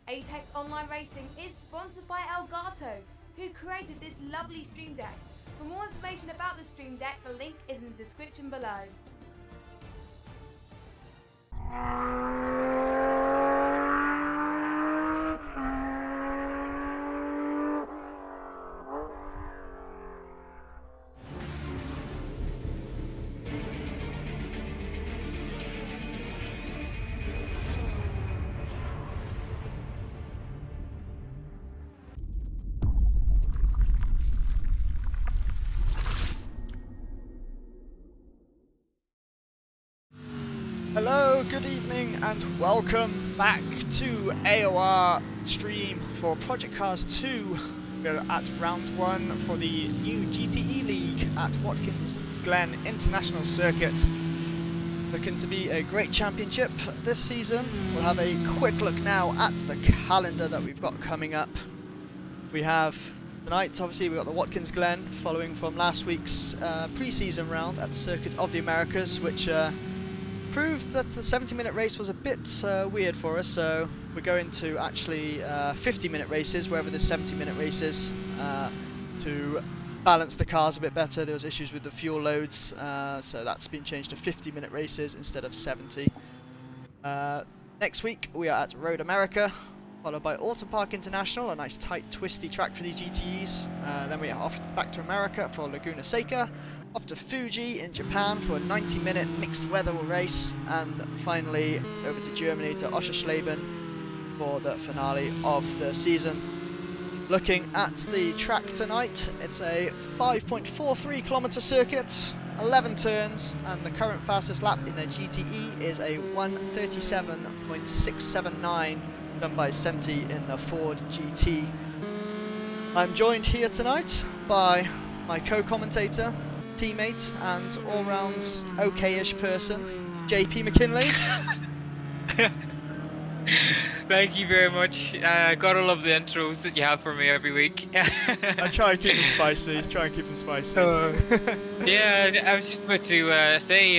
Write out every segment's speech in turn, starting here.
Apex Online Racing is sponsored by Elgato, who created this lovely stream deck. For more information about the stream deck, the link is in the description below. Hello, good evening and welcome back to AOR stream for Project Cars 2. We're at round 1 for the new GTE League at Watkins Glen International Circuit. Looking to be a great championship this season. We'll have a quick look now at the calendar that we've got coming up. We have tonight, obviously, we've got the Watkins Glen following from last week's pre-season round at the Circuit of the Americas, which proved that the 70-minute race was a bit weird for us, so we're going to actually 50-minute races wherever the 70-minute races to balance the cars a bit better. There was issues with the fuel loads, so that's been changed to 50-minute races instead of 70. Next week we are at Road America, followed by Autumn Park International, a nice tight twisty track for these GTEs. Then we are off back to America for Laguna Seca, off to Fuji in Japan for a 90-minute mixed weather race, and finally over to Germany to Oschersleben for the finale of the season. Looking at the track tonight, it's a 5.43 kilometer circuit, 11 turns, and the current fastest lap in the GTE is a 1:37.679 done by Senti in the Ford GT. I'm joined here tonight by my co-commentator, teammate and all-round okay-ish person, JP McKinley. Thank you very much. Gotta love the intros that you have for me every week. I try and keep them spicy. Yeah, I was just about to say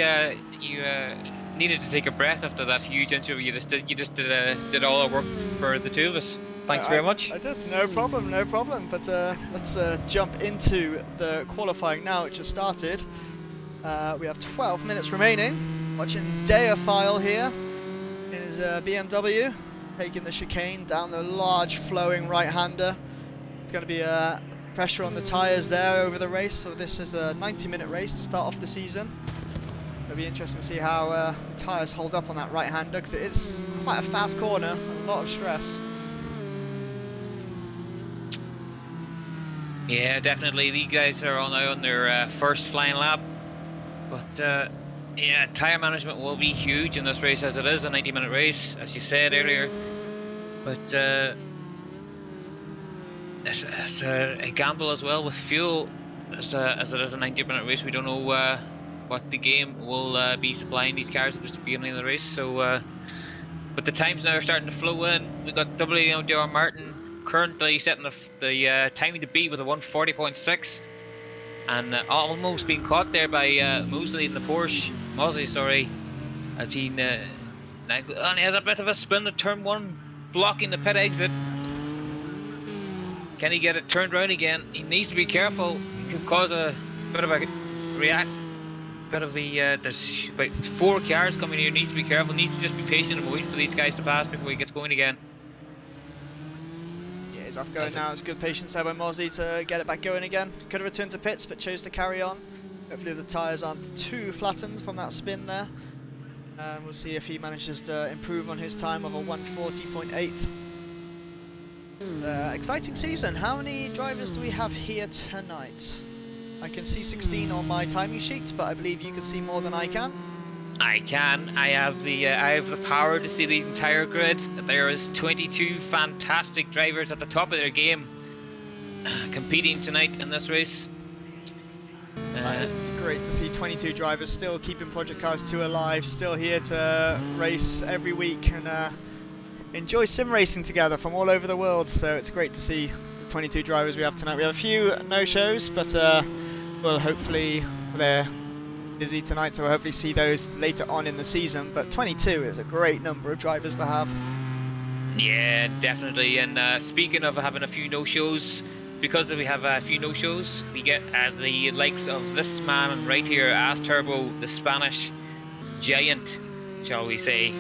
you needed to take a breath after that huge intro you just did. You just did all our work for the two of us. Thanks very much. I did, no problem. But let's jump into the qualifying now. It just started. We have 12 minutes remaining. Watching Deophile here in his BMW, taking the chicane down the large flowing right-hander. It's going to be pressure on the tyres there over the race. So this is a 90-minute race to start off the season. it'll be interesting to see how the tyres hold up on that right-hander, because it is quite a fast corner, a lot of stress. Yeah, definitely. These guys are all now on their first flying lap, but yeah, tyre management will be huge in this race, as it is a 90-minute race, as you said earlier. But it's a gamble as well with fuel, as it is a 90-minute race. We don't know what the game will be supplying these cars at the beginning of the race. So, but the times now are starting to flow in. We got WMDR Martin currently setting the timing to beat with a 140.6, and almost being caught there by Mosley in the Porsche. Mosley, sorry, as he has a bit of a spin at turn 1, blocking the pit exit. Can he get it turned around again? He needs to be careful. He could cause a bit of a there's about 4 cars coming here. Needs to be careful. Needs to just be patient and wait for these guys to pass before he gets going again. Yeah, he's off going now. It's good patience there by Mosley to get it back going again. Could have returned to pits, but chose to carry on. Hopefully the tyres aren't too flattened from that spin there. We'll see if he manages to improve on his time of a 140.8. Exciting season. How many drivers do we have here tonight? I can see 16 on my timing sheet, but I believe you can see more than I can. I can. I have the power to see the entire grid. There is 22 fantastic drivers at the top of their game competing tonight in this race. It's great to see 22 drivers still keeping Project Cars 2 alive, still here to race every week and enjoy sim racing together from all over the world. So it's great to see the 22 drivers we have tonight. We have a few no-shows, but we'll hopefully, they're busy tonight, so we'll hopefully see those later on in the season. But 22 is a great number of drivers to have. Yeah, definitely. And speaking of having a few no-shows, because we have a few no-shows, we get the likes of this man right here, As Turbo, the Spanish giant, shall we say,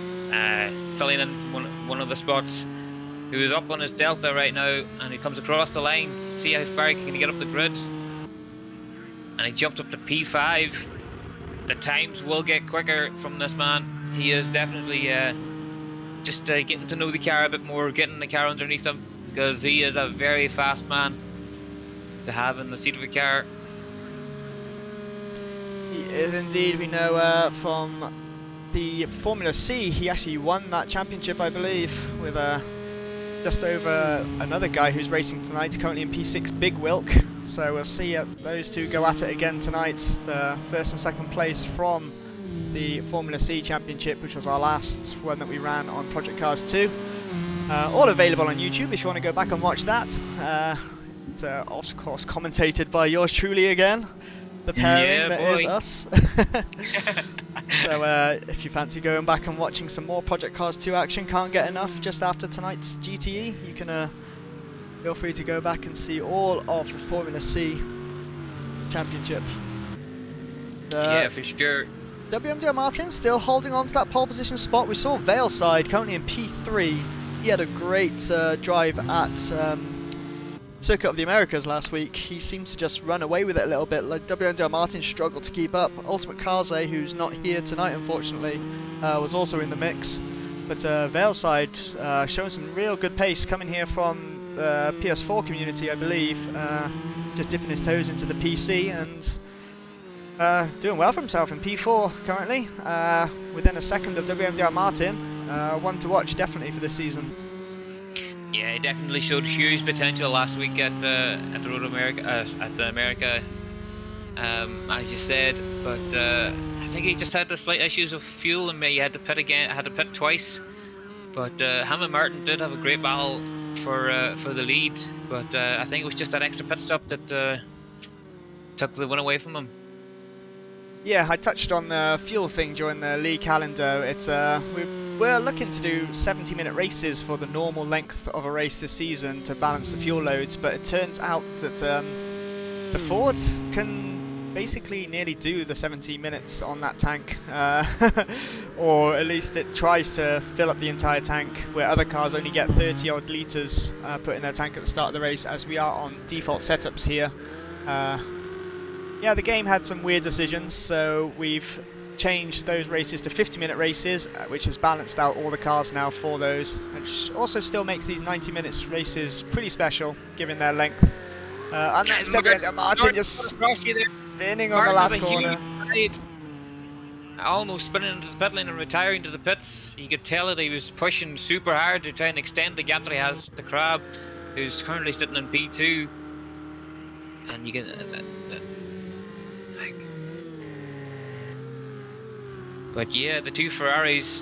filling in from one of the spots, who is up on his Delta right now, and he comes across the line. See how far he can get up the grid, and he jumped up to P5. The times will get quicker from this man. He is definitely just getting to know the car a bit more, getting the car underneath him, because he is a very fast man to have in the seat of a car. He is indeed. We know from the Formula C, he actually won that championship, I believe, with just over another guy who's racing tonight, currently in P6, Big Wilk. So we'll see those two go at it again tonight. The first and second place from the Formula C championship, which was our last one that we ran on Project Cars 2. All available on YouTube if you want to go back and watch that. It's of course commentated by yours truly again, the pairing that is us. So if you fancy going back and watching some more Project Cars 2 action, can't get enough just after tonight's GTE, you can feel free to go back and see all of the Formula C championship. Yeah, for sure. WMDR Martin still holding on to that pole position spot. We saw Valeside currently in P3. He had a great drive at Circuit of the Americas last week. He seemed to just run away with it a little bit. Like WMDR Martin struggled to keep up. Ultimate Kaze, who's not here tonight unfortunately, was also in the mix. But Valeside showing some real good pace, coming here from the PS4 community, I believe. Just dipping his toes into the PC and doing well for himself in P4 currently. Within a second of WMDR Martin. One to watch definitely for this season. Yeah, he definitely showed huge potential last week at the Road America, as you said. But I think he just had the slight issues of fuel, and he had to pit again. Had to pit twice. But him and Martin did have a great battle for the lead. But I think it was just that extra pit stop that took the win away from him. Yeah, I touched on the fuel thing during the league calendar. It's we're looking to do 70-minute races for the normal length of a race this season to balance the fuel loads, but it turns out that the Ford can basically nearly do the 70 minutes on that tank, or at least it tries to fill up the entire tank, where other cars only get 30 odd litres put in their tank at the start of the race, as we are on default setups here. Yeah, the game had some weird decisions, so we've changed those races to 50-minute races, which has balanced out all the cars now for those, which also still makes these 90 minutes races pretty special, given their length. And then it's Martin just spinning on the last corner. Almost spinning into the pit lane and retiring to the pits. You could tell that he was pushing super hard to try and extend the gap that he has with the Crab, who's currently sitting in P2. And you can... But yeah, the two Ferraris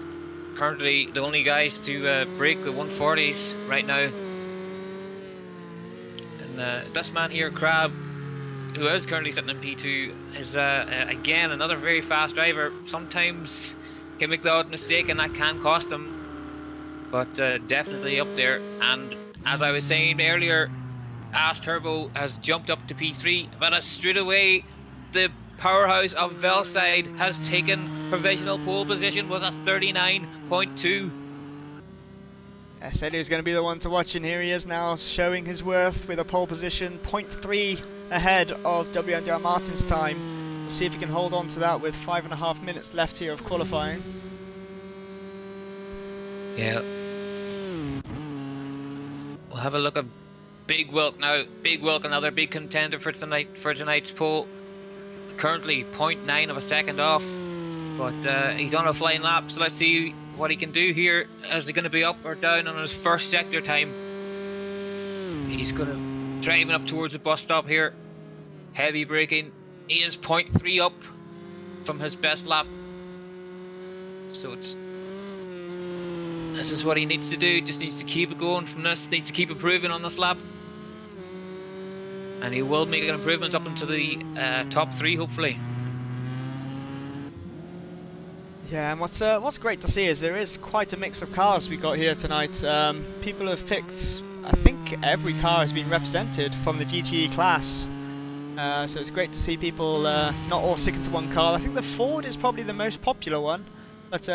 currently the only guys to break the 140s right now. And this man here, Crab, who is currently sitting in P2, is again another very fast driver. Sometimes can make the odd mistake and that can cost him, but definitely up there. And as I was saying earlier, Ass Turbo has jumped up to P3, but straight away the powerhouse of Velside has taken provisional pole position with a 39.2. I said he was going to be the one to watch, and here he is now showing his worth with a pole position, 0.3 ahead of WNDR Martin's time. We'll see if he can hold on to that with 5.5 minutes left here of qualifying. Yeah. We'll have a look at Big Wilk now. Big Wilk, another big contender for tonight's pole. Currently 0.9 of a second off, but he's on a flying lap, so let's see what he can do here. Is he going to be up or down on his first sector time? He's going to driving up towards the bus stop here. Heavy braking. He is 0.3 up from his best lap. So this is what he needs to do. Just needs to keep it going from this. Needs to keep improving on this lap. And he will make improvements up into the top 3, hopefully. Yeah, and what's great to see is there is quite a mix of cars we got here tonight. People have picked, I think every car has been represented from the GTE class. So it's great to see people not all sticking to one car. I think the Ford is probably the most popular one, but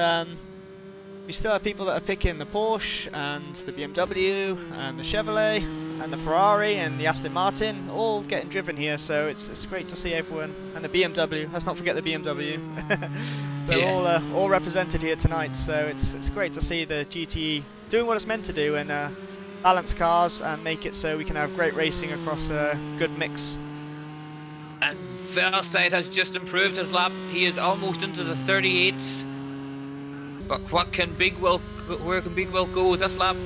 we still have people that are picking the Porsche and the BMW and the Chevrolet and the Ferrari and the Aston Martin, all getting driven here. So it's great to see everyone, and the BMW. Let's not forget the BMW. They're all represented here tonight. So it's great to see the GTE doing what it's meant to do and balance cars and make it so we can have great racing across a good mix. And Velside has just improved his lap. He is almost into the 38s. But what can Big Wilk? Where can Big Wilk go with this lap?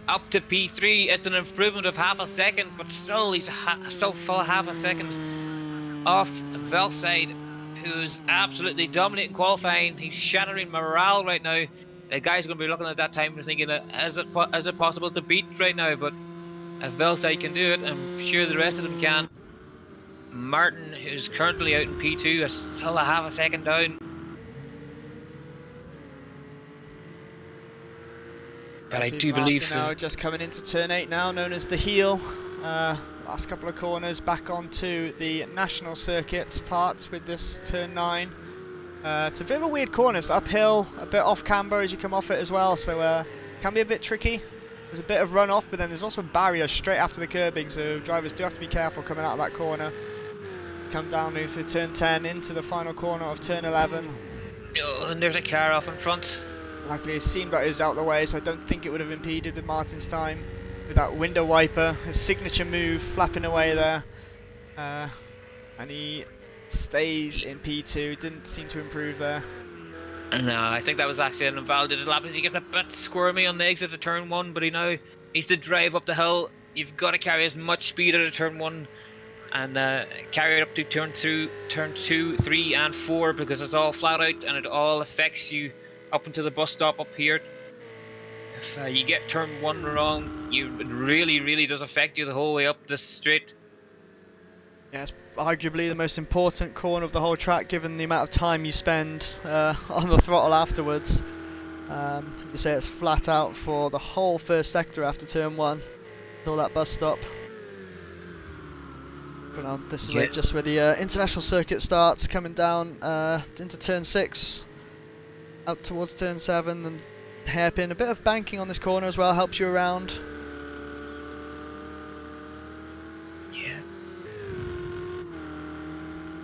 Up to P3. It's an improvement of half a second, but still he's so full half a second off Velside, who's absolutely dominating qualifying. He's shattering morale right now. The guys are going to be looking at that time and thinking, is it possible to beat right now? But if Velside can do it, I'm sure the rest of them can. Martin, who's currently out in P2, is still a half a second down. But I do believe now just coming into turn 8 now, known as the heel. Last couple of corners back onto the national circuit part with this turn 9. It's a bit of a weird corner. It's uphill, a bit off camber as you come off it as well, so can be a bit tricky. There's a bit of run off, but then there's also a barrier straight after the curbing, so drivers do have to be careful coming out of that corner. Come down now through turn 10 into the final corner of turn 11. Oh, and there's a car off in front. Luckily it seemed like it was out of the way, so I don't think it would have impeded with Martin's time. With that window wiper, his signature move, flapping away there. And he stays in P2, didn't seem to improve there. No, I think that was actually an invalidated lap as he gets a bit squirmy on the exit of turn 1, but he now needs to drive up the hill. You've got to carry as much speed out of turn 1 and carry it up to turn 2, 3 and 4, because it's all flat out and it all affects you up into the bus stop up here. If you get turn 1 wrong, it really does affect you the whole way up this straight. Yeah, it's arguably the most important corner of the whole track, given the amount of time you spend on the throttle afterwards. You say it's flat out for the whole first sector after turn 1, till that bus stop. But on this is just where the international circuit starts, coming down into turn 6, out towards turn 7, and hairpin. A bit of banking on this corner as well helps you around.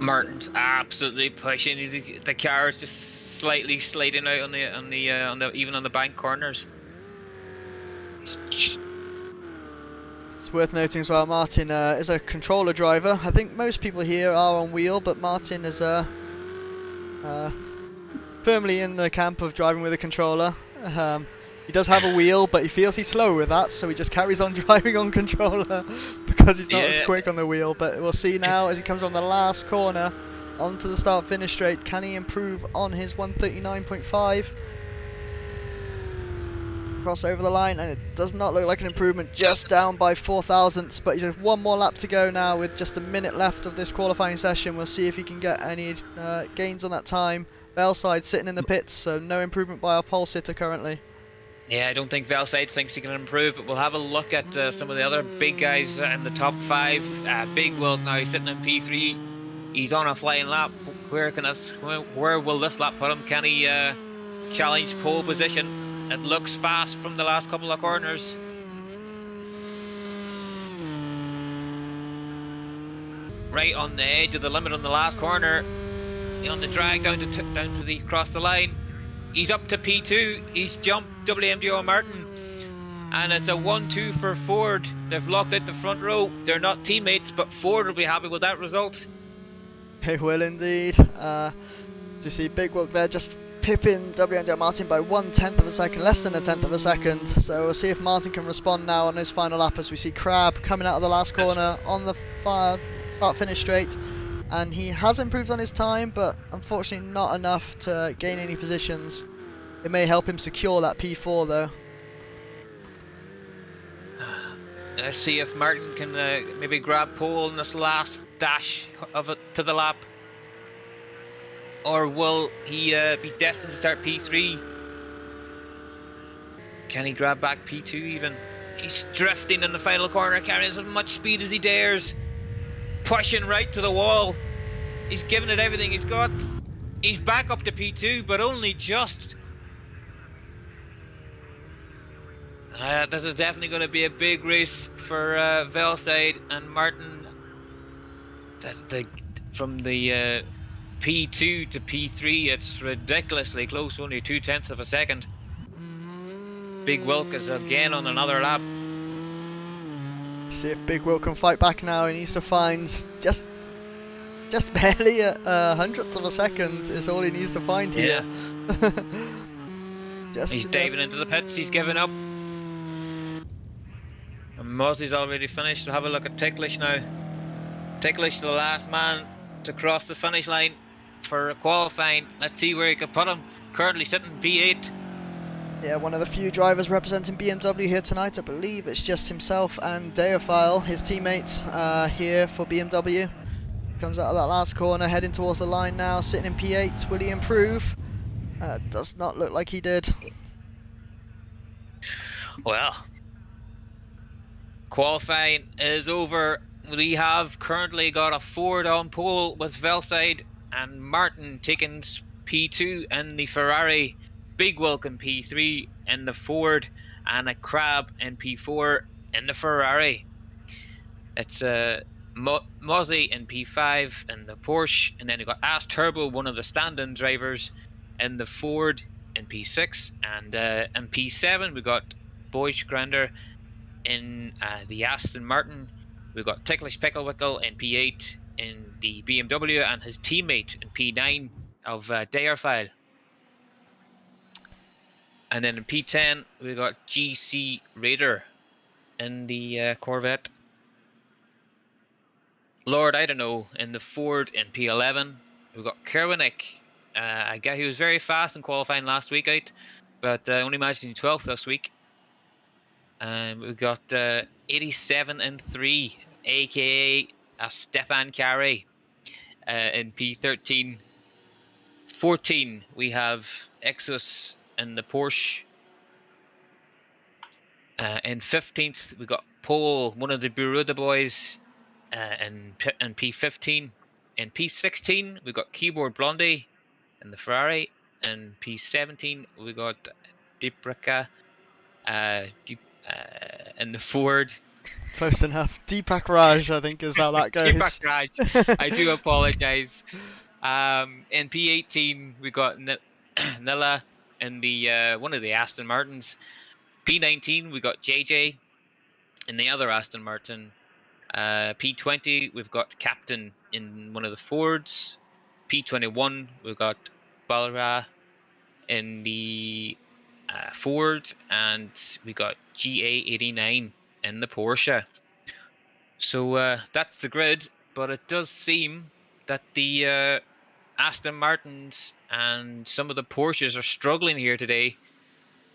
Martin's absolutely pushing. The car is just slightly sliding out on the even on the bank corners. It's worth noting as well, Martin is a controller driver. I think most people here are on wheel, but Martin is firmly in the camp of driving with a controller. He does have a wheel, but he feels he's slow with that, so he just carries on driving on controller because he's not as quick on the wheel. But we'll see now as he comes on the last corner onto the start-finish straight. Can he improve on his 139.5? Cross over the line, and it does not look like an improvement, just down by 4 thousandths, but he has one more lap to go now with just a minute left of this qualifying session. We'll see if he can get any gains on that time. Velside sitting in the pits, so no improvement by our pole sitter currently. Yeah, I don't think Velside thinks he can improve, but we'll have a look at some of the other big guys in the top 5. Big Wilk now, he's sitting in P3. He's on a flying lap. Where will this lap put him? Can he challenge pole position? It looks fast from the last couple of corners. Right on the edge of the limit on the last corner. On the drag down to the across the line. He's up to P2. He's jumped WMGO Martin, and it's a 1-2 for Ford. They've locked out the front row. They're not teammates, but Ford will be happy with that result. They will indeed. Do you see Big Wilk there just pipping WMGO Martin by 1/10 of a second, less than a tenth of a second. So we'll see if Martin can respond now on his final lap as we see Crab coming out of the last corner on the start-finish straight. And he has improved on his time, but unfortunately not enough to gain any positions. It may help him secure that P4 though. Let's see if Martin can maybe grab pole in this last dash of it to the lap. Or will he be destined to start P3? Can he grab back P2 even? He's drifting in the final corner, carrying as much speed as he dares. Pushing right to the wall. He's giving it everything he's got. He's back up to P2, but only just. This is definitely going to be a big race for Velside and Martin. From the P2 to P3, it's ridiculously close, only 0.2 of a second. Big Wilk is again on another lap. See if Big Will can fight back now. He needs to find just barely a 100th of a second is all he needs to find here. Yeah. He's diving into the pits. He's given up. And Mosley's already finished. We'll have a look at Ticklish now. Ticklish, the last man to cross the finish line for qualifying. Let's see where he can put him. Currently sitting P8. Yeah, one of the few drivers representing BMW here tonight. I believe it's just himself and Deophile, his teammates, here for BMW. Comes out of that last corner, heading towards the line now, sitting in P8. Will he improve? Does not look like he did. Well, qualifying is over. We have currently got a Ford on pole with Velside and Martin taking P2 in the Ferrari. Big Wilk in P3 in the Ford, and a Crab in P4 in the Ferrari. It's Mozzie in P5 in the Porsche, and then we got Ass Turbo, one of the stand-in drivers, in the Ford in P6, and in P7 we got Boyce Grander in the Aston Martin. We got Ticklish Picklewickle in P8 in the BMW, and his teammate in P9 of Deophile. And then in P10, we got GC Raider in the Corvette. Lord I don't know in the Ford in P11. We've got Kerwinick. I guess he was very fast in qualifying last week out, but only managed in 12th this week. And we've got 87 and 3, aka Stefan Carey, in P13. 14, we have Exos in the Porsche. In 15th, we got Paul, one of the Buruda boys, in P15. In P16, we got Keyboard Blondie in the Ferrari. In P17, we got Deeprika in the Ford. Close enough. Deepak Raj, I think, is how that goes. Deepak Raj. I do apologise. In P18 we got Nilla in the one of the Aston Martins. P19 we got JJ in the other Aston Martin. P20 we've got Captain in one of the Fords. P21 we've got Balra in the Ford, and we got GA89 in the Porsche. So that's the grid, but it does seem that the Aston Martins and some of the Porsches are struggling here today.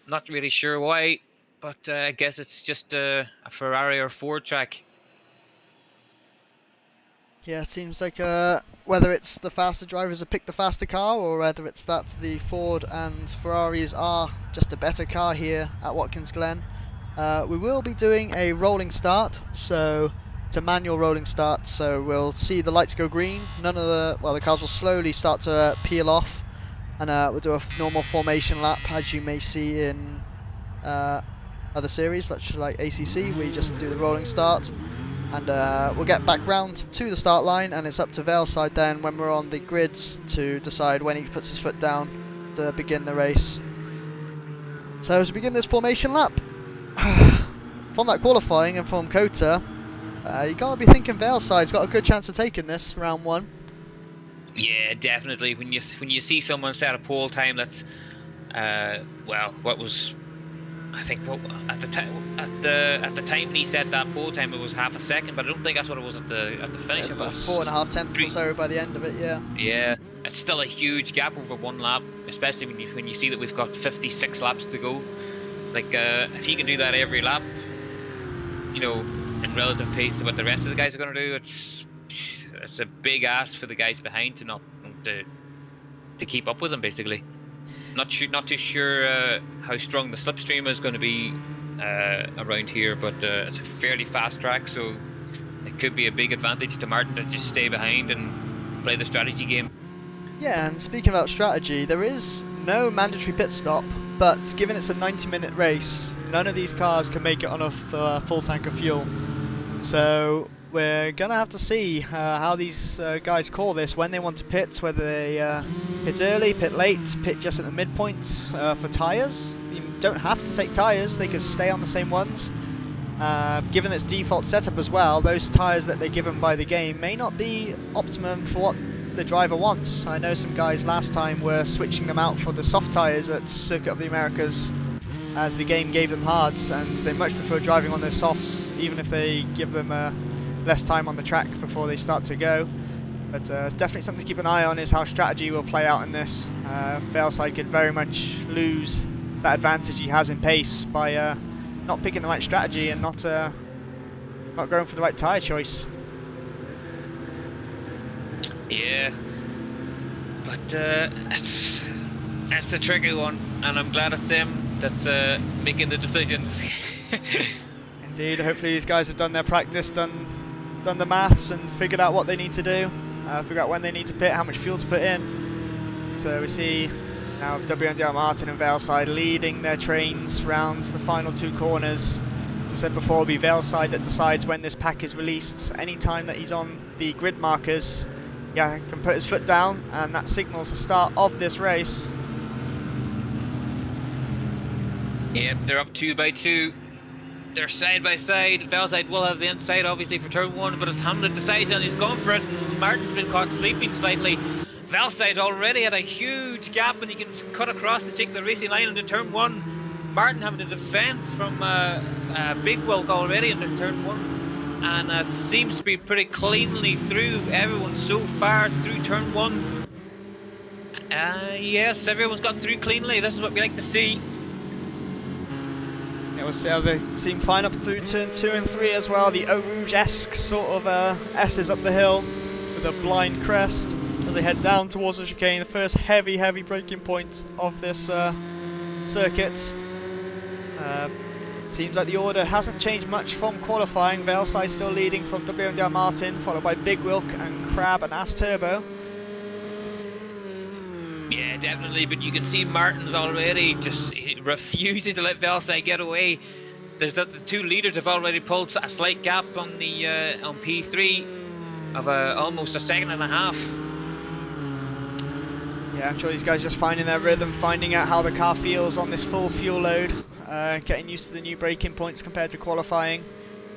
Not really sure why, but I guess it's just a Ferrari or Ford track. Yeah, it seems like whether it's the faster drivers have picked the faster car, or whether it's that the Ford and Ferraris are just a better car here at Watkins Glen. We will be doing a rolling start, so it's a manual rolling start, so we'll see the lights go green. The cars will slowly start to peel off, and we'll do a normal formation lap, as you may see in other series, such as like ACC. We just do the rolling start. And we'll get back round to the start line, and it's up to Valeside then when we're on the grids to decide when he puts his foot down to begin the race. So as we begin this formation lap, from that qualifying and from Kota, you gotta be thinking Valeside's got a good chance of taking this round one. Yeah, definitely. When you see someone set a pole time that's what was, I think at the time when he set that pole time it was half a second, but I don't think that's what it was at the finish. It's about 4.5 tenths or so by the end of it. Yeah. Yeah, it's still a huge gap over one lap, especially when you see that we've got 56 laps to go. Like if he can do that every lap, you know, in relative pace to what the rest of the guys are going to do, it's a big ask for the guys behind to keep up with him, basically. Not too sure how strong the slipstream is going to be around here, but it's a fairly fast track, so it could be a big advantage to Martin to just stay behind and play the strategy game. Yeah, and speaking about strategy, there is no mandatory pit stop, but given it's a 90-minute race, none of these cars can make it on a full tank of fuel. So we're going to have to see how these guys call this, when they want to pit, whether they pit early, pit late, pit just at the midpoint for tyres. You don't have to take tyres, they could stay on the same ones. Given its default setup as well, those tyres that they're given by the game may not be optimum for what the driver wants. I know some guys last time were switching them out for the soft tyres at Circuit of the Americas, as the game gave them hards, and they much prefer driving on those softs, even if they give them less time on the track before they start to go. But it's definitely something to keep an eye on, is how strategy will play out in this. Valeside could very much lose that advantage he has in pace by not picking the right strategy and not going for the right tyre choice. Yeah, but it's a tricky one, and I'm glad it's them that's making the decisions. Indeed, hopefully these guys have done their practice, done the maths, and figured out what they need to do, figure out when they need to pit, how much fuel to put in. So we see now WMDR Martin and Valeside leading their trains round the final two corners. As I said before, it'll be Valeside that decides when this pack is released. Any time that he's on the grid markers, yeah, can put his foot down, and that signals the start of this race. Yep, they're up 2 by 2. They're side by side. Valeside will have the inside, obviously, for turn 1, but as Hamlet decides and he's gone for it, and Martin's been caught sleeping slightly. Valeside already had a huge gap, and he can cut across to take the racing line into turn 1. Martin having to defend from Big Wilk already into turn 1, and seems to be pretty cleanly through everyone so far through turn 1. Yes, everyone's got through cleanly. This is what we like to see. Yeah, we'll see how they seem fine up through turn 2 and 3 as well. The Eau Rouge-esque sort of S's up the hill with a blind crest as they head down towards the chicane, the first heavy braking point of this circuit. Seems like the order hasn't changed much from qualifying. Valeside still leading from WMDR Martin, followed by Big Wilk and Crab and As Turbo. Yeah, definitely, but you can see Martin's already just refusing to let Valeside get away. there's the two leaders have already pulled a slight gap on the on P3 of almost a second and a half. Yeah, I'm sure these guys just finding their rhythm, finding out how the car feels on this full fuel load, getting used to the new braking points compared to qualifying.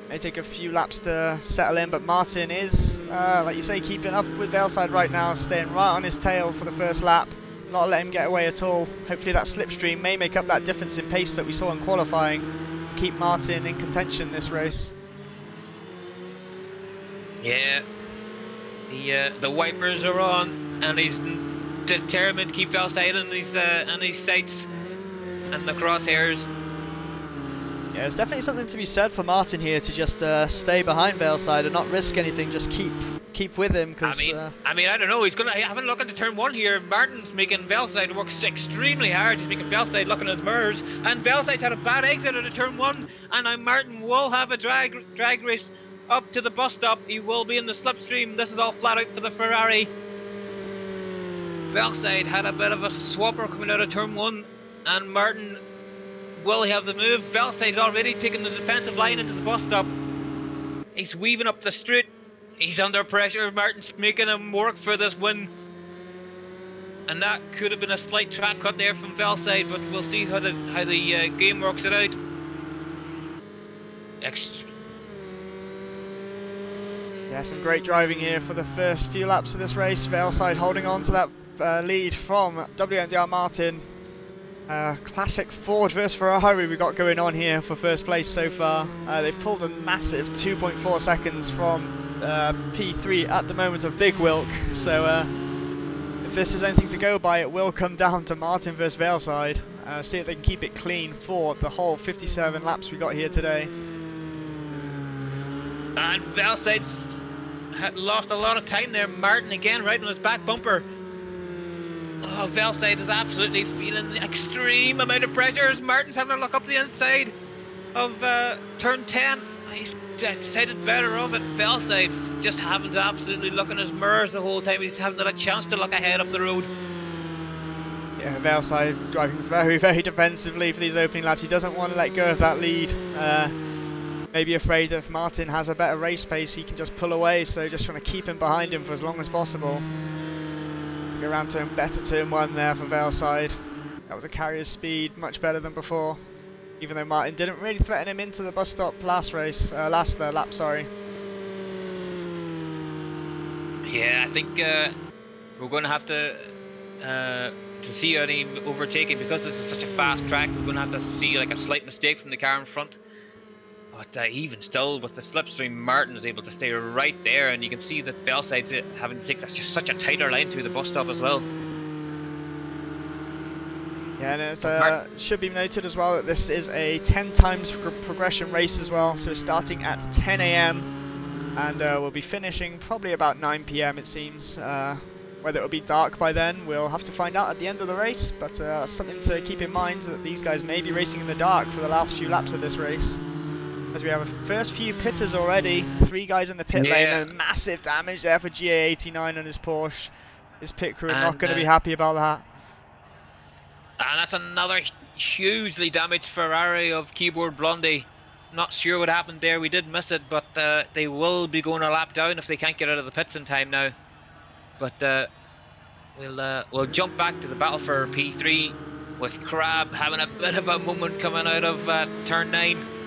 May take a few laps to settle in, but Martin is, like you say, keeping up with Valeside right now, staying right on his tail for the first lap, not letting him get away at all. Hopefully that slipstream may make up that difference in pace that we saw in qualifying, and keep Martin in contention this race. Yeah, the wipers are on, and he's determined to keep Valeside in his sights and the crosshairs. Yeah, there's definitely something to be said for Martin here to just stay behind Valeside and not risk anything, just keep with him. Cause, I mean, I don't know. He's gonna have a look into turn one here. Martin's making Valeside work extremely hard. He's making Valeside look in his mirrors, and Valeside's had a bad exit out of turn one, and now Martin will have a drag race up to the bus stop. He will be in the slipstream. This is all flat out for the Ferrari. Valeside had a bit of a swapper coming out of turn one, and Martin will have the move. Valeside's already taken the defensive line into the bus stop. He's weaving up the straight. He's under pressure. Martin's making him work for this win. And that could have been a slight track cut there from Valeside, but we'll see how the game works it out. Yeah, some great driving here for the first few laps of this race. Valeside holding on to that lead from WMDR Martin. Classic Ford versus Ferrari we got going on here for first place so far. They've pulled a massive 2.4 seconds from P3 at the moment of Big Wilk. So if this is anything to go by, it will come down to Martin versus Valeside. See if they can keep it clean for the whole 57 laps we got here today. And Valeside's lost a lot of time there. Martin again right on his back bumper. Oh, Valeside is absolutely feeling the extreme amount of pressure as Martin's having a look up the inside of turn 10. He's decided better of it. Valeside's just having to absolutely look in his mirrors the whole time. He's having a chance to look ahead up the road. Yeah, Valeside driving very, very defensively for these opening laps. He doesn't want to let go of that lead. Maybe afraid that if Martin has a better race pace, he can just pull away. So just trying to keep him behind him for as long as possible. Go around to better turn one there for Valeside. That was a carrier's speed, much better than before. Even though Martin didn't really threaten him into the bus stop last lap, sorry. Yeah, I think we're going to have to see any overtaking because this is such a fast track. We're going to have to see like a slight mistake from the car in front. But even still, with the slipstream, Martin is able to stay right there, and you can see that Valeside's having to take that's just such a tighter line through the bus stop as well. Yeah, and it should be noted as well that this is a 10 times progression race as well, so it's starting at 10 AM and we'll be finishing probably about 9 PM it seems. Whether it will be dark by then, we'll have to find out at the end of the race, but something to keep in mind that these guys may be racing in the dark for the last few laps of this race. As we have a first few pitters already, 3 guys in the pit lane, and massive damage there for GA89 on his Porsche. His pit crew are not going to be happy about that. And that's another hugely damaged Ferrari of Keyboard Blondie. Not sure what happened there, we did miss it, but they will be going a lap down if they can't get out of the pits in time now. But we'll jump back to the battle for P3 with Crab having a bit of a moment coming out of turn 9.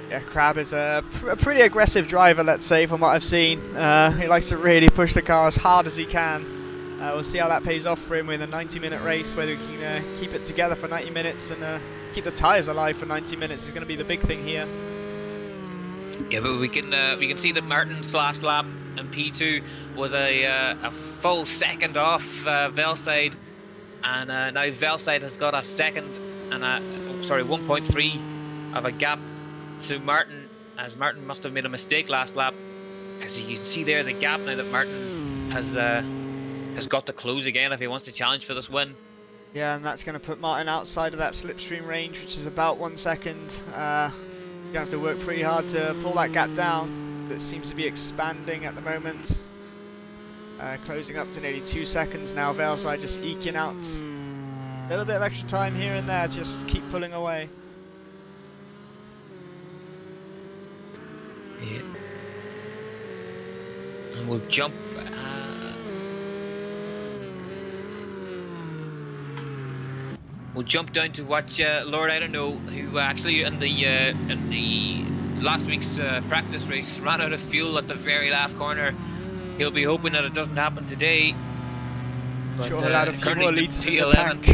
Yeah, Crab is a pretty aggressive driver, let's say, from what I've seen. He likes to really push the car as hard as he can. We'll see how that pays off for him in a 90-minute race, whether he can keep it together for 90 minutes and keep the tyres alive for 90 minutes is going to be the big thing here. Yeah, but we can see that Martin's last lap in P2 was a full second off Valeside, and now Valeside has got a second and 1.3 of a gap to Martin, as Martin must have made a mistake last lap, because you can see there the gap now that Martin has got to close again if he wants to challenge for this win. Yeah, and that's going to put Martin outside of that slipstream range, which is about 1 second. You're going to have to work pretty hard to pull that gap down. That seems to be expanding at the moment. Closing up to nearly 2 seconds now. Valeside just eking out a little bit of extra time here and there, just keep pulling away. And we'll jump. We'll jump down to watch Lord I don't know, who actually in the last week's practice race ran out of fuel at the very last corner. He'll be hoping that it doesn't happen today. But, sure, he'll add a few more litres in the P11. tank.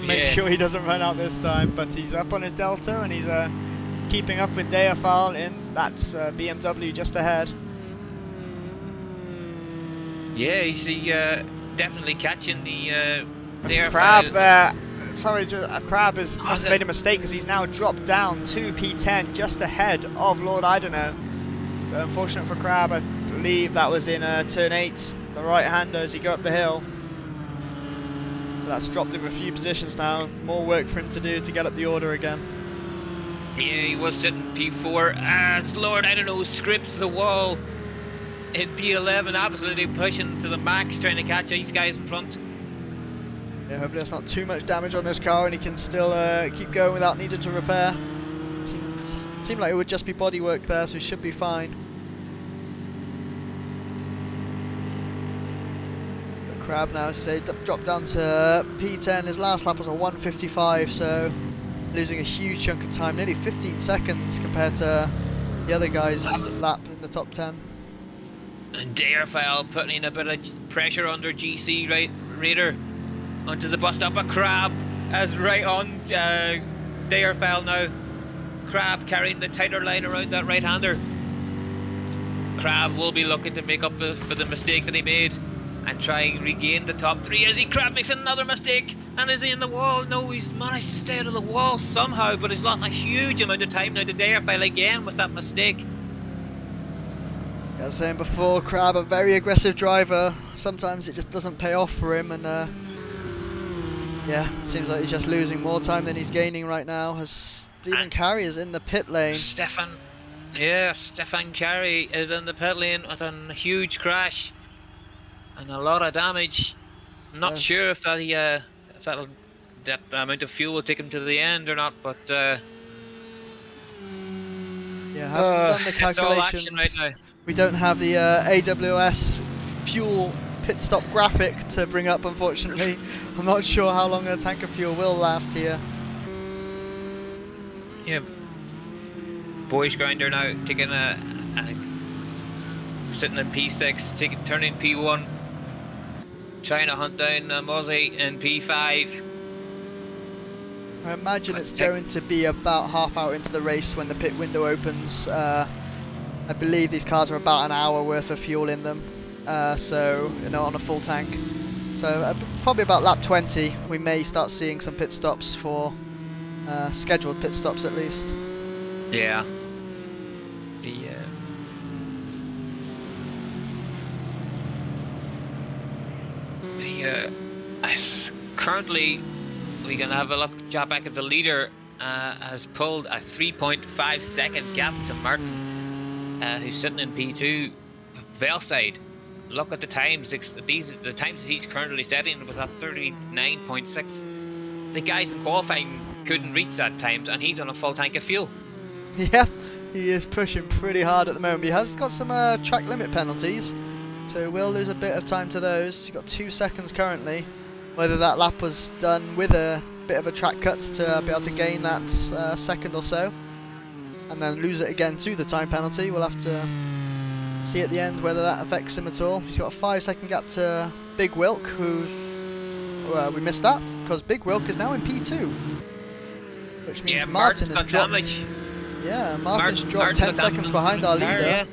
Make Yeah. sure he doesn't run out this time. But he's up on his Delta and he's keeping up with Deofal in that BMW just ahead. Yeah, he's definitely catching the Crab there. Sorry, Crab must have made a mistake because he's now dropped down to P10 just ahead of Lord I don't know. So unfortunate for Crab. I believe that was in turn 8, the right hander as he go up the hill. But that's dropped him a few positions now. More work for him to do to get up the order again. Yeah, he was sitting P4. It's Lord I don't know, scripts the wall in P11, absolutely pushing to the max, trying to catch these guys in front. Yeah, hopefully that's not too much damage on this car and he can still keep going without needing to repair. Seemed like it would just be bodywork there, so he should be fine. But Crab now, as you say, dropped down to P10. His last lap was a 1:55, so losing a huge chunk of time, nearly 15 seconds compared to the other guy's lap in the top 10. And Deofal putting a bit of pressure under GC Raider onto the bus stop. A Crab as right on Deofal now. Crab carrying the tighter line around that right-hander. Crab will be looking to make up for the mistake that he made and try and regain the top 3 as Crab makes another mistake. And is he in the wall? No, he's managed to stay out of the wall somehow, but he's lost a huge amount of time now to Deofal again with that mistake. I was saying before, Crab, a very aggressive driver. Sometimes it just doesn't pay off for him, and yeah, it seems like he's just losing more time than he's gaining right now. As Stephen Carey is in the pit lane. Stefan Carey is in the pit lane with a huge crash and a lot of damage. I'm not sure if that amount of fuel will take him to the end or not, but yeah, I haven't done the calculations. It's all action right now. We don't have the AWS fuel pit stop graphic to bring up, unfortunately. I'm not sure how long a tank of fuel will last here. Yeah, Boyish Grinder now taking sitting in P6, turning P1, trying to hunt down Mozzie in P5. I imagine it's going to be about half hour into the race when the pit window opens. I believe these cars are about an hour worth of fuel in them, so on a full tank. So probably about lap 20 we may start seeing some pit stops for scheduled pit stops at least. Yeah. Currently we can have a look. Jack Beckett's the leader, has pulled a 3.5 second gap to Martin, who's sitting in P2. Velside, look at the times. The times he's currently setting was at 39.6. The guys in qualifying couldn't reach that times, and he's on a full tank of fuel. Yeah, he is pushing pretty hard at the moment. He has got some track limit penalties, so we'll lose a bit of time to those. He's got 2 seconds currently. Whether that lap was done with a bit of a track cut to be able to gain that second or so, and then lose it again to the time penalty, we'll have to see at the end whether that affects him at all. He's got a 5 second gap to Big Wilk, who we missed that because Big Wilk is now in P2, which means Martin has dropped. Damage. Yeah, Martin's dropped 10 seconds behind our leader.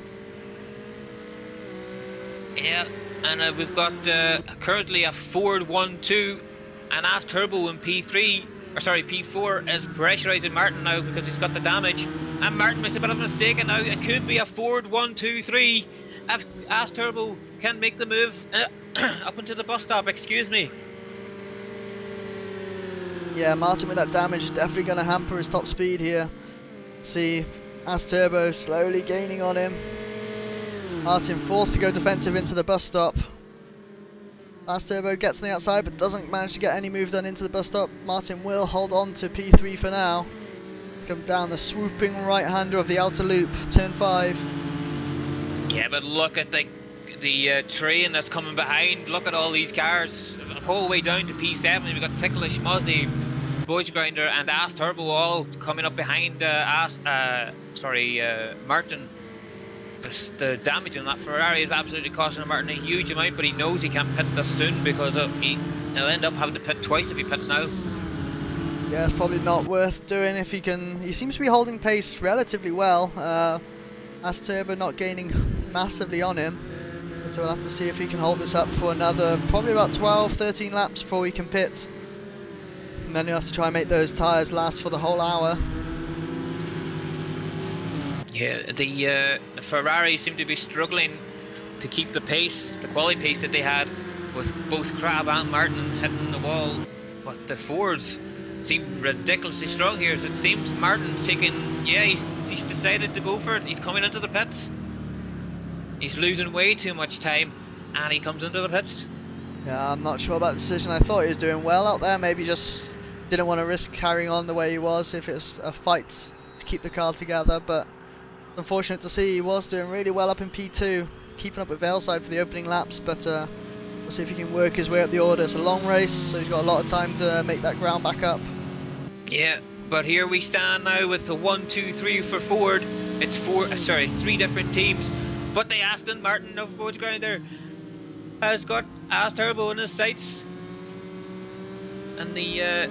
Yeah, and we've got currently a Ford 1-2, and As Turbo in P3. Or sorry, P4 is pressurising Martin now because he's got the damage, and Martin makes a bit of a mistake, and now it could be a Ford 1-2-3 if As Turbo can make the move up into the bus stop. Excuse me. Yeah, Martin with that damage is definitely going to hamper his top speed here. See As Turbo slowly gaining on him. Martin forced to go defensive into the bus stop. As Turbo gets on the outside but doesn't manage to get any move done into the bus stop. Martin will hold on to P3 for now. Come down the swooping right hander of the outer loop, turn 5. Yeah, but look at the the train that's coming behind. Look at all these cars, the whole way down to P7. We've got Ticklish, Mozzie, Boys Grinder, and Ass Turbo all coming up behind Martin. The damage on that Ferrari is absolutely costing Martin a huge amount, but he knows he can't pit this soon because he'll end up having to pit twice if he pits now. Yeah, it's probably not worth doing if he can. He seems to be holding pace relatively well. As Turbo not gaining massively on him, but we'll have to see if he can hold this up for another probably about 12-13 laps before he can pit, and then he'll have to try and make those tyres last for the whole hour. Yeah, the Ferrari seem to be struggling to keep the pace, the quality pace that they had, with both Crab and Martin hitting the wall. But the Fords seem ridiculously strong here. So it seems Martin's taking, yeah, he's decided to go for it. He's coming into the pits. He's losing way too much time, and he comes into the pits. Yeah, I'm not sure about the decision. I thought he was doing well out there. Maybe just didn't want to risk carrying on the way he was if it's a fight to keep the car together, but unfortunate to see. He was doing really well up in P2, keeping up with Valeside for the opening laps, but we'll see if he can work his way up the order. It's a long race, so he's got a lot of time to make that ground back up. Yeah, but here we stand now with the 1, 2, 3 for Ford. It's three different teams, but the Aston Martin of Boys Grinder has got Ass Turbo in his sights, and the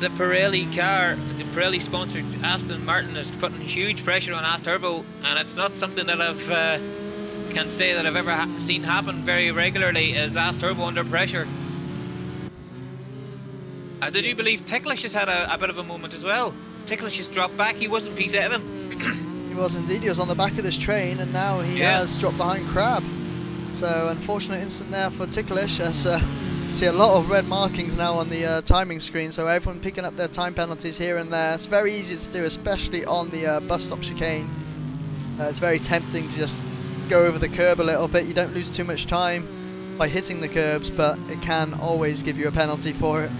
Pirelli car, the Pirelli sponsored Aston Martin, is putting huge pressure on Ass Turbo, and it's not something that can say that I've ever seen happen very regularly. Is Ass Turbo under pressure? I do believe Ticklish has had a bit of a moment as well. Ticklish has dropped back. He wasn't P7. He was indeed. He was on the back of this train, and now he has dropped behind Crab. So unfortunate incident there for Ticklish, as see a lot of red markings now on the timing screen, so everyone picking up their time penalties here and there. It's very easy to do, especially on the bus stop chicane. It's very tempting to just go over the curb a little bit. You don't lose too much time by hitting the curbs, but it can always give you a penalty for it.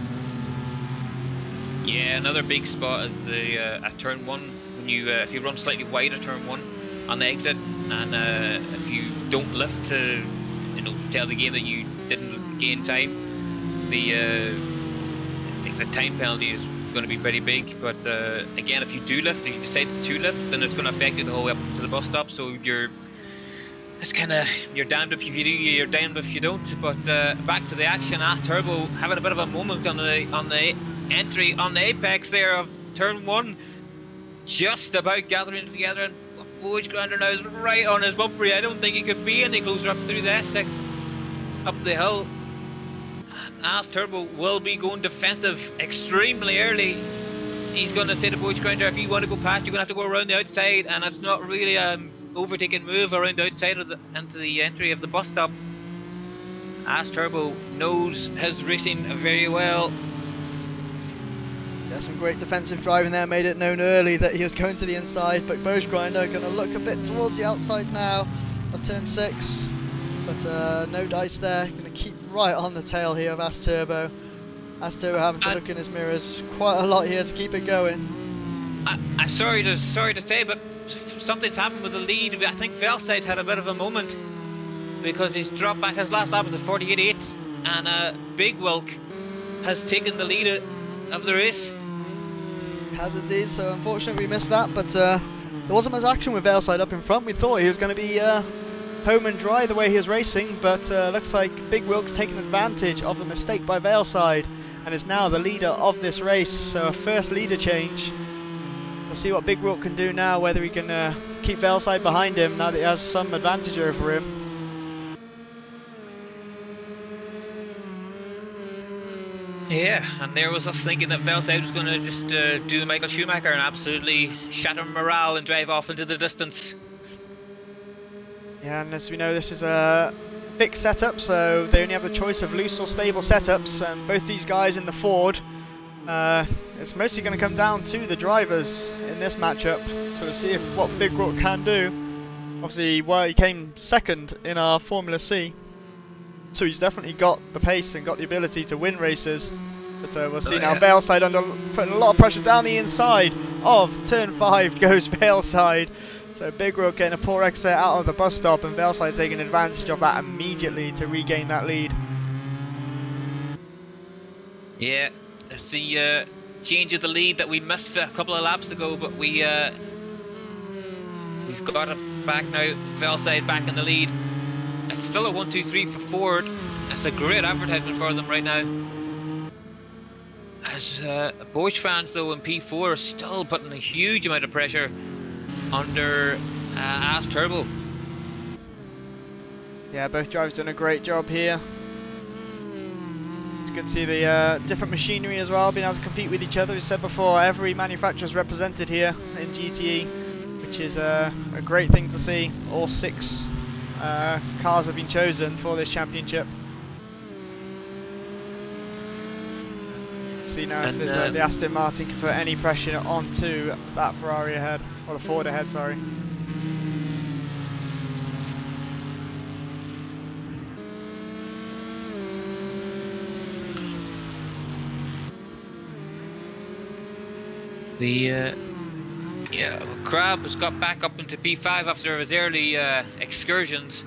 Yeah, another big spot is the at turn 1, when you if you run slightly wide at turn 1 on the exit, and if you don't lift to tell the game that you didn't gain time, the exit time penalty is going to be pretty big. But again, if you do lift, if you decide to lift, then it's going to affect you the whole way up to the bus stop. So you're damned if you do, you're damned if you don't. But back to the action. Ass Turbo having a bit of a moment on the entry on the apex there of turn 1, just about gathering it together, and Boys Grinder now is right on his bumper. I don't think he could be any closer up through the S6 up the hill. Ass Turbo will be going defensive extremely early. He's going to say to Boys Grinder, if you want to go past, you're going to have to go around the outside, and it's not really an overtaking move around the outside of into the entry of the bus stop. Ass Turbo knows his racing very well. Yeah, some great defensive driving there, made it known early that he was going to the inside, but Boys Grinder going to look a bit towards the outside now of turn 6, but no dice there, going to keep right on the tail here of Ass Turbo. Ass Turbo having to look in his mirrors quite a lot here to keep it going. I'm sorry to say, but something's happened with the lead. I think Velside's had a bit of a moment, because he's dropped back. His last lap was a 48.8, and Big Wilk has taken the lead of the race. Has indeed, so unfortunately we missed that, but there wasn't much action with Valeside up in front. We thought he was going to be home and dry the way he was racing, but looks like Big Wilk's taken advantage of the mistake by Valeside and is now the leader of this race, so a first leader change. We'll see what Big Wilk can do now, whether he can keep Valeside behind him now that he has some advantage over him. Yeah, and there was us thinking that Valeside was going to just do Michael Schumacher and absolutely shatter morale and drive off into the distance. Yeah, and as we know, this is a fixed setup, so they only have the choice of loose or stable setups, and both these guys in the Ford, it's mostly going to come down to the drivers in this matchup, so we'll see what Big Wilk can do. Obviously, he came second in our Formula C, so he's definitely got the pace and got the ability to win races. But we'll see now. Valeside putting a lot of pressure down the inside of turn 5 goes Valeside So Big Wheel getting a poor exit out of the bus stop, and Velside taking advantage of that immediately to regain that lead. Yeah, it's the change of the lead that we missed a couple of laps ago, but we've got it back now. Velside back in the lead. It's still a 1-2-3 for Ford. It's a great advertisement for them right now. As Bosch fans though in P4 are still putting a huge amount of pressure under AS Turbo. Yeah, both drivers doing a great job here. It's good to see the different machinery as well, being able to compete with each other. As I said before, every manufacturer is represented here in GTE, which is a great thing to see. All 6 cars have been chosen for this championship. See now if there's, the Aston Martin can put any pressure onto that Ferrari ahead, or the Ford ahead, sorry. Crab has got back up into P5 after his early excursions,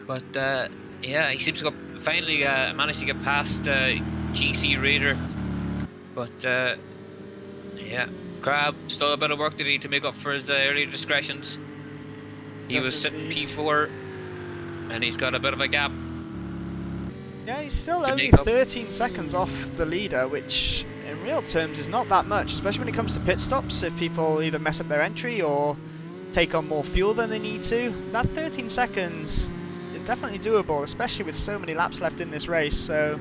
but yeah, he seems to have finally managed to get past GC Raider. But yeah, Crab still a bit of work to do to make up for his earlier discretions. He was sitting P4, and he's got a bit of a gap. Yeah, he's still only 13 seconds off the leader, which in real terms is not that much, especially when it comes to pit stops. If people either mess up their entry or take on more fuel than they need to, that 13 seconds is definitely doable, especially with so many laps left in this race. So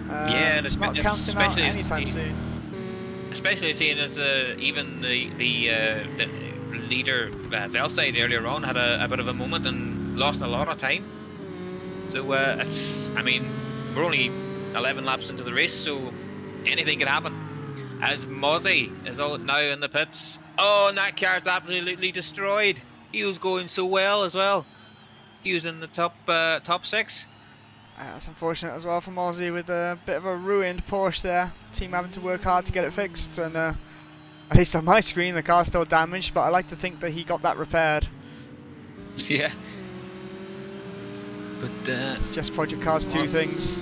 yeah, and it's not counting out anytime soon. Especially seeing as even the leader Velside earlier on had a bit of a moment and lost a lot of time. So I mean, we're only 11 laps into the race, so anything could happen. As Mozzie is now in the pits. Oh, and that car's absolutely destroyed. He was going so well as well. He was in the top 6. That's unfortunate as well for Mozzie, with a bit of a ruined Porsche there. Team having to work hard to get it fixed, and at least on my screen the car's still damaged, but I like to think that he got that repaired. Yeah. But it's just Project Cars 2 things.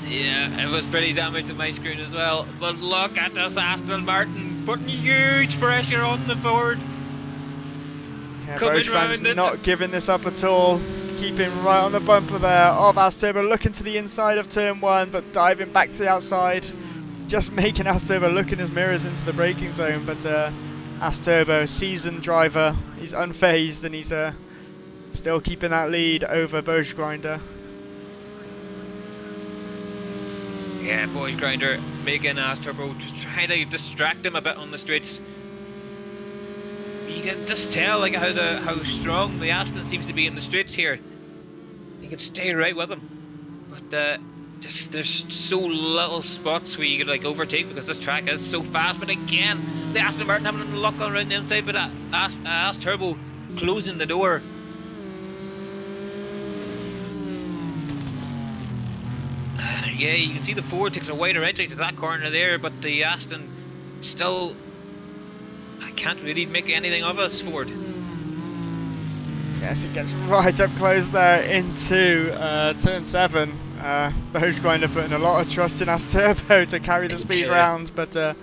Yeah, it was pretty damaged on my screen as well. But look at this Aston Martin putting huge pressure on the Ford. Yeah, Bosch fans not giving this up at all. Keeping right on the bumper there of AS Turbo, looking to the inside of turn 1, but diving back to the outside. Just making AS Turbo look in his mirrors into the braking zone. But AS Turbo, seasoned driver, he's unfazed, and he's still keeping that lead over Bosch Grinder. Yeah, Bosch Grinder making AS Turbo, just trying to distract him a bit on the straights. You can just tell like how strong the Aston seems to be in the straights here. You can stay right with him, but just there's so little spots where you could like overtake because this track is so fast. But again, the Aston Martin having a lock on around the inside, but AS Turbo closing the door. Yeah, you can see the Ford takes a wider entry to that corner there, but the Aston still, I can't really make anything of us, Ford. Yes, it gets right up close there into turn 7. Bosch Grinder putting a lot of trust in AS Turbo to carry the speed round, but yeah,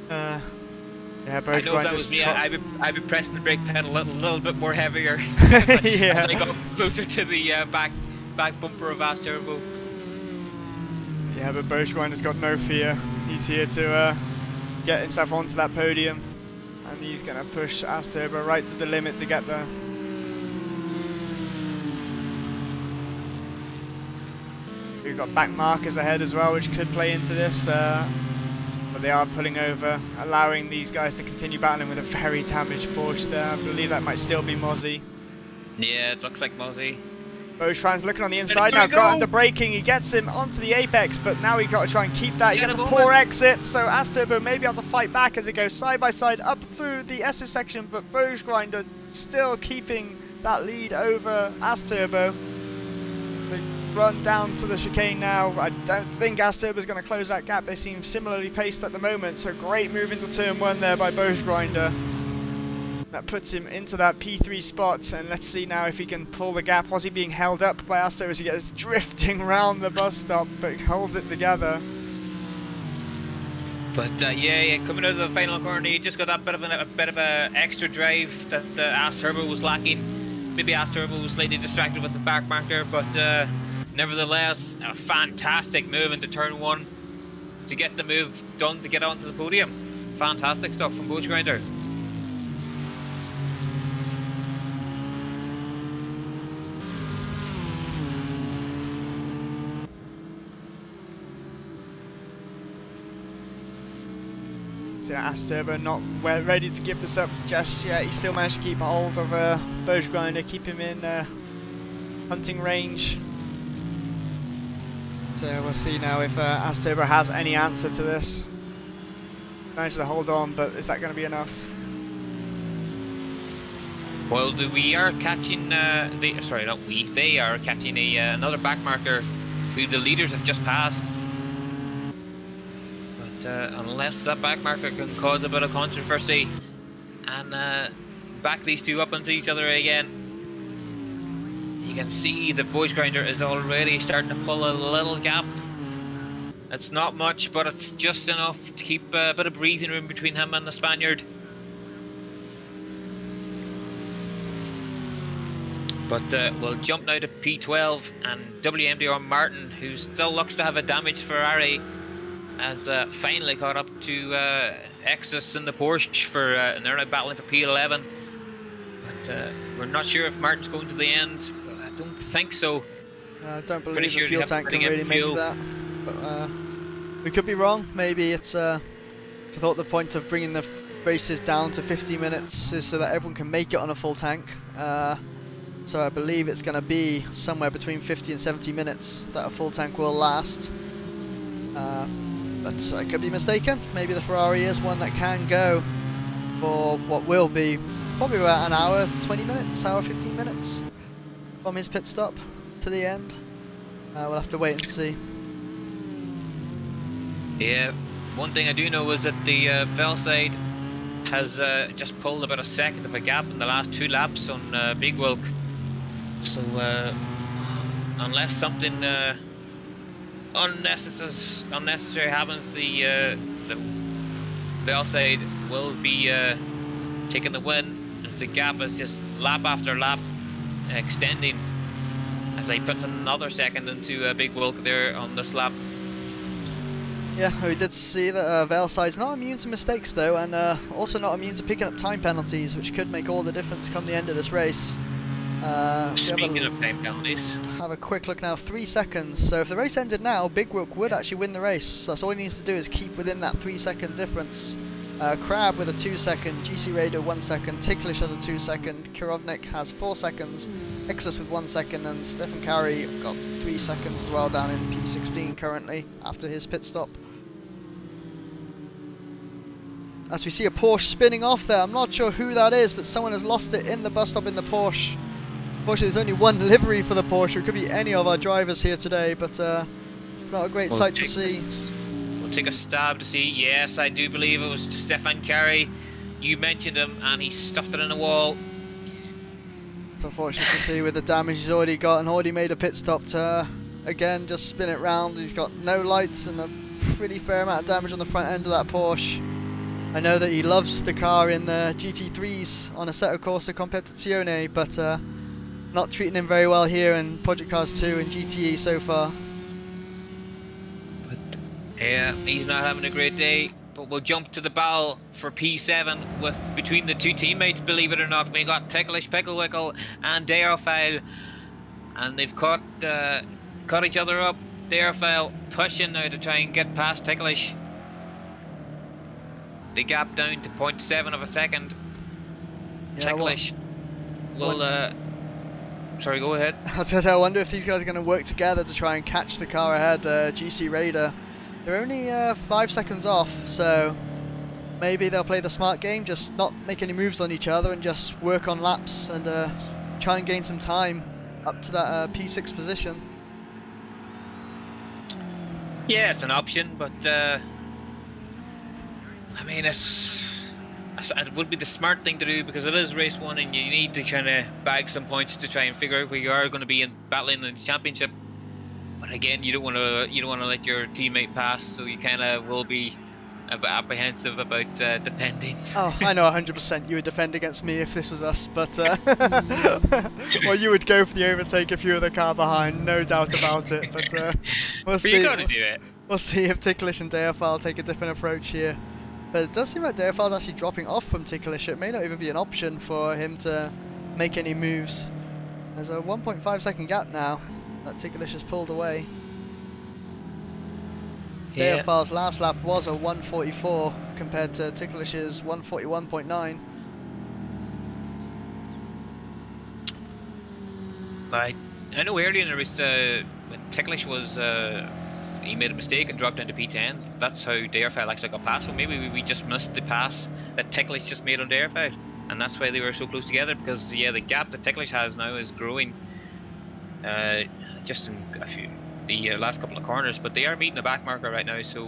Bosch Grinder. I know if that was me, I'd be pressing the brake pedal a little bit more heavier. Yeah. As I got closer to the back bumper of AS Turbo. Yeah, but Bosch Grinder's got no fear. He's here to get himself onto that podium, and he's going to push AS Turbo right to the limit to get there. We've got back markers ahead as well, which could play into this, but they are pulling over, allowing these guys to continue battling with a very damaged Porsche there. I believe that might still be Mozzie. Yeah, it looks like Mozzie. Bosch fans looking on the inside now, got under braking, he gets him onto the apex, but now we've got to try and keep that. He gets a poor exit, so AS Turbo may be able to fight back as it goes side by side up through the SS section, but Bosch Grinder still keeping that lead over AS Turbo. So run down to the chicane now. I don't think AS Turbo is going to close that gap. They seem similarly paced at the moment, so great move into turn 1 there by Bosch Grinder. That puts him into that P3 spot, and let's see now if he can pull the gap. Was he being held up by Asto as he gets drifting round the bus stop, but he holds it together. But yeah, coming out of the final corner, he just got that bit of a extra drive that Ass Turbo was lacking. Maybe Ass Turbo was slightly distracted with the back marker, but nevertheless, a fantastic move into turn 1 to get the move done to get onto the podium. Fantastic stuff from Boach Grinder. So Asturbo not ready to give this up just yet. He still managed to keep hold of Boach Grinder, keep him in hunting range. So we'll see now if Asturbo has any answer to this. Managed to hold on, but is that going to be enough? Well, we are catching they are catching another back marker who the leaders have just passed. Unless that back marker can cause a bit of controversy and back these two up into each other again, you can see the Boach Grinder is already starting to pull a little gap. It's not much, but it's just enough to keep a bit of breathing room between him and the Spaniard. But we'll jump now to P12 and WMDR Martin, who still looks to have a damaged Ferrari, has finally caught up to Exus in the Porsche and they're now battling for P11. But we're not sure if Martin's going to the end, but I don't think so. I don't believe Pretty the sure fuel tank can really make that. But we could be wrong. Maybe it's I thought the point of bringing the races down to 50 minutes is so that everyone can make it on a full tank. So I believe it's going to be somewhere between 50 and 70 minutes that a full tank will last. But I could be mistaken. Maybe the Ferrari is one that can go for what will be probably about an hour, 20 minutes, hour 15 minutes from his pit stop to the end. We'll have to wait and see. Yeah, one thing I do know is that the Velside has just pulled about a second of a gap in the last 2 laps on Big Wilk. So unless something unnecessary happens, the Velside will be taking the win, as the gap is just lap after lap extending, as he puts another second into Big Wilk there on this lap. Yeah, we did see that Velside's not immune to mistakes though, and also not immune to picking up time penalties, which could make all the difference come the end of this race. Speaking of time penalties, have a quick look now, 3 seconds. So if the race ended now, Big Wilk would actually win the race. That's all he needs to do is keep within that 3-second difference. Crab with a 2-second, GC Raider 1 second, Ticklish has a 2 second, Kirovnik has 4 seconds, Exus with 1 second, and Stefan Carey got 3 seconds as well down in P16 currently after his pit stop. As we see a Porsche spinning off there, I'm not sure who that is, but someone has lost it in the bus stop in the Porsche. Unfortunately, there's only one livery for the Porsche. It could be any of our drivers here today, but it's not a great sight to see. We'll take a stab to see. Yes, I do believe it was Stefan Carey. You mentioned him, and he stuffed it in the wall. It's unfortunate to see with the damage he's already got, and already made a pit stop to again just spin it round. He's got no lights and a pretty fair amount of damage on the front end of that Porsche. I know that he loves the car in the GT3s on Assetto Corsa Competizione, but not treating him very well here in Project Cars 2 and GTE so far. But yeah, he's not having a great day. But we'll jump to the battle for P7 with between the two teammates. Believe it or not, we got Ticklish Picklewickle and Darephile, and they've caught each other up. Darephile pushing now to try and get past Ticklish. The gap down to 0.7 of a second. Yeah, Ticklish will. Sorry, go ahead. I was going to say, I wonder if these guys are going to work together to try and catch the car ahead. GC Raider, they're only 5 seconds off, so maybe they'll play the smart game, just not make any moves on each other and just work on laps and try and gain some time up to that P6 position. Yeah, it's an option, but I mean, it would be the smart thing to do, because it is race 1 and you need to kind of bag some points to try and figure out where you are going to be battling in the championship. But again, you don't want to let your teammate pass, so you kind of will be a bit apprehensive about defending. Oh, I know 100% you would defend against me if this was us, but well, you would go for the overtake if you were the car behind, no doubt about it. But we'll see. You got to do it. We'll see if Ticklish and Deofile take a different approach here. But it does seem like Deofile's actually dropping off from Ticklish. It may not even be an option for him to make any moves. There's a 1.5 second gap now that Ticklish has pulled away. Yeah. Deofile's last lap was a 1:44 compared to Ticklish's 1:41.9. I know earlier in the race when Ticklish was he made a mistake and dropped into P10. That's how Deofile actually got past. So maybe we just missed the pass that Ticklish just made on Deofile, and that's why they were so close together. Because yeah, the gap that Ticklish has now is growing, just in the last couple of corners. But they are meeting the back marker right now, so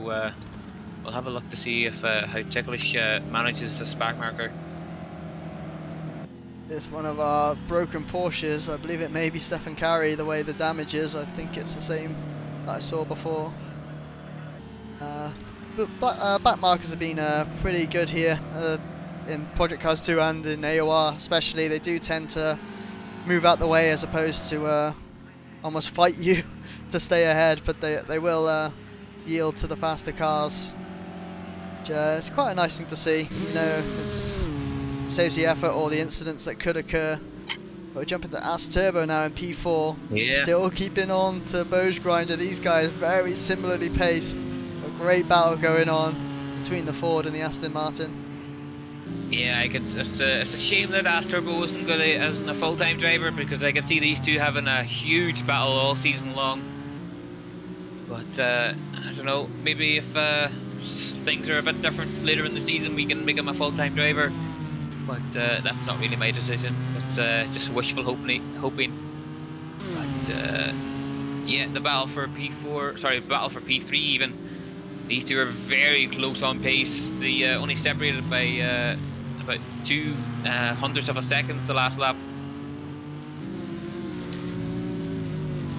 we'll have a look to see if how Ticklish manages this back marker. It's one of our broken Porsches. I believe it may be Stefan Carey, the way the damage is. I think it's the same that I saw before. But back markers have been pretty good here in Project Cars 2 and in AOR especially. They do tend to move out the way as opposed to almost fight you to stay ahead, but they will yield to the faster cars. Which, it's quite a nice thing to see. You know, it saves the effort or the incidents that could occur. But we jump into As Turbo now in P4. Yeah. Still keeping on to Boj Grinder. These guys very similarly paced. A great battle going on between the Ford and the Aston Martin. Yeah, it's a shame that As Turbo wasn't good as a full-time driver, because I could see these two having a huge battle all season long. But I don't know, maybe if things are a bit different later in the season, we can make him a full-time driver. But that's not really my decision. It's just wishful hoping. But yeah, the battle for P3 even. These two are very close on pace. They only separated by about 2 hundredths of a second the last lap.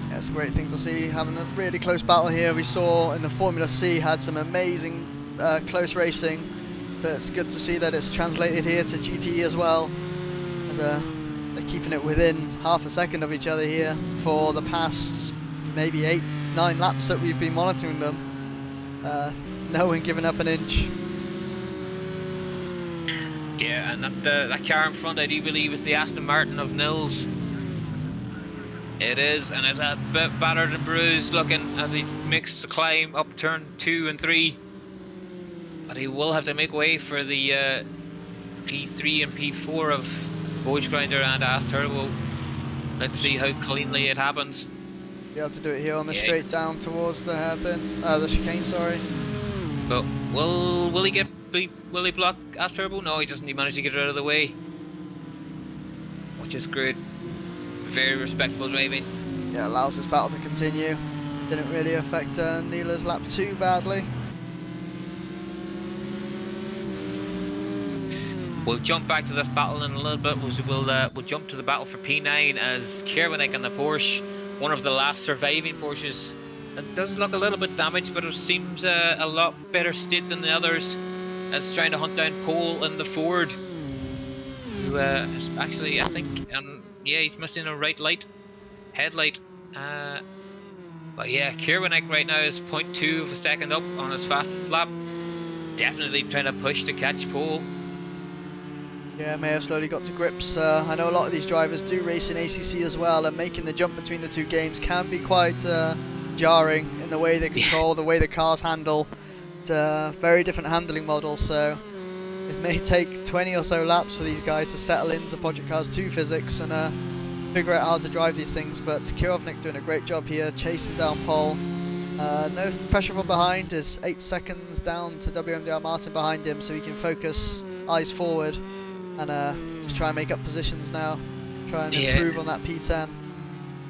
Yeah, it's a great thing to see, having a really close battle here. We saw in the Formula C had some amazing close racing. So it's good to see that it's translated here to GTE as well. As they're keeping it within half a second of each other here for the past maybe 8-9 laps that we've been monitoring them. No one giving up an inch. Yeah, and that car in front, I do believe, is the Aston Martin of Nils. It is, and it's a bit battered and bruised looking as he makes the climb up turn 2 and 3. But he will have to make way for the P3 and P4 of Boj Grinder and As Turbo. Let's see how cleanly it happens. Be able to do it here on the straight down towards the hairpin, the chicane, sorry. But will he block As Turbo? No, he doesn't. He managed to get it out of the way, which is great. Very respectful driving. Yeah, allows this battle to continue. Didn't really affect Neela's lap too badly. We'll jump back to this battle in a little bit. We'll jump to the battle for P9 as Kerwinek and the Porsche, one of the last surviving Porsches. It does look a little bit damaged, but it seems a lot better state than the others, as trying to hunt down Pole and the Ford, who is actually, I think, yeah, he's missing a right headlight. But yeah, Kerwinek right now is 0.2 of a second up on his fastest lap. Definitely trying to push to catch Pole. Yeah, may have slowly got to grips. I know a lot of these drivers do race in ACC as well, and making the jump between the two games can be quite jarring in the way they control, the way the cars handle. It's a very different handling model, so it may take 20 or so laps for these guys to settle into Project Cars 2 physics and figure out how to drive these things. But Kerwinek doing a great job here, chasing down Pole. No pressure from behind, is 8 seconds down to WMDR Martin behind him, so he can focus eyes forward and just try and make up positions now, try and improve on that P10.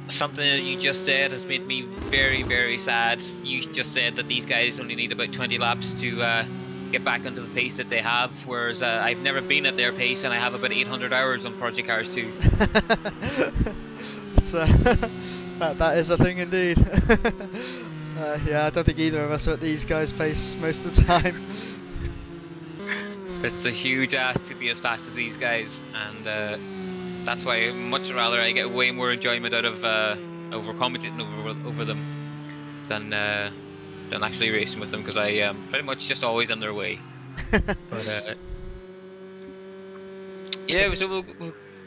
Something that you just said has made me very, very sad. You just said that these guys only need about 20 laps to get back into the pace that they have. Whereas I've never been at their pace, and I have about 800 hours on Project Cars 2. It's, that is a thing indeed. Yeah, I don't think either of us are at these guys' pace most of the time. It's a huge ask to be as fast as these guys, and that's why much rather I get way more enjoyment out of over commentating over them than actually racing with them, because I am pretty much just always in their way. But yeah, so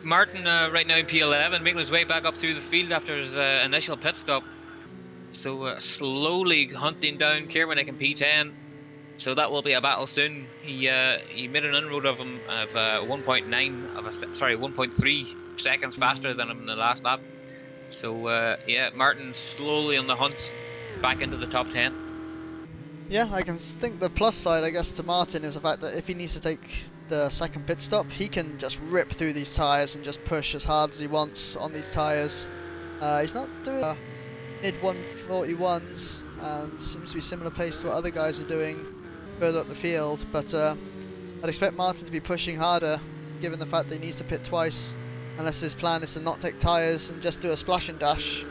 Martin right now in P11, making his way back up through the field after his initial pit stop. So slowly hunting down Kiermanick in P10. So that will be a battle soon. He made an inroad of him of 1.3 seconds faster than him in the last lap. So yeah, Martin slowly on the hunt back into the top 10. Yeah, I can think the plus side, I guess, to Martin is the fact that if he needs to take the second pit stop, he can just rip through these tyres and just push as hard as he wants on these tyres. He's not doing mid 141s and seems to be similar pace to what other guys are doing further up the field, but I'd expect Martin to be pushing harder given the fact that he needs to pit twice, unless his plan is to not take tyres and just do a splash and dash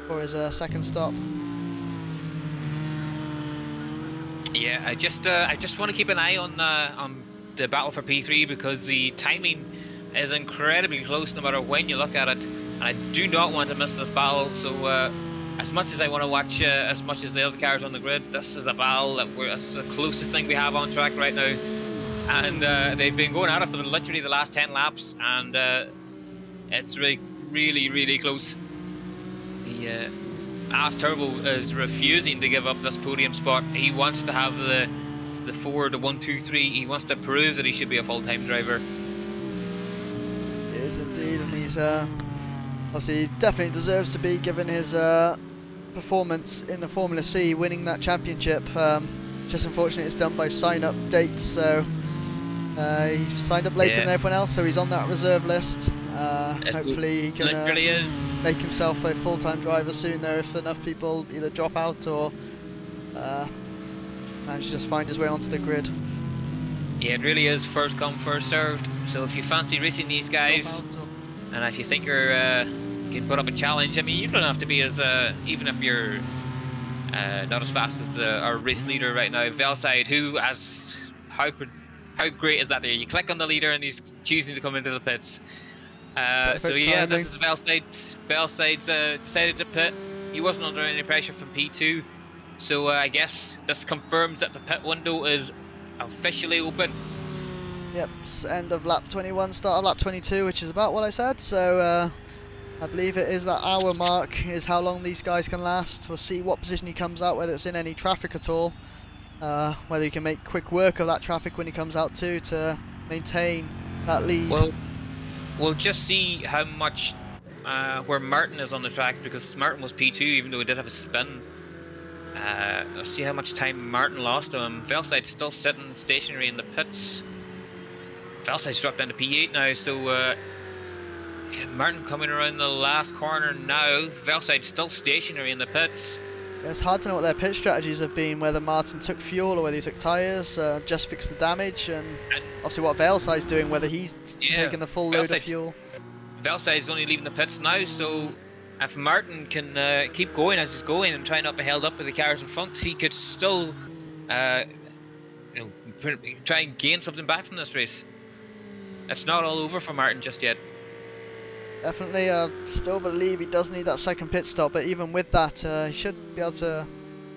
for his second stop. Yeah, I just want to keep an eye on the battle for P3, because the timing is incredibly close no matter when you look at it, and I do not want to miss this battle. So as much as I want to watch as much as the other cars on the grid, this is a battle this is the closest thing we have on track right now, and they've been going at it for literally the last 10 laps, and it's really close. The As Turbo is refusing to give up this podium spot. He wants to have the 4, the 1, 2, 3. He wants to prove that he should be a full-time driver. He is indeed, and he's obviously definitely deserves to be, given his performance in the Formula C, winning that championship. Just unfortunately it's done by sign-up dates, so he's signed up later than everyone else, so he's on that reserve list. Hopefully he can make himself a full-time driver soon though, if enough people either drop out or manage to just find his way onto the grid. Yeah, it really is first come, first served. So if you fancy racing these guys, and if you think you can put up a challenge, I mean, you don't have to be as even if you're not as fast as our race leader right now, Velside, who has how great is that there? You click on the leader and he's choosing to come into the pits. So yeah, timing. This is Velside. Velside's decided to pit. He wasn't under any pressure from P2, so I guess this confirms that the pit window is officially open. Yep, it's end of lap 21, start of lap 22, which is about what I said. So I believe it is that hour mark is how long these guys can last. We'll see what position he comes out, whether it's in any traffic at all, whether he can make quick work of that traffic when he comes out too, to maintain that lead. Well, we'll just see how much where Martin is on the track, because Martin was P2 even though he did have a spin. Let's see how much time Martin lost to him. Velside's still sitting stationary in the pits. Velside's dropped down to P8 now, so Martin coming around the last corner now. Velside's still stationary in the pits. It's hard to know what their pit strategies have been, whether Martin took fuel or whether he took tyres, just fixed the damage, and obviously what Velside's doing, whether he's taking the full load of fuel. Velside's only leaving the pits now, so if Martin can keep going as he's going and try not to be held up by the cars in front, he could still try and gain something back from this race. It's not all over for Martin just yet. Definitely, still believe he does need that second pit stop, but even with that, he should be able to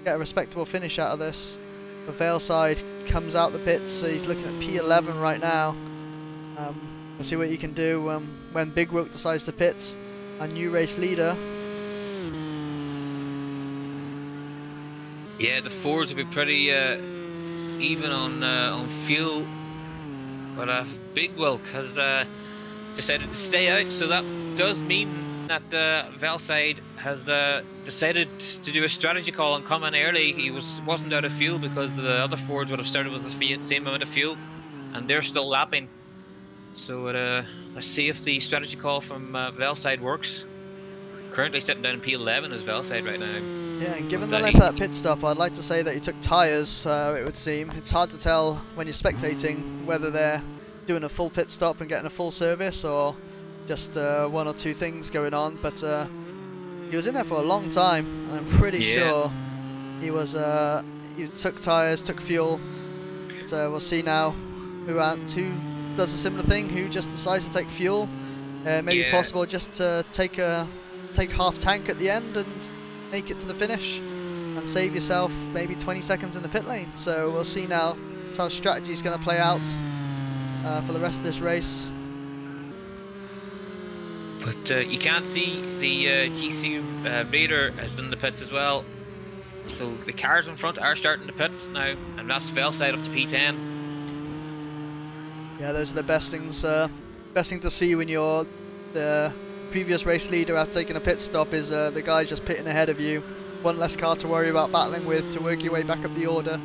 get a respectable finish out of this. The Velside comes out the pits, so he's looking at P11 right now. We'll see what he can do when Big Wilk decides to pit, a new race leader. Yeah, the Fords will be pretty even on fuel, but Big Wilk has decided to stay out, so that does mean that Velside has decided to do a strategy call and come in early. He wasn't out of fuel, because the other Fords would have started with the same amount of fuel, and they're still lapping. So let's see if the strategy call from Velside works. currently sitting down in P11 as Velside right now. Yeah, and given But, the length of that pit stop, I'd like to say that he took tyres, it would seem. It's hard to tell when you're spectating whether they're doing a full pit stop and getting a full service, or just one or two things going on, but he was in there for a long time, and I'm pretty sure he was, he took tyres, took fuel, but we'll see now who does a similar thing, who just decides to take fuel. Maybe possible just to take half tank at the end and make it to the finish and save yourself maybe 20 seconds in the pit lane. So we'll see now. That's how strategy is going to play out for the rest of this race. But you can't see the GC Raider is in the pits as well. So the cars in front are starting the pits now, and that's Velside up to P10. Yeah, those are the best things. Best thing to see when you're the previous race leader after taking a pit stop is the guys just pitting ahead of you. One less car to worry about battling with to work your way back up the order.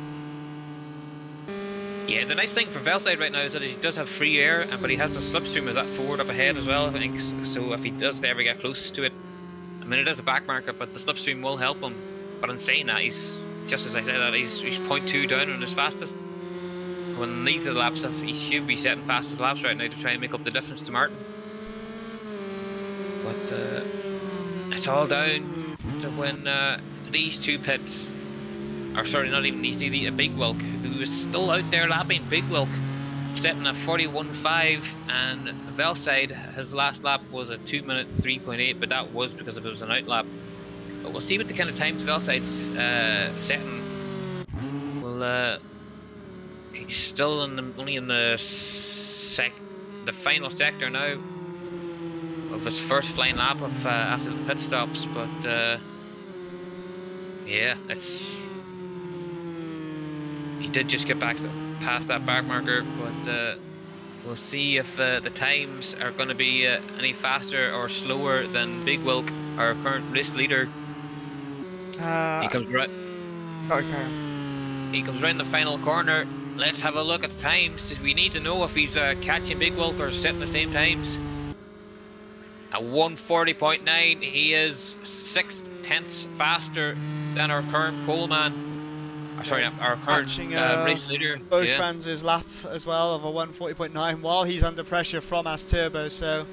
Yeah, the nice thing for Velside right now is that he does have free air, but he has the slipstream of that Ford up ahead as well, I think. So if he does ever get close to it, I mean, it is a back marker, but the slipstream will help him. But in saying that, he's, just as I said that, he's 0.2 down on his fastest. When these are the laps, he should be setting fastest laps right now to try and make up the difference to Martin. But it's all down to when these two pits, or sorry, not even these two, Big Wilk, who is still out there lapping. Big Wilk setting a 41.5, and Velside, his last lap was a 2 minute 3.8, but that was because it was an out lap. But we'll see what the kind of times Velside's setting. Well, he's still only in the final sector now of his first flying lap of after the pit stops, but yeah, he did just get back past that back marker, but we'll see if the times are going to be any faster or slower than Big Wilk, our current race leader. He comes right. Okay. He comes round the final corner. Let's have a look at the times. We need to know if he's catching Big Wilk or setting the same times. At 1:40.9, he is 6/10 faster than our current poleman. Sorry, our current race leader. Both Franz's lap as well of a 1:40.9 while he's under pressure from As Turbo. So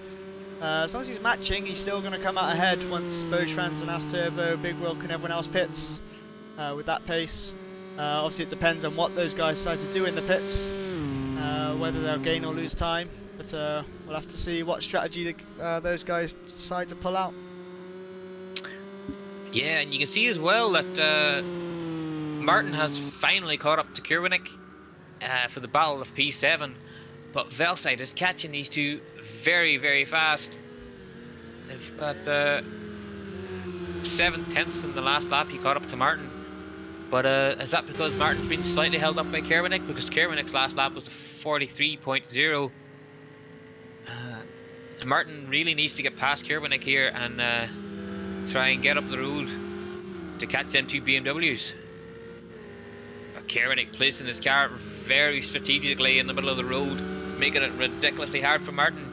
as long as he's matching, he's still going to come out ahead once Franz and As Turbo, Big Wilk, and everyone else pits with that pace. Obviously, it depends on what those guys decide to do in the pits, whether they'll gain or lose time. But we'll have to see what strategy those guys decide to pull out. Yeah, and you can see as well that Martin has finally caught up to Kirwinnick for the battle of P7, but Velside is catching these two very, very fast. They've got 7/10 in the last lap. He caught up to Martin. But is that because Martin's been slightly held up by Kirwinnick? Because Kirwinnick's last lap was a 43.0. Martin really needs to get past Kirwinnick here and try and get up the road to catch them two BMWs. But Kirwinnick placing his car very strategically in the middle of the road, making it ridiculously hard for Martin.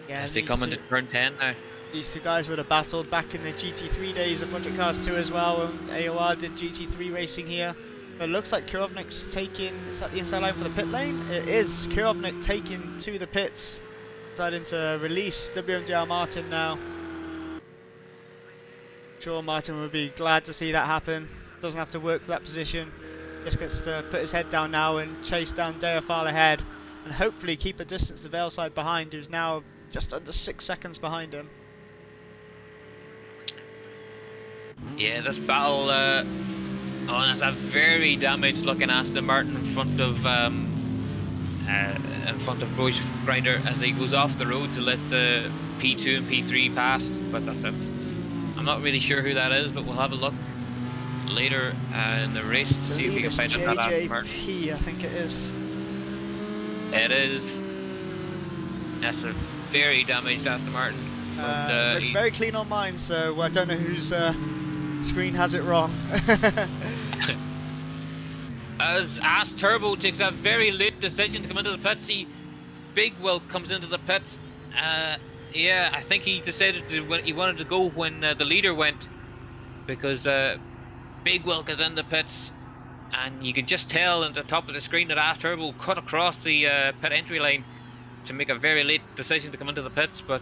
Yeah, as they come into turn 10 now. These two guys would have battled back in the GT3 days of Project Cars 2 as well, when AOR did GT3 racing here. But it looks like Kirovnik's taking, is that the inside line for the pit lane? It is. Kirovnik taking to the pits, deciding to release WMDR Martin now. I'm sure Martin would be glad to see that happen. Doesn't have to work for that position. Just gets to put his head down now and chase down Deofal ahead, and hopefully keep a distance to Velside behind, who's now just under 6 seconds behind him. Yeah, this battle has a very damaged looking Aston Martin in front of Bruce Grinder as he goes off the road to let P2 and P3 past. But that's I'm not really sure who that is, but we'll have a look later in the race to see if we can find out that Aston Martin. I think it is. It is. That's a very damaged Aston Martin. But, looks very clean on mine, so I don't know whose screen has it wrong. As As Turbo takes a very late decision to come into the pits, Big Wilk comes into the pits. Yeah, I think he decided he wanted to go when the leader went, because Big Wilk is in the pits, and you can just tell at the top of the screen that Ass Turbo cut across the pit entry line to make a very late decision to come into the pits. But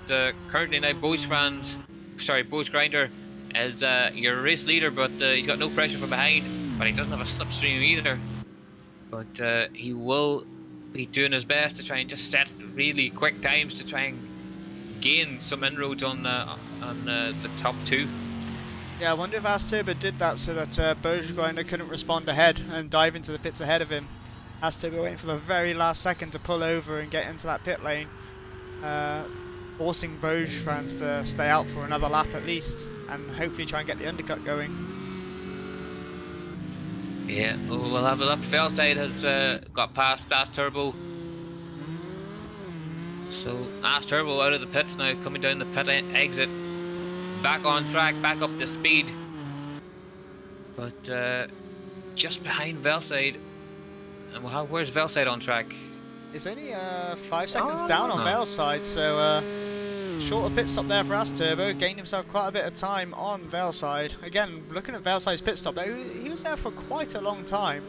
currently now Bo's Grinder is your race leader, but he's got no pressure from behind, but he doesn't have a slipstream either. But he will be doing his best to try and just set really quick times to try and gain some inroads on the top two. Yeah, I wonder if Asturbo did that so that Grinder couldn't respond ahead and dive into the pits ahead of him. Asturbo waiting for the very last second to pull over and get into that pit lane, forcing fans to stay out for another lap at least, and hopefully try and get the undercut going. Yeah, we'll have a look. Fellside has got past Ass Turbo. So Ass Turbo out of the pits now, coming down the pit exit. Back on track, back up to speed. But just behind Velside. And where's Velside on track? It's only 5 seconds down on Velside, so shorter pit stop there for Asturbo, gained himself quite a bit of time on Velside. Again, looking at Velside's pit stop there, he was there for quite a long time.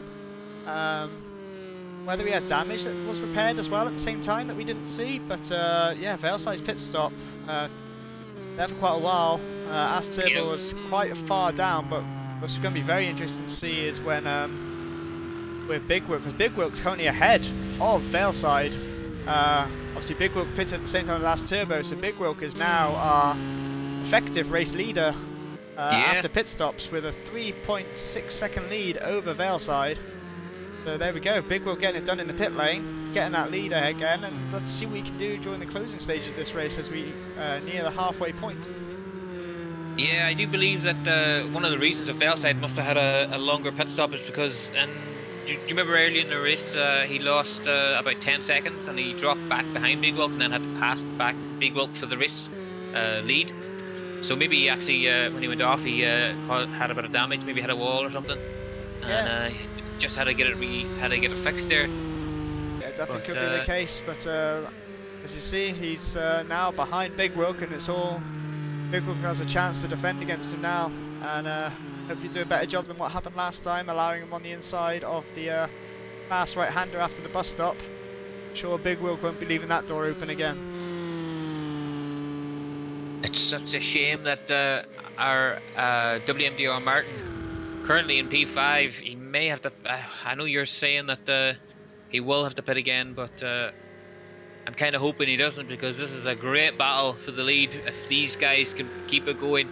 Whether he had damage that was repaired as well at the same time that we didn't see, but yeah, Velside's pit stop there for quite a while. Asturbo was quite far down, but what's going to be very interesting to see is when with Big Wilk, because Big Wilk's currently ahead of Velside. Obviously Big Wilk pitted at the same time as Asturbo, so Big Wilk is now our effective race leader after pit stops with a 3.6 second lead over Velside. So there we go, Big Wilk getting it done in the pit lane, getting that leader again, and let's see what we can do during the closing stage of this race as we near the halfway point. Yeah, I do believe that one of the reasons that Velside must have had a longer pit stop is because, do you remember early in the race he lost about 10 seconds and he dropped back behind Big Wilk and then had to pass back Big Wilk for the race lead. So maybe he actually, when he went off, he had a bit of damage, maybe had a wall or something, and just had to get it fixed there. Yeah, definitely could be the case, but as you see, he's now behind Big Wilk, and it's all Big Wilk has a chance to defend against him now, and hopefully do a better job than what happened last time, allowing him on the inside of the fast right-hander after the bus stop. I'm sure Big Wilk won't be leaving that door open again. It's such a shame that our WMDR Martin, currently in P5, he may have to. I know you're saying that he will have to pit again, but I'm kind of hoping he doesn't, because this is a great battle for the lead. If these guys can keep it going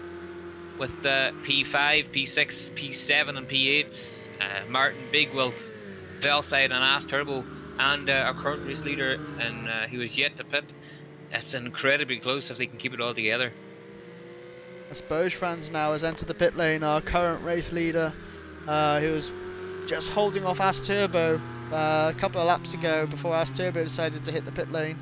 with P5, P6, P7 and P8, Martin, Big Wilk, Velside and Ass Turbo, and our current race leader, and he was yet to pit. It's incredibly close if they can keep it all together. As Franz now has entered the pit lane, our current race leader, who was just holding off Asturbo a couple of laps ago before Asturbo decided to hit the pit lane.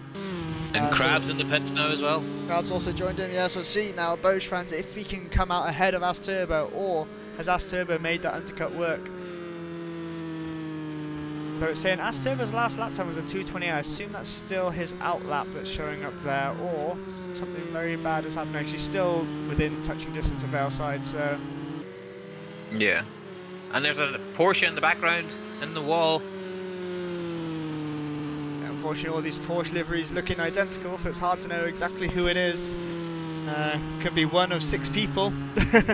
And Crab's in the pits now as well. Crab's also joined him, yeah, so see now Franz if he can come out ahead of Asturbo, or has Asturbo made that undercut work. So it's saying Asturbo's last lap time was a 2:20. I assume that's still his out lap that's showing up there, or something very bad has happened. He's still within touching distance of Velside, so yeah. And there's a Porsche in the background in the wall. Unfortunately, all these Porsche liveries looking identical, so it's hard to know exactly who it is. Could be one of 6 people.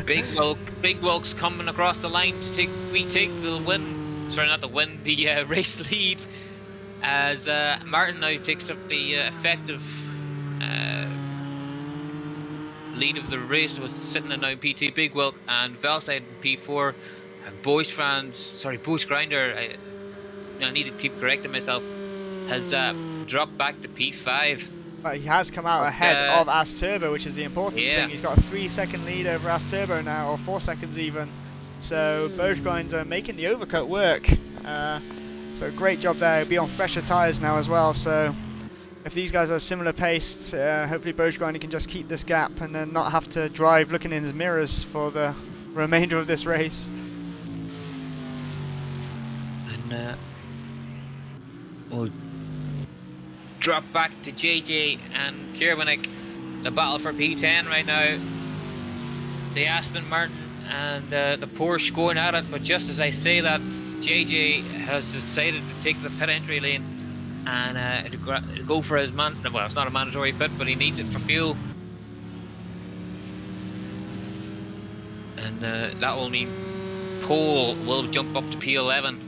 Big Wilk's coming across the line to retake the win. Sorry, not the win, the race lead, as Martin now takes up the effective lead of the race. Was sitting in now P2 Big Wilk, and Velside in P4. Bo's Grinder, I need to keep correcting myself, has dropped back to P5. But he has come out ahead of Asturbo, which is the important thing. He's got a 3-second lead over Asturbo now, or 4 seconds even. So Grinder making the overcut work. So great job there. He'll be on fresher tyres now as well. So if these guys are similar paced, hopefully Grinder can just keep this gap and then not have to drive looking in his mirrors for the remainder of this race. And we'll drop back to JJ and Kierwinik the battle for P10 right now. The Aston Martin and the Porsche going at it, but just as I say that, JJ has decided to take the pit entry lane and to go for his well, it's not a mandatory pit, but he needs it for fuel. And that will mean Pole will jump up to P11.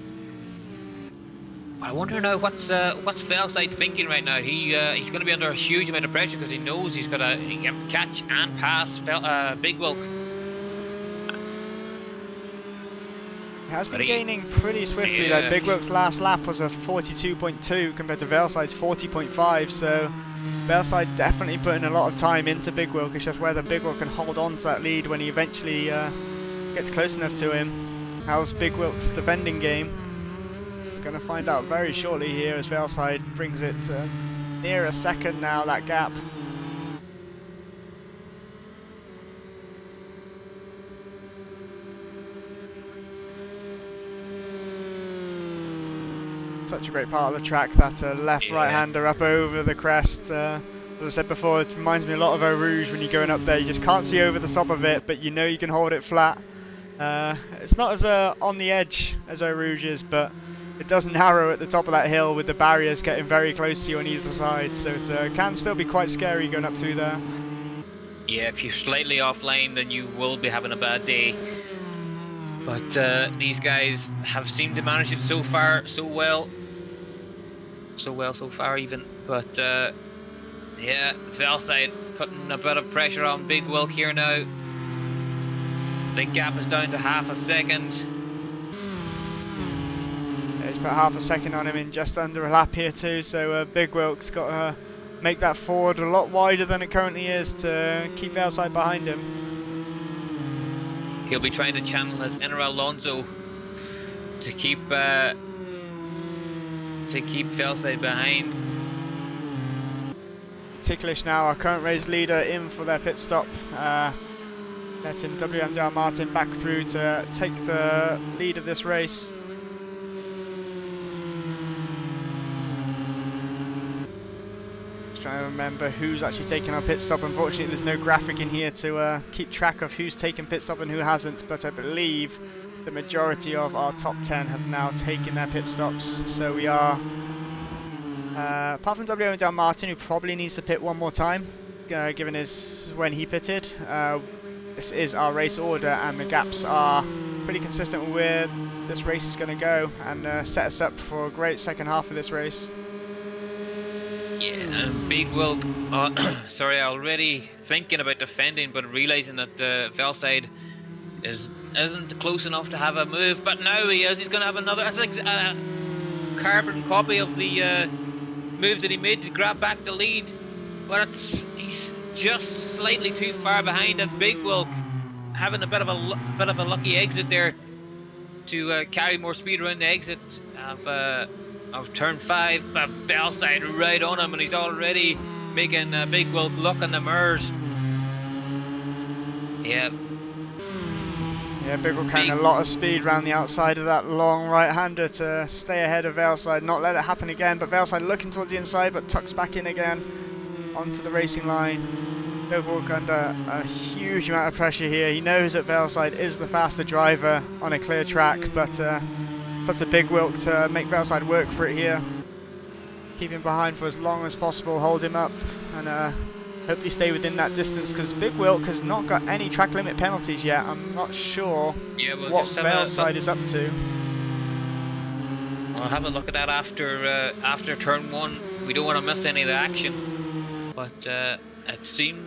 I wonder now what's Velside thinking right now. He's going to be under a huge amount of pressure because he knows he's got to catch and pass Big Wilk. He has been gaining pretty swiftly. Like Big Wilk's last lap was a 42.2 compared to Velside's 40.5. So Velside definitely putting a lot of time into Big Wilk. It's just whether Big Wilk can hold on to that lead when he eventually gets close enough to him. How's Big Wilk's defending game? We're going to find out very shortly here as Velside brings it near a second now, that gap. Such a great part of the track, that left right-hander up over the crest. As I said before, it reminds me a lot of Eau Rouge when you're going up there. You just can't see over the top of it, but you know you can hold it flat. It's not as on the edge as Eau Rouge is, but it does narrow at the top of that hill with the barriers getting very close to you on either side. So it can still be quite scary going up through there. Yeah, if you're slightly offline, then you will be having a bad day. But these guys have seemed to manage it so far so well so far even. But yeah, Velside putting a bit of pressure on Big Wilk here now. The gap is down to half a second. Yeah, he's put half a second on him in just under a lap here too, so Big Wilk's got to make that forward a lot wider than it currently is to keep Velside behind him. He'll be trying to channel his inner Alonso to keep Velside behind. Ticklish now, our current race leader, in for their pit stop. Letting WMDR Martin back through to take the lead of this race. Just trying to remember who's actually taking our pit stop. Unfortunately, there's no graphic in here to keep track of who's taken pit stop and who hasn't, but I believe the majority of our top 10 have now taken their pit stops. So we are, apart from WMDR Martin, who probably needs to pit one more time, given when he pitted. This is our race order, and the gaps are pretty consistent with where this race is going to go, and set us up for a great second half of this race. Yeah, and Big Wilk, sorry, already thinking about defending, but realising that Velside isn't close enough to have a move, but now he is. He's going to have another, it's like a carbon copy of the move that he made to grab back the lead, but he's just slightly too far behind, and Big Wilk having a bit of a lucky exit there to carry more speed around the exit of turn 5. But Velside right on him, and he's already making Big Wilk look on the mirrors. Yeah, Big Wilk carrying a lot of speed around the outside of that long right-hander to stay ahead of Velside, not let it happen again. But Velside looking towards the inside, but tucks back in again onto the racing line. Big Wilk under a huge amount of pressure here. He knows that Velside is the faster driver on a clear track, but it's up to Big Wilk to make Velside work for it here. Keep him behind for as long as possible, hold him up, and hopefully stay within that distance, because Big Wilk has not got any track limit penalties yet. I'm not sure what Velside is up to. I'll have a look at that after turn 1. We don't want to miss any of the action, but it seemed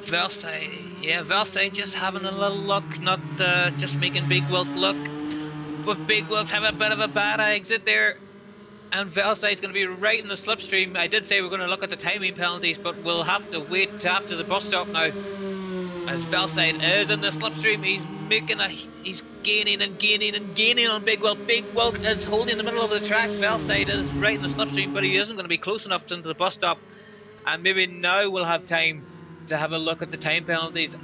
Velside just having a little luck, not just making Big Wilk look. But Big Wilk's having a bit of a bad exit there, and Velside's going to be right in the slipstream. I did say we're going to look at the timing penalties, but we'll have to wait till after the bus stop now. As Velside is in the slipstream, he's gaining and gaining and gaining on Big Wilk. Big Wilk is holding in the middle of the track. Velside is right in the slipstream, but he isn't going to be close enough into the bus stop. And maybe now we'll have time to have a look at the time penalties.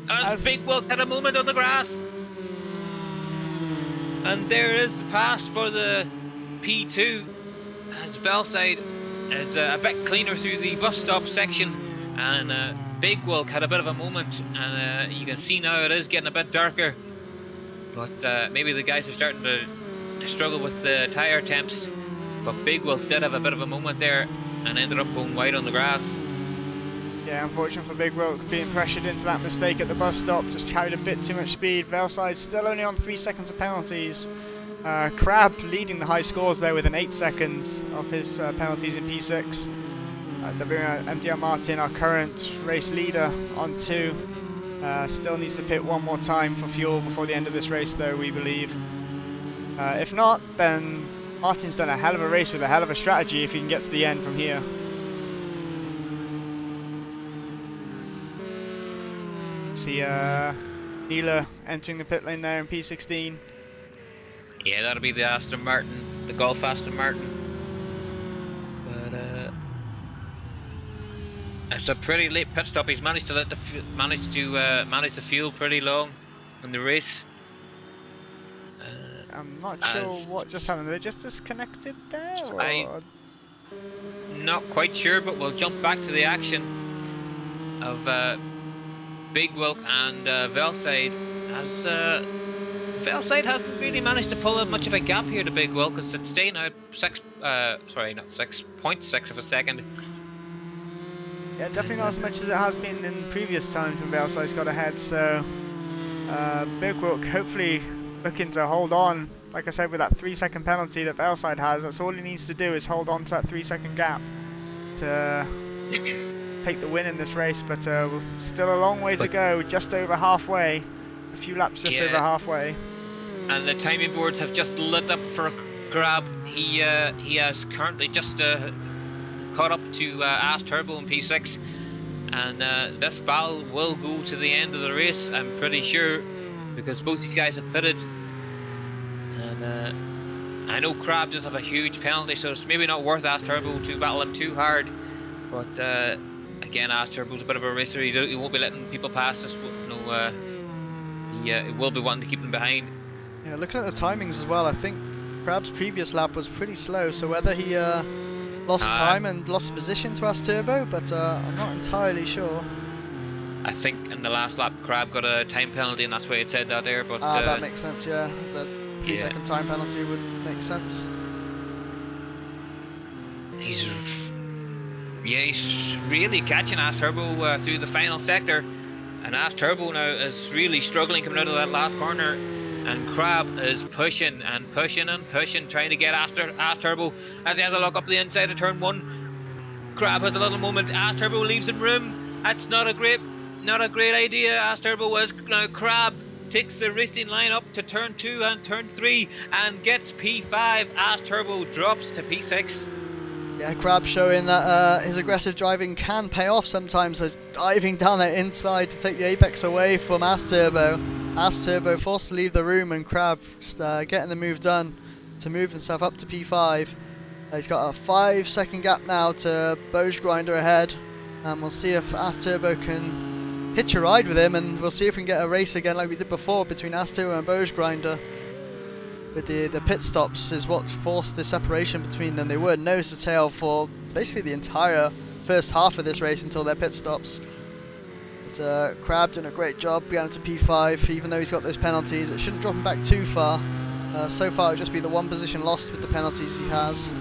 As Big Wilk had a moment on the grass. And there is the pass for the P2. As Velside is a bit cleaner through the bus stop section. and Big Wilk had a bit of a moment, and you can see now it is getting a bit darker, but maybe the guys are starting to struggle with the tyre temps. But Big Wilk did have a bit of a moment there and ended up going wide on the grass. Yeah, unfortunate for Big Wilk, being pressured into that mistake at the bus stop, just carried a bit too much speed. Velside still only on 3 seconds of penalties. Crab leading the high scores there with an 8 seconds of his penalties in P6. MDR Martin, our current race leader, on 2. Still needs to pit one more time for fuel before the end of this race though, we believe. If not, then Martin's done a hell of a race with a hell of a strategy if he can get to the end from here. See Neela entering the pit lane there in P16. Yeah, that'll be the Aston Martin, the Golf Aston Martin. But it's a pretty late pit stop. He's managed to let the manage the fuel pretty long in the race. I'm not sure what just happened. They just disconnected there? Or? I'm not quite sure, but we'll jump back to the action of Big Wilk and Velside, as Velside hasn't really managed to pull out much of a gap here to Big Wilk, as it's staying out 6.6 of a second. Yeah, definitely not as much as it has been in previous times when Velside's got ahead, so Big Wilk hopefully looking to hold on. Like I said, with that 3-second penalty that Velside has, that's all he needs to do is hold on to that 3-second gap to take the win in this race, but still a long way to go, just over halfway, a few laps just over halfway. And the timing boards have just lit up for Crab. He has currently just caught up to Ass Turbo in P6, and this battle will go to the end of the race, I'm pretty sure, because both these guys have pitted. And I know Crab does have a huge penalty, so it's maybe not worth Ass Turbo to battle him too hard, but again, Ass Turbo's a bit of a racer. He won't be letting people pass us. He will be wanting to keep them behind. Yeah, looking at the timings as well, I think Crab's previous lap was pretty slow, so whether he lost time and lost position to Ass Turbo, but I'm not entirely sure. I think in the last lap Crab got a time penalty, and that's why it said that there, but that makes sense, yeah. The 3-second time penalty would make sense. He's really catching Ass Turbo through the final sector, and Ass Turbo now is really struggling coming out of that last corner, and Crab is pushing and pushing and pushing, trying to get Ass Turbo as he has a look up the inside of turn 1. Crab has a little moment. Ass Turbo leaves him room. That's not a great idea. Ass Turbo is now. Crab takes the racing line up to turn 2 and turn 3 and gets P5. Ass Turbo drops to P6. Yeah, Crab showing that his aggressive driving can pay off sometimes, diving down that inside to take the apex away from Ass Turbo. Ass Turbo forced to leave the room, and Crab getting the move done to move himself up to P5. He's got a 5-second gap now to Bose Grinder ahead, and we'll see if Ass Turbo can hitch a ride with him, and we'll see if we can get a race again like we did before between Ass Turbo and Bose Grinder. With the pit stops is what forced the separation between them. They were nose to tail for basically the entire first half of this race until their pit stops. But Crab doing a great job getting to P5, even though he's got those penalties. It shouldn't drop him back too far. So far it'll just be the one position lost with the penalties he has.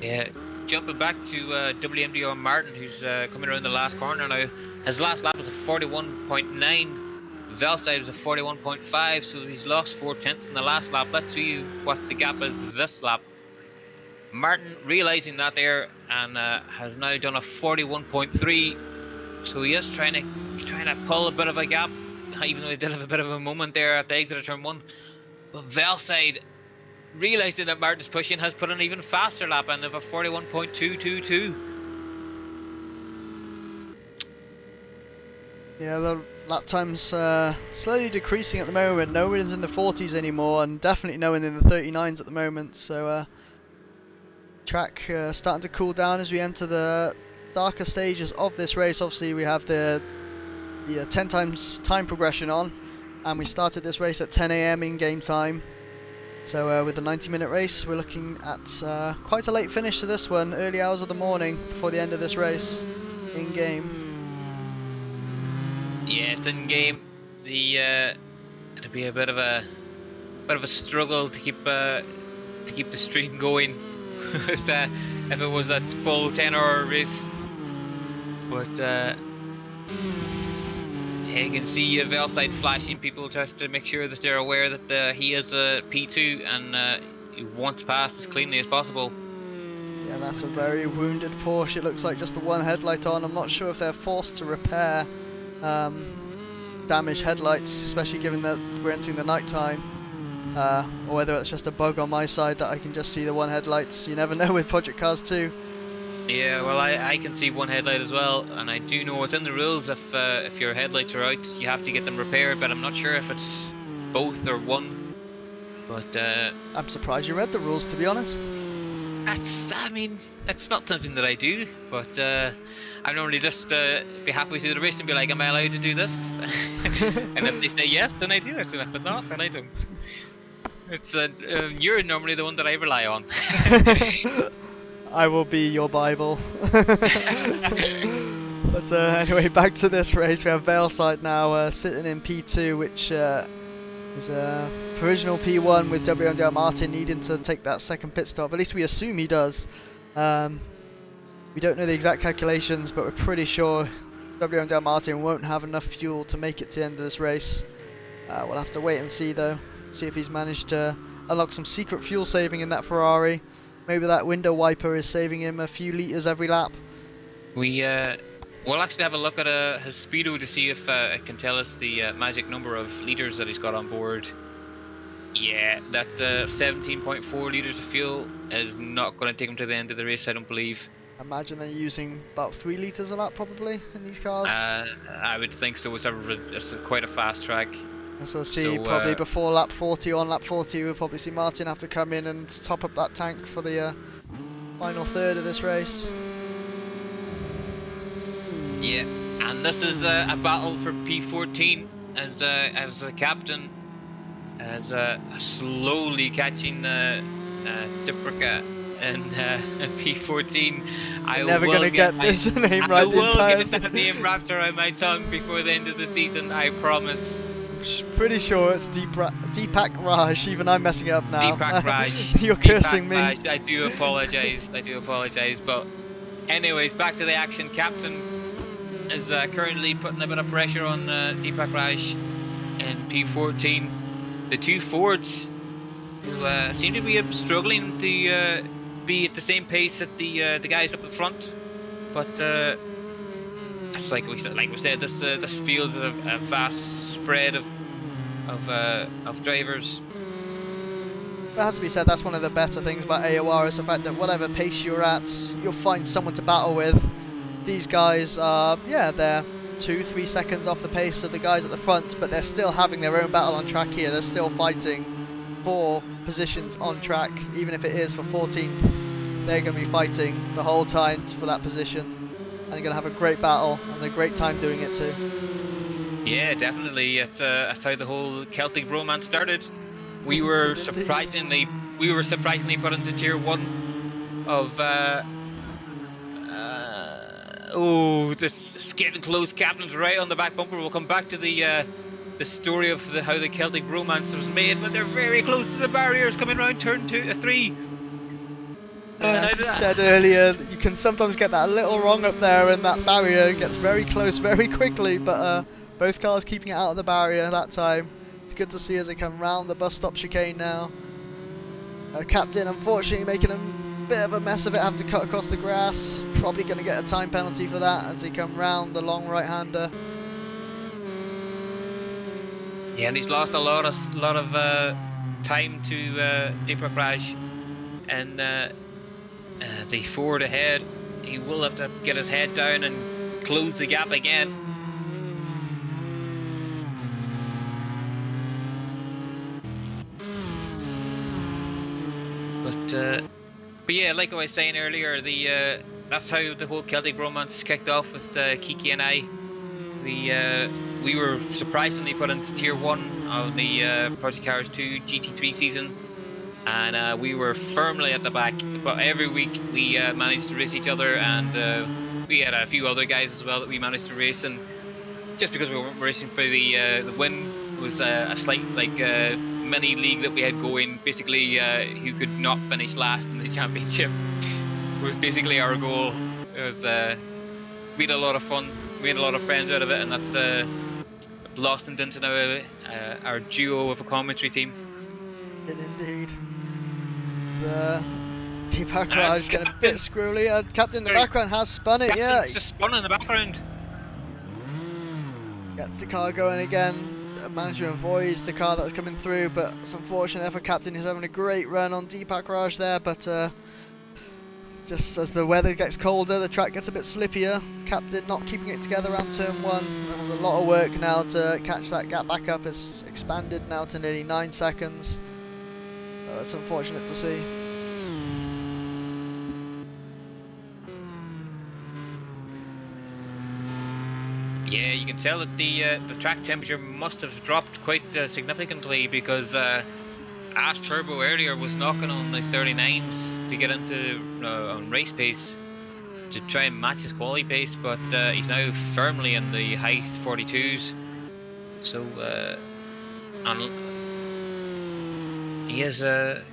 Yeah, jumping back to WMDR Martin, who's coming around the last corner now. His last lap was a 41.9. Velside was a 41.5, so he's lost 4 tenths in the last lap. Let's see what the gap is this lap. Martin realising that there, and has now done a 41.3, so he is trying to pull a bit of a gap, even though he did have a bit of a moment there at the exit of turn 1. But Velside, realising that Martin's pushing, has put an even faster lap and of a 41.222. Yeah, the lap time's slowly decreasing at the moment. No one's in the 40s anymore, and definitely no one in the 39s at the moment. So track starting to cool down as we enter the darker stages of this race. Obviously we have the 10 times time progression on, and we started this race at 10 AM in game time. So with a 90-minute race, we're looking at quite a late finish to this one, early hours of the morning before the end of this race, in game. Yeah, it's in game. It'll be a bit of a struggle to keep the stream going if it was that full 10-hour race. But you can see Velside flashing people just to make sure that they're aware that he is a P2 and he wants to pass as cleanly as possible. Yeah, that's a very wounded Porsche. It looks like just the one headlight on. I'm not sure if they're forced to repair damaged headlights, especially given that we're entering the night time, or whether it's just a bug on my side that I can just see the one headlights. You never know with Project Cars 2. Yeah, well, I can see one headlight as well, and I do know it's in the rules if your headlights are out, you have to get them repaired, but I'm not sure if it's both or one. But I'm surprised you read the rules, to be honest. I mean, it's not something that I do, but I normally just be halfway through the race and be like, am I allowed to do this? And if they say yes, then I do it, and if not, then I don't. It's you're normally the one that I rely on. I will be your Bible. But anyway, back to this race. We have Velside now sitting in P2, which is a provisional P1 with WMDL Martin needing to take that second pit stop. At least we assume he does. We don't know the exact calculations, but we're pretty sure WMDL Martin won't have enough fuel to make it to the end of this race. We'll have to wait and see though. See if he's managed to unlock some secret fuel saving in that Ferrari. Maybe that window wiper is saving him a few litres every lap. We'll actually have a look at his speedo to see if it can tell us the magic number of litres that he's got on board. Yeah, that 17.4 litres of fuel is not going to take him to the end of the race, I don't believe. Imagine they're using about 3 litres a lap probably in these cars. I would think so. It's quite a fast track. As we'll see, probably before lap 40, on lap 40, we'll probably see Martin have to come in and top up that tank for the final third of this race. Yeah, and this is a battle for P14 as the captain is slowly catching Diprika in P14. I'm never going to get this name right the entire season. I will get that name wrapped around my tongue before the end of the season, I promise. Pretty sure it's Deepak Raj. Even I'm messing it up now. Deepak Raj. You're cursing me. Raj. I do apologise. But anyways, back to the action. Captain is currently putting a bit of pressure on Deepak Raj in P14. The two Fords who seem to be struggling to be at the same pace that the guys up in front, but it's like we said, this field is a vast spread of drivers. It has to be said, that's one of the better things about AOR, is the fact that whatever pace you're at, you'll find someone to battle with. These guys are, yeah, they're 2-3 seconds off the pace of the guys at the front, but they're still having their own battle on track here. They're still fighting for positions on track, even if it is for 14th. They're going to be fighting the whole time for that position, and they're going to have a great battle and a great time doing it too. Yeah, definitely. It's that's how the whole Celtic bromance started. We were surprisingly put into tier 1 of just getting close. Captain's right on the back bumper. We'll come back to the story of how the Celtic bromance was made, but they're very close to the barriers coming around turn 3. As you said earlier, you can sometimes get that a little wrong up there, and that barrier gets very close very quickly, but both cars keeping it out of the barrier that time. It's good to see as they come round the bus stop chicane now. Captain unfortunately making a bit of a mess of it, having to cut across the grass. Probably going to get a time penalty for that as they come round the long right-hander. Yeah, and he's lost a lot of time to Deepak Raj, and the Ford ahead. He will have to get his head down and close the gap again. But yeah, like I was saying earlier, that's how the whole Celtic bromance kicked off with Kiki and I. We were surprisingly put into tier 1 of the Project Cars 2 GT3 season. and we were firmly at the back. But every week we managed to race each other, and we had a few other guys as well that we managed to race. And just because we weren't racing for the win, it was a slight mini league that we had going. Basically, who could not finish last in the championship was basically our goal. It was we had a lot of fun. We had a lot of friends out of it, and that's blossomed into now our duo of a commentary team. It indeed. The T-Pack ride is getting a bit squirrely. Captain in the background has spun it, yeah. It's just spun in the background. Gets the car going again. The manager avoids the car that was coming through, but it's unfortunate for Captain. He's having a great run on Deepak Raj there, but just as the weather gets colder, the track gets a bit slippier. Captain not keeping it together around turn 1. There's a lot of work now to catch that gap back up. It's expanded now to nearly 9 seconds. So it's unfortunate to see. Yeah, you can tell that the track temperature must have dropped quite significantly, because Ash Turbo earlier was knocking on the 39s to get into on race pace to try and match his quality pace, but he's now firmly in the high 42s. So and he is and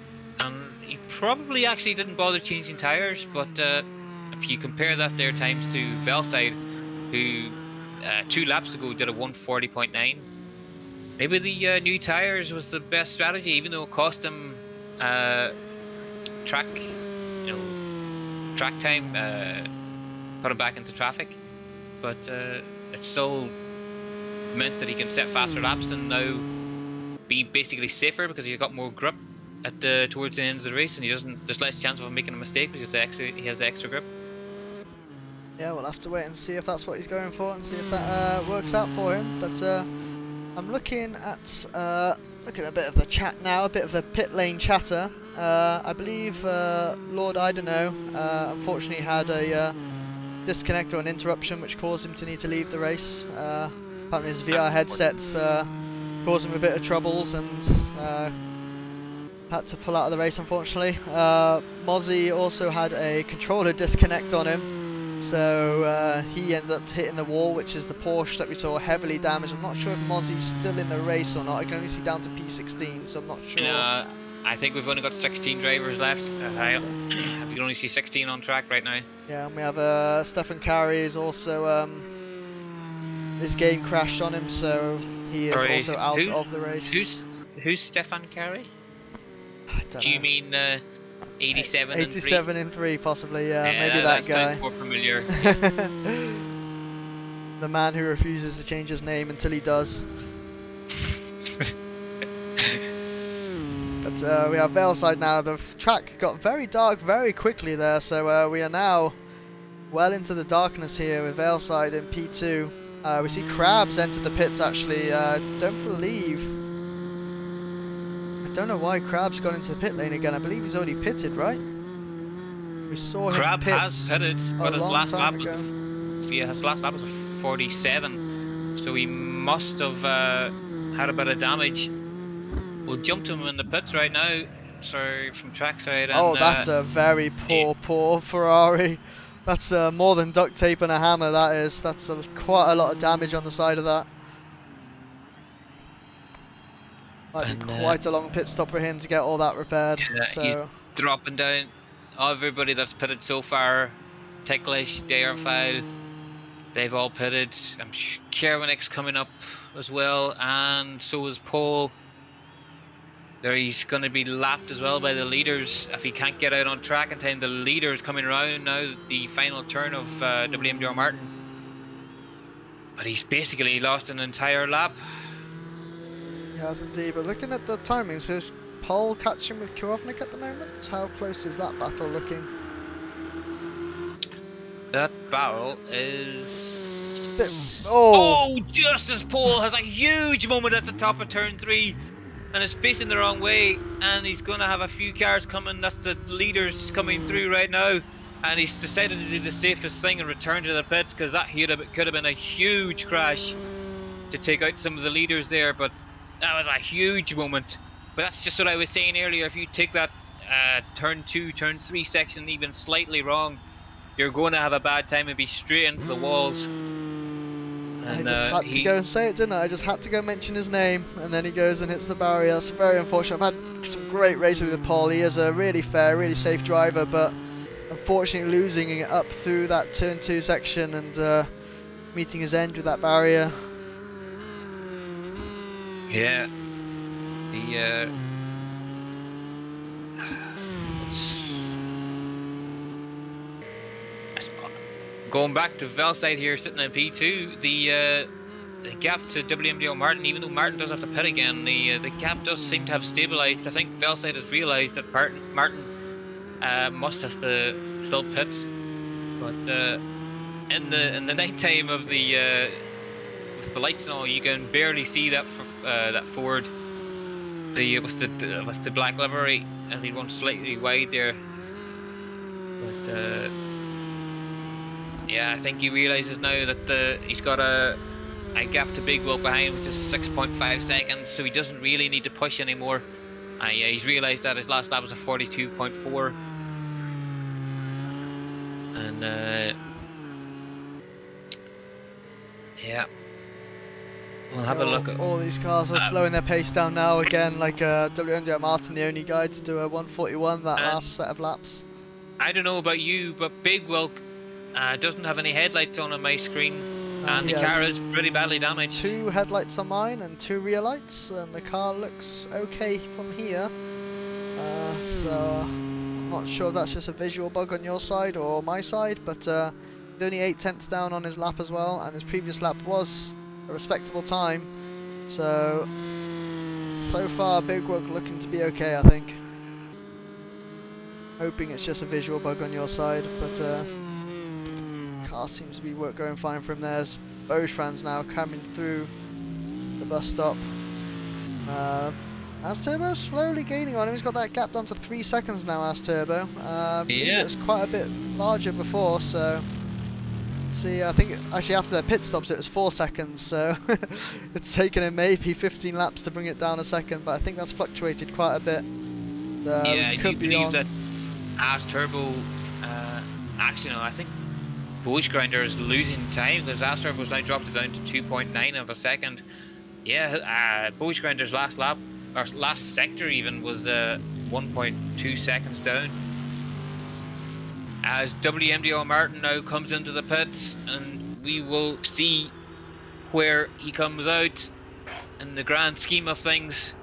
he probably actually didn't bother changing tyres, but if you compare that their times to Velside, who 2 laps ago did a 140.9. Maybe the new tyres was the best strategy, even though it cost him track time, put him back into traffic. But it still meant that he can set faster laps and now be basically safer, because he's got more grip at towards the end of the race, and there's less chance of him making a mistake because he has the extra grip. Yeah, we'll have to wait and see if that's what he's going for, and see if that works out for him. But I'm looking at a bit of the chat now, a bit of the pit lane chatter. I believe Lord I don't know unfortunately had a disconnect or an interruption which caused him to need to leave the race. Apparently his VR headsets caused him a bit of troubles and had to pull out of the race, unfortunately. Mozzie also had a controller disconnect on him. So he ended up hitting the wall, which is the Porsche that we saw heavily damaged. I'm not sure if Mozzie's still in the race or not. I can only see down to P16, so I'm not sure. I think we've only got 16 drivers left. We can only see 16 on track right now. Yeah, and we have Stefan Carey is also his game crashed on him, so he is also out of the race. Who's Stefan Carey? Do you mean 87 in 3 possibly, yeah, maybe that guy. More familiar. The man who refuses to change his name until he does. But we have Velside now. The track got very dark very quickly there, so we are now well into the darkness here with Velside in P2. We see Krabs entered the pits actually. I don't know why Krabs got into the pit lane again. I believe he's already pitted, right? We saw him Crab pit has pitted, but his last lap was, his last lap was a 47, so he must have had a bit of damage. We'll jump to him in the pits right now. So from trackside. Oh, that's a very poor Ferrari. That's more than duct tape and a hammer. That is. That's quite a lot of damage on the side of that. Might be quite a long pit stop for him to get all that repaired. Yeah, so he's dropping down. Everybody that's pitted so far, Ticklish, Dairfile, they've all pitted. I'm sure Kerwinek's coming up as well, and so is Paul. There, he's going to be lapped as well by the leaders if he can't get out on track in time. The leaders coming around now, the final turn of WMDR Martin. But he's basically lost an entire lap. He has indeed, but looking at the timings, is Paul catching with Kurovnik at the moment? How close is that battle looking? That battle is... Oh, just as Paul has a huge moment at the top of turn 3 and is facing the wrong way, and he's going to have a few cars coming. That's the leaders coming through right now, and he's decided to do the safest thing and return to the pits, because that could have been a huge crash to take out some of the leaders there. But that was a huge moment But that's just what I was saying earlier. If you take that turn 2, turn 3 section even slightly wrong, you're going to have a bad time and be straight into the walls. I And just had to go and say it, didn't I? I just had to go mention his name, and then he goes and hits the barrier. That's very unfortunate. I've had some great races with Paul. He is a really fair, really safe driver, but unfortunately losing it up through that turn 2 section and meeting his end with that barrier. yeah, going back to Velside here, sitting in P2, the gap to WMDO Martin, even though Martin does have to pit again, the gap does seem to have stabilised. I think Velside has realised that Martin must have to still pit, but in the night time of the with the lights and all, you can barely see that that Ford, with the black livery, as he runs slightly wide there. But yeah, I think he realises now that he's got a gap to Big Will behind, which is 6.5 seconds, so he doesn't really need to push anymore. Yeah, he's realised that his last lap was a 42.4, and yeah, we'll have a look at all these cars are slowing their pace down now again. Like WMDO Martin, the only guy to do a 141 that last set of laps. I don't know about you, but Big Will doesn't have any headlights on my screen, and the car is pretty badly damaged. 2 headlights on mine and 2 rear lights, and the car looks okay from here. So I'm not sure if that's just a visual bug on your side or my side, but he's only 8 tenths down on his lap as well, and his previous lap was a respectable time. So far Big Will looking to be okay, I think. Hoping it's just a visual bug on your side, but car seems to be going fine from there. There's Boge fans now coming through the bus stop. Asturbo slowly gaining on him. He's got that gap down to 3 seconds now, Asturbo. Yeah. It was quite a bit larger before, so see, I think actually after their pit stops it was 4 seconds, so it's taken him maybe 15 laps to bring it down a second, but I think that's fluctuated quite a bit. Yeah, I do believe that Asturbo, actually no, I think Boge Grinder is losing time, because Asturbo's now dropped it down to 2.9 of a second. Yeah, Boge Grinder's last lap, or last sector even, was 1.2 seconds down. As WMDO Martin now comes into the pits, and we will see where he comes out in the grand scheme of things.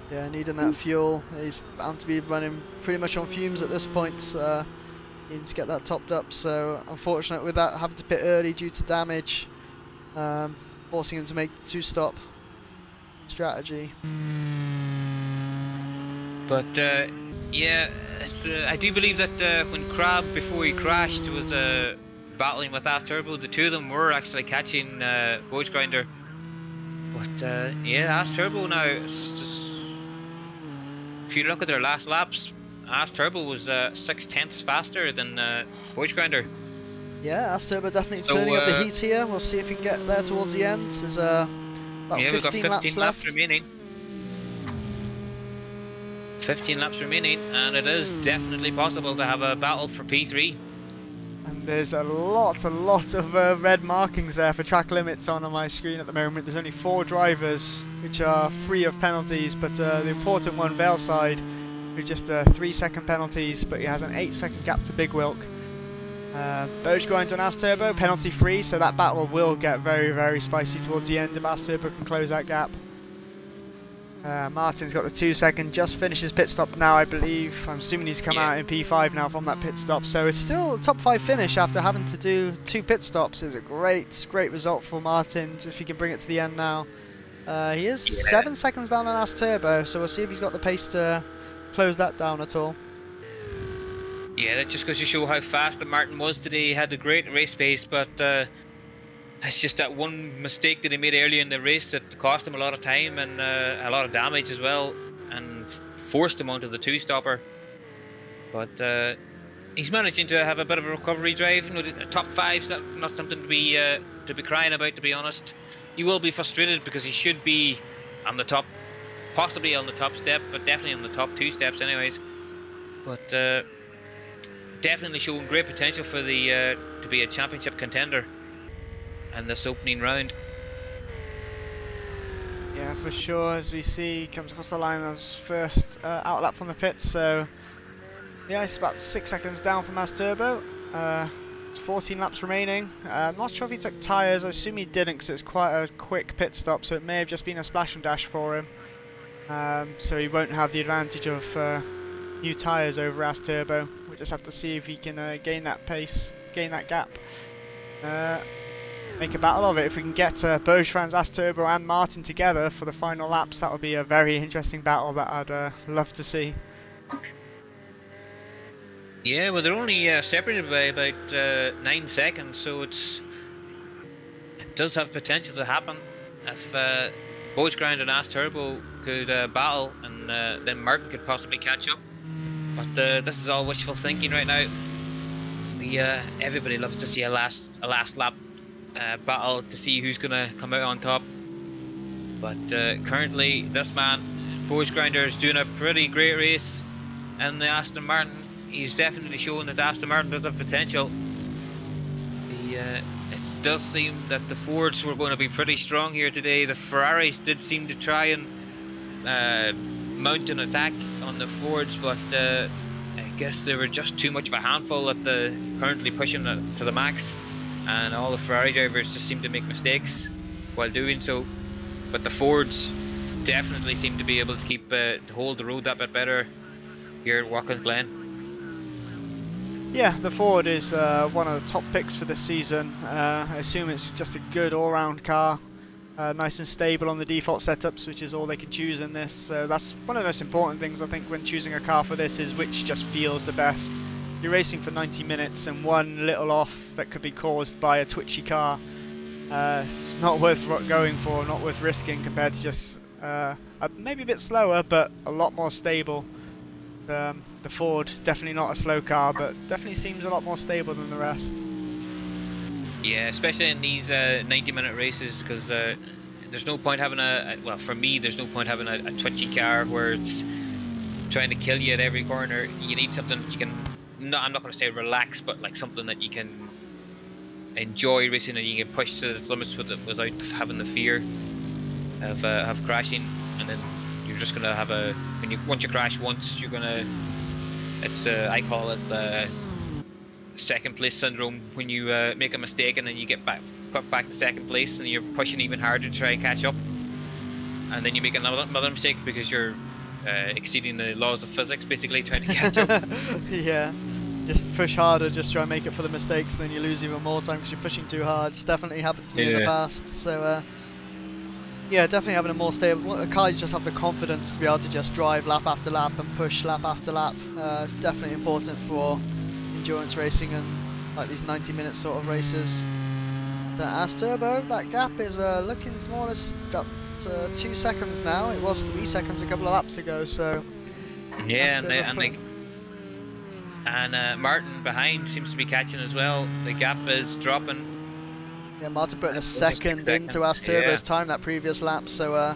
Yeah, needing that fuel. He's bound to be running pretty much on fumes at this point. Needing to get that topped up, so unfortunate with that, having to pit early due to damage, forcing him to make the 2-stop strategy. But yeah, I do believe that when Crab, before he crashed, was battling with Asturbo, the two of them were actually catching Boge Grinder. But yeah, Asturbo now, if you look at their last laps, Asturbo was 6/10 faster than Boge Grinder. Yeah, Asturbo definitely turning up the heat here. We'll see if he can get there towards the end. There's about 15 laps left. Remaining. 15 laps remaining, and it is definitely possible to have a battle for P3. And there's a lot of red markings there for track limits on my screen at the moment. There's only 4 drivers which are free of penalties, but the important one, Velside, with just 3-second penalties, but he has an 8-second gap to Big Wilk. Boge Grinder on Asturbo, penalty free, so that battle will get very, very spicy towards the end if Asturbo can close that gap. Martin's got the 2-second, just finished his pit stop now, I believe. I'm assuming he's come out in P5 now from that pit stop, so it's still a top 5 finish after having to do 2 pit stops. Is a great result for Martin if he can bring it to the end now. He is 7 seconds down on Asturbo, so we'll see if he's got the pace to close that down at all. Yeah, that just goes to show how fast that Martin was today. He had a great race pace, but it's just that one mistake that he made early in the race that cost him a lot of time and a lot of damage as well, and forced him onto the 2-stopper. But he's managing to have a bit of a recovery drive. You know, the top 5's not something to be crying about, to be honest. He will be frustrated because he should be on the top possibly on the top step, but definitely on the top 2 steps anyways. But definitely showing great potential for the to be a championship contender in this opening round. Yeah, for sure. As we see, comes across the line as first outlap from the pits. So yeah, it's about 6 seconds down from As Turbo. 14 laps remaining. I'm not sure if he took tyres. I assume he didn't because it's quite a quick pit stop, so it may have just been a splash and dash for him. So he won't have the advantage of new tyres over As Turbo. We just have to see if he can gain that pace, gain that gap. Make a battle of it. If we can get Bergeron's, As Turbo and Martin together for the final laps, that would be a very interesting battle that I'd love to see. Yeah, well, they're only separated by about 9 seconds, so it does have potential to happen. If Bergeron and As Turbo could battle, and then Martin could possibly catch up. But this is all wishful thinking right now. Everybody loves to see a last lap battle to see who's gonna come out on top. But currently, this man, Bergeron, is doing a pretty great race, and the Aston Martin. He's definitely shown that Aston Martin does have potential. It does seem that the Fords were going to be pretty strong here today. The Ferraris did seem to try and mount an attack on the Fords, but I guess they were just too much of a handful at the currently pushing it to the max, and all the Ferrari drivers just seem to make mistakes while doing so. But the Fords definitely seem to be able to keep to hold the road that bit better here at Watkins Glen. Yeah, the Ford is one of the top picks for this season. I assume it's just a good all-round car, nice and stable on the default setups, which is all they can choose in this. So that's one of the most important things I think when choosing a car for this, is which just feels the best. You're racing for 90 minutes, and one little off that could be caused by a twitchy car, it's not worth going for, not worth risking, compared to just maybe a bit slower but a lot more stable. The Ford, definitely not a slow car, but definitely seems a lot more stable than the rest. Yeah, especially in these 90-minute races, because there's no point having well, for me, there's no point having a twitchy car where it's trying to kill you at every corner. You need something you can, I'm not going to say relax, but like something that you can enjoy racing and you can push to the limits with it without having the fear of crashing. And then you're just gonna have once you crash once, you're gonna, it's I call it the second place syndrome, when you make a mistake and then you get put back to second place and you're pushing even harder to try and catch up, and then you make another mistake because you're exceeding the laws of physics, basically trying to catch up. Yeah, just push harder, just try and make it for the mistakes, and then you lose even more time because you're pushing too hard. It's definitely happened to me in the past. So yeah, definitely having a more stable a car, you just have the confidence to be able to just drive lap after lap and push lap after lap. It's definitely important for endurance racing and like these 90-minute sort of races. The As Turbo, that gap is looking more or less got 2 seconds now. It was 3 seconds a couple of laps ago, so yeah, and Martin behind seems to be catching as well. The gap is dropping. Yeah, Martin putting a second into As Turbo's time that previous lap, so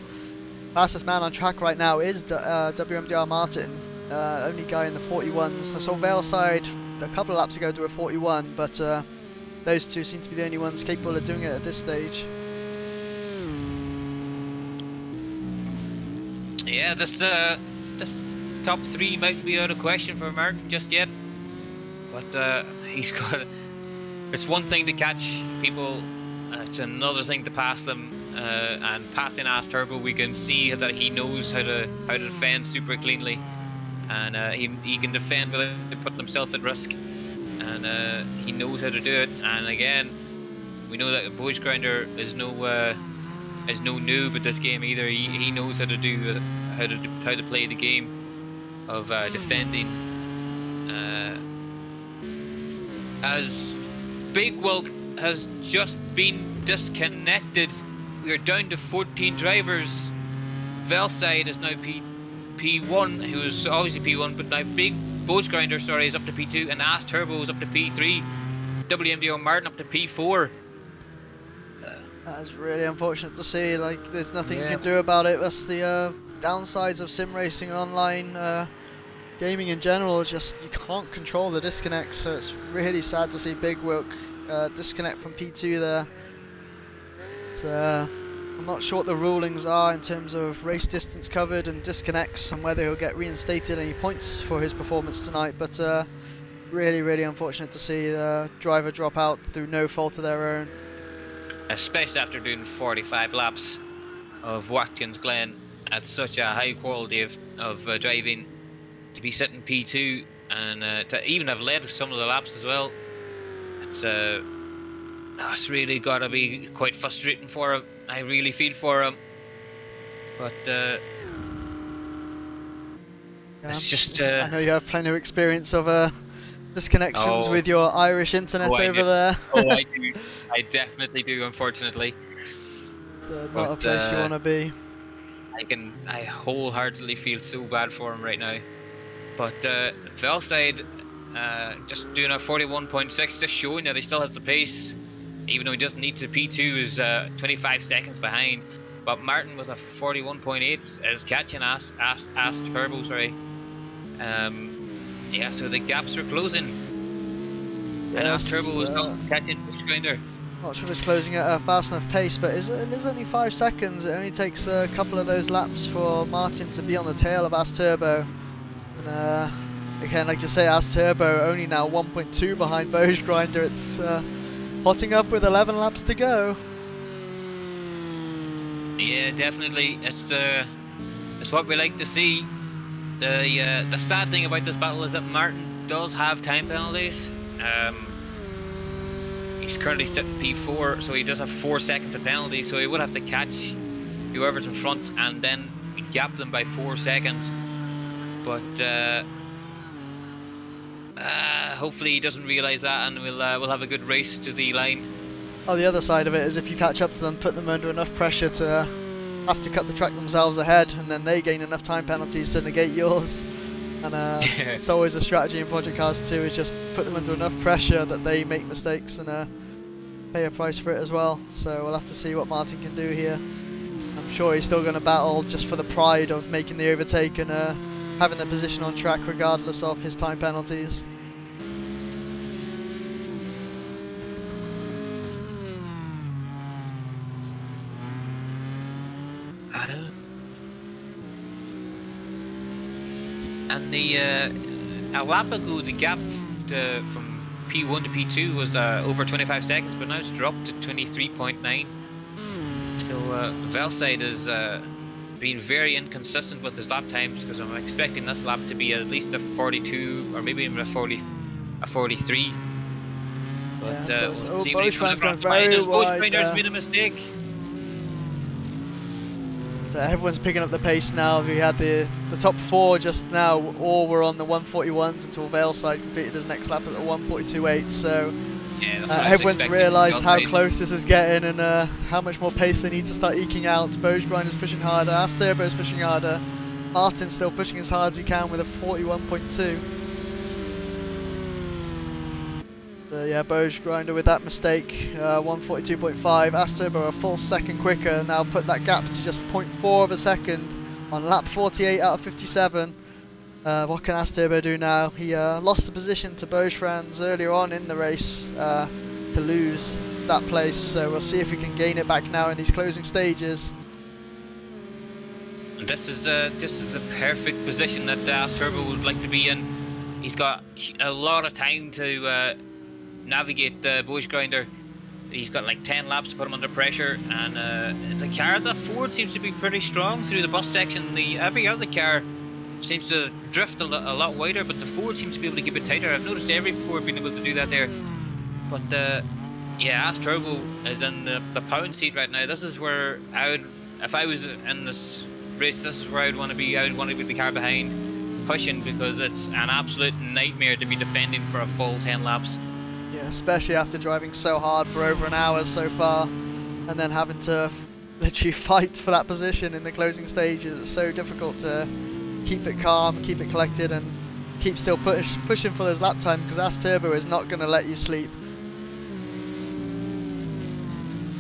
fastest man on track right now is WMDR Martin, only guy in the 41s. I saw Valeside a couple of laps ago do a 41, but those two seem to be the only ones capable of doing it at this stage. Yeah, this top 3 might be out of question for Martin just yet, but he's got. It's one thing to catch people, it's another thing to pass them, and passing As Turbo, we can see that he knows how to defend super cleanly, and he can defend without putting himself at risk, and he knows how to do it. And again, we know that Bergeron is no noob at this game either. He knows how to play the game of defending. As Big Wilk has just been disconnected. We are down to 14 drivers. Velside is now P1, who is obviously P1, but now Big Bergeron, sorry, is up to P2, and As Turbo is up to P3. WMDO Martin up to P4. That is really unfortunate to see. Like, there's nothing you can do about it. That's the downsides of sim racing and online gaming in general is just you can't control the disconnects, so it's really sad to see Big Wilk disconnect from P2 there. But, I'm not sure what the rulings are in terms of race distance covered and disconnects and whether he'll get reinstated any points for his performance tonight, but really unfortunate to see the driver drop out through no fault of their own. Especially after doing 45 laps of Watkins Glen at such a high quality of driving, to be sitting P2 and to even have led some of the laps as well. It's really got to be quite frustrating for him. I really feel for him, but it's just. I know you have plenty of experience of disconnections with your Irish internet over there. Oh, I do. I definitely do. Unfortunately, not a place you want to be. I wholeheartedly feel so bad for him right now. But Velside just doing a 41.6, just showing that he still has the pace, even though he doesn't need to. P2 is 25 seconds behind. But Martin with a 41.8 is catching Ass Turbo, sorry. Yeah, so the gaps are closing. Yes, and Ass Turbo is not catching Bush Grinder. Not sure if it's closing at a fast enough pace, but it is only 5 seconds. It only takes a couple of those laps for Martin to be on the tail of Ass Turbo. And again, like you say, Ass Turbo only now 1.2 behind Boj Grinder. It's hotting up with 11 laps to go. Yeah, definitely. It's what we like to see. The sad thing about this battle is that Martin does have time penalties. He's currently sitting P4, so he does have 4 seconds of penalty, so he would have to catch whoever's in front and then gap them by 4 seconds. But hopefully he doesn't realise that, and we'll have a good race to the line. Oh, the other side of it is if you catch up to them, put them under enough pressure to have to cut the track themselves ahead, and then they gain enough time penalties to negate yours. And it's always a strategy in Project Cars 2, is just put them under enough pressure that they make mistakes and pay a price for it as well. So we'll have to see what Martin can do here. I'm sure he's still going to battle just for the pride of making the overtake and having the position on track regardless of his time penalties. And the a lap ago, the gap from P1 to P2 was over 25 seconds, but now it's dropped to 23.9. So Velside has been very inconsistent with his lap times, because I'm expecting this lap to be at least a 42 or maybe even a 43. But we'll see when he's going to Boj Grinder's made a mistake. So everyone's picking up the pace now. We had the top 4 just now, all were on the 141s until Velside completed his next lap at the 142.8. So yeah, everyone's realised how close this is getting and how much more pace they need to start eking out. Boj Grinder's pushing harder, Ass Turbo's pushing harder, Martin's still pushing as hard as he can with a 41.2. Yeah, Boj Grinder with that mistake, 142.5. Ass Turbo a full second quicker, now put that gap to just 0.4 of a second on lap 48 out of 57. What can Ass Turbo do now? He lost the position to Boj Franz earlier on in the race to lose that place, so we'll see if we can gain it back now in these closing stages. This is a perfect position that Ass Turbo would like to be in. He's got a lot of time to navigate Boj Grinder. He's got like 10 laps to put him under pressure, and the car, the Ford seems to be pretty strong through the bus section. Every other car seems to drift a lot wider, but the Ford seems to be able to keep it tighter. I've noticed every Ford being able to do that there. But yeah, Ass Turbo is in the pound seat right now. This is where I would, if I was in this race, this is where I would want to be. I would want to be the car behind, pushing, because it's an absolute nightmare to be defending for a full 10 laps. Yeah, especially after driving so hard for over an hour so far, and then having to literally fight for that position in the closing stages. It's so difficult to keep it calm, keep it collected, and keep still pushing for those lap times, because Ass Turbo is not going to let you sleep.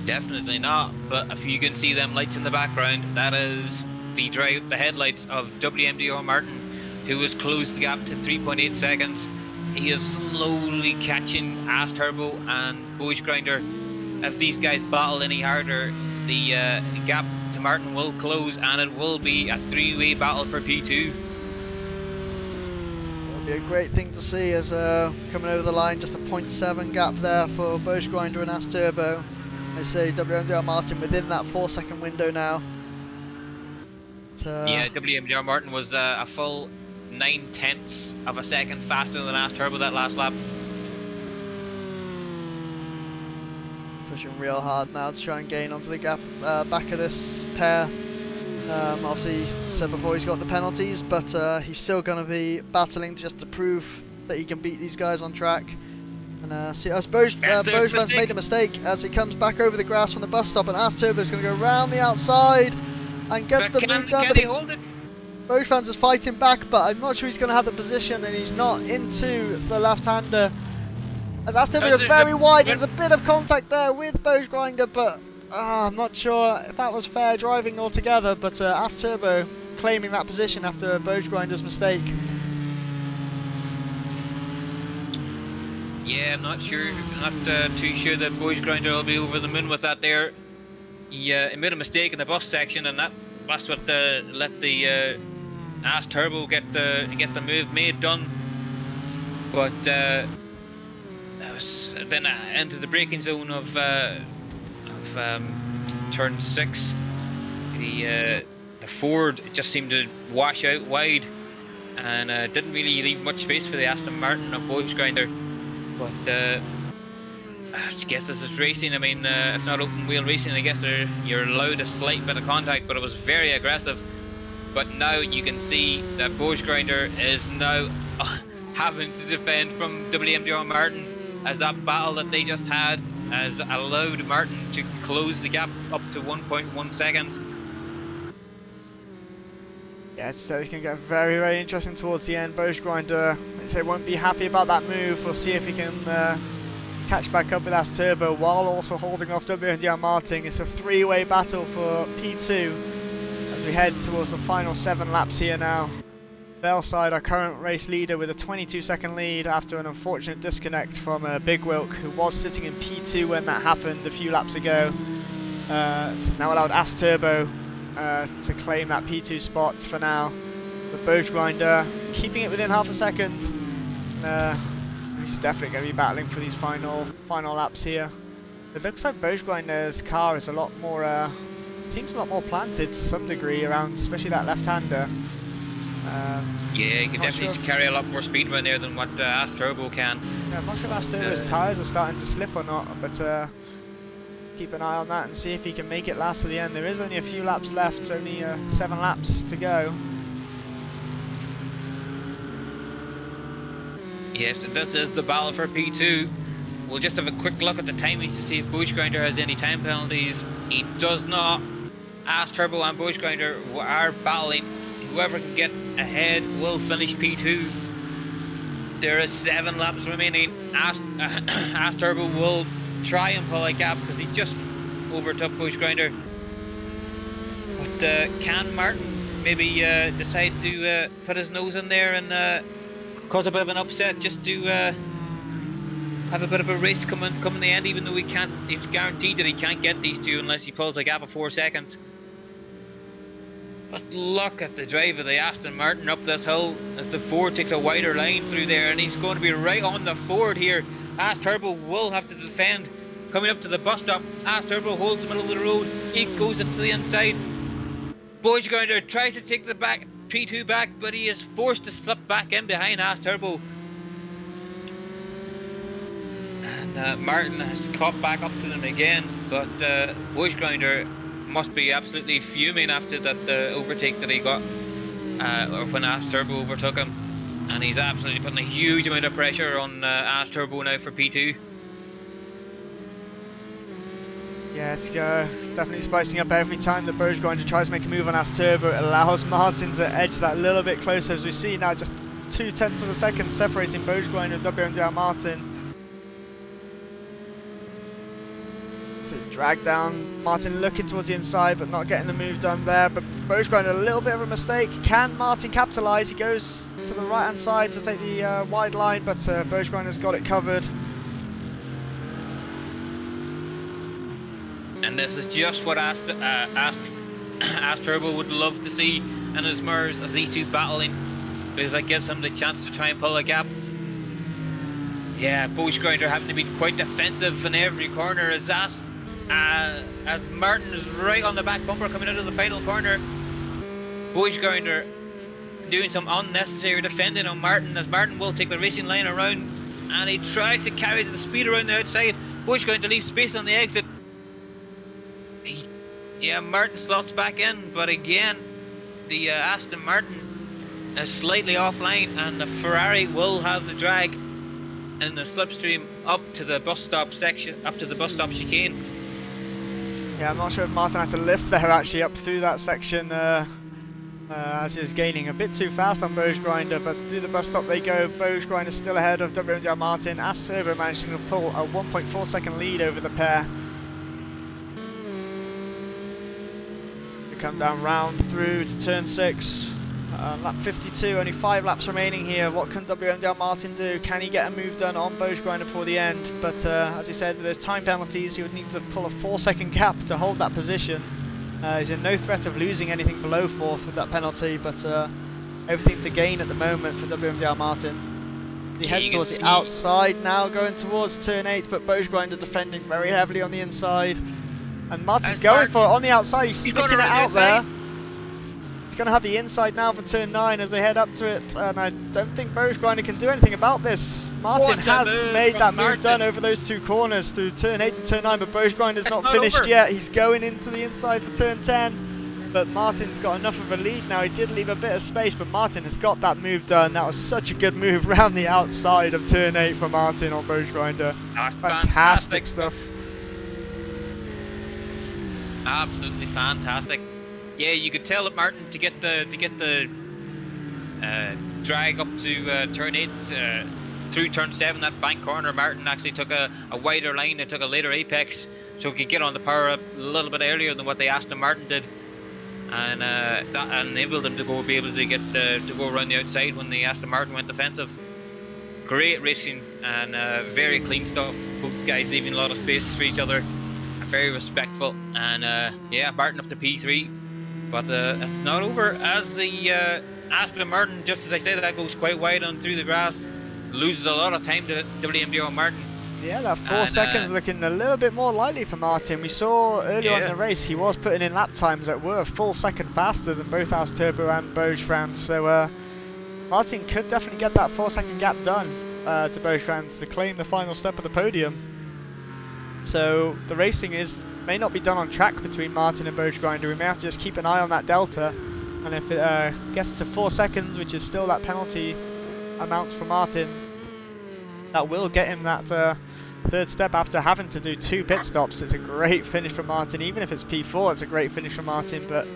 Definitely not, but if you can see them lights in the background, that is the headlights of WMDR Martin, who has closed the gap to 3.8 seconds. He is slowly catching Ass Turbo and Boys Grinder. If these guys battle any harder, the gap to Martin will close, and it will be a three-way battle for P2. It'll be a great thing to see as coming over the line, just a 0.7 gap there for Bows Grinder and Ass Turbo. I say WMDR Martin within that 4-second window now. Yeah, WMDR Martin was a full 9/10ths of a second faster than Ass Turbo that last lap. Pushing real hard now to try and gain onto the gap back of this pair. Obviously, said before he's got the penalties, but he's still going to be battling just to prove that he can beat these guys on track. And see, as Bojvan's made a mistake as he comes back over the grass from the bus stop, and Ass Turbo's going to go round the outside and get the move done. Can he hold it? Bojvan's is fighting back, but I'm not sure he's going to have the position, and he's not into the left-hander. As Ass Turbo goes very wide, there's a bit of contact there with Bows Grinder, but I'm not sure if that was fair driving altogether. But Ass Turbo claiming that position after Bows Grinder's mistake. Yeah, I'm not sure. I'm not too sure that Boys Grinder will be over the moon with that there. He made a mistake in the bus section, and that's what let the Ass Turbo get the move made done. But then into the braking zone of turn 6. The Ford just seemed to wash out wide, and didn't really leave much space for the Aston Martin of Boys Grinder. But I guess this is racing. I mean, it's not open wheel racing. I guess you're allowed a slight bit of contact, but it was very aggressive. But now you can see that Boys Grinder is now having to defend from WMDR Martin, as that battle that they just had has allowed Martin to close the gap up to 1.1 seconds. Yeah, so it can get very, very interesting towards the end. Bows Grinder, I'd say, won't be happy about that move. We'll see if he can catch back up with Ass Turbo while also holding off WMDR Martin. It's a three-way battle for P2 as we head towards the final 7 laps here now. Bellside, our current race leader, with a 22-second lead after an unfortunate disconnect from Big Wilk, who was sitting in P2 when that happened a few laps ago. It's now allowed Ass Turbo to claim that P2 spot for now. But Bows Grinder keeping it within half a second. He's definitely going to be battling for these final laps here. It looks like Bows Grinder's car is a lot more, seems a lot more planted to some degree around, especially that left-hander. Yeah, he can definitely carry a lot more speed around there than what Ass Turbo can. Yeah, I'm not sure if Ass Turbo's tyres are starting to slip or not, but keep an eye on that and see if he can make it last to the end. There is only a few laps left, only 7 laps to go. Yes, this is the battle for P2. We'll just have a quick look at the timings to see if Boys Grinder has any time penalties. He does not. Ass Turbo and Boys Grinder are battling. Whoever can get ahead will finish P2. There is 7 laps remaining. Ass Turbo will try and pull a gap because he just overtook Boys Grinder. But can Martin maybe decide to put his nose in there and cause a bit of an upset, just to have a bit of a race come in the end, even though it's guaranteed that he can't get these two unless he pulls a gap of 4 seconds. But look at the drive of the Aston Martin up this hill as the Ford takes a wider line through there, and he's going to be right on the Ford here. Ass Turbo will have to defend. Coming up to the bus stop, Ass Turbo holds the middle of the road. He goes up to the inside. Boys Grinder tries to take the P2 back, but he is forced to slip back in behind Ass Turbo. And Martin has caught back up to them again, but Boys Grinder must be absolutely fuming after that overtake that he got, or when Ass Turbo overtook him. And he's absolutely putting a huge amount of pressure on Ass Turbo now for P2. Yeah, it's definitely spicing up every time the Bows Grinder tries to make a move on Ass Turbo. It allows Martin to edge that little bit closer, as we see now just 0.2 of a second separating Bows Grinder and WMDR Martin. So drag down. Martin looking towards the inside, but not getting the move done there. But Bojgrinder, a little bit of a mistake. Can Martin capitalise? He goes to the right hand side to take the wide line, but Bojgrinder's got it covered. And this is just what Ast Turbo would love to see in his mirrors, as these two battling, because that gives him the chance to try and pull a gap. Yeah, Bojgrinder having to be quite defensive in every corner as Martin is right on the back bumper coming out of the final corner. Bojgrinder doing some unnecessary defending on Martin, as Martin will take the racing line around, and he tries to carry the speed around the outside. Bojgrinder leaves space on the exit. Yeah, Martin slots back in, but again, the Aston Martin is slightly offline, and the Ferrari will have the drag in the slipstream up to the bus stop section, up to the bus stop chicane. Yeah, I'm not sure if Martin had to lift there actually up through that section as he was gaining a bit too fast on Bojgrinder, but through the bus stop they go. Bojgrinder still ahead of WMDR Martin. Ast Turbo managing to pull a 1.4 second lead over the pair. They come down round through to turn 6. Lap 52, only 5 laps remaining here. What can WMDR Martin do? Can he get a move done on Bojgrinder before the end? But as he said, with those time penalties, he would need to pull a 4-second gap to hold that position. He's in no threat of losing anything below 4th with that penalty, but everything to gain at the moment for WMDR Martin. He heads towards the outside now, going towards turn 8, but Bojgrinder defending very heavily on the inside. And Martin's going for it on the outside, he's sticking it out there. He's going to have the inside now for turn 9 as they head up to it, and I don't think Bojgrinder can do anything about this. Martin has made that move done over those 2 corners through turn 8 and turn 9, but Bojgrinder's not finished yet. He's going into the inside for turn 10, but Martin's got enough of a lead now. He did leave a bit of space, but Martin has got that move done. That was such a good move round the outside of turn 8 for Martin on Bojgrinder. Fantastic stuff. Absolutely fantastic. Yeah, you could tell that Martin to get the drag up to turn 8 through turn 7, that bank corner. Martin actually took a wider line and took a later apex, so he could get on the power up a little bit earlier than what the Aston Martin did, and that enabled him to be able to get to go around the outside when the Aston Martin went defensive. Great racing and very clean stuff. Both guys leaving a lot of space for each other. Very respectful, and yeah, Martin up to P3. But it's not over, as the Aston Martin, just as I said, that goes quite wide on through the grass, loses a lot of time to WMDR Martin. Yeah, that 4 seconds looking a little bit more likely for Martin. We saw earlier on in the race he was putting in lap times that were a full second faster than both Ast Turbo and Bojgrinder, so Martin could definitely get that 4-second gap done to Bojgrinder to claim the final step of the podium. So the racing may not be done on track between Martin and Bojgrinder. We may have to just keep an eye on that delta, and if it gets to 4 seconds, which is still that penalty amount for Martin, that will get him that 3rd step after having to do 2 pit stops. It's a great finish for Martin. Even if it's P4, it's a great finish for Martin, but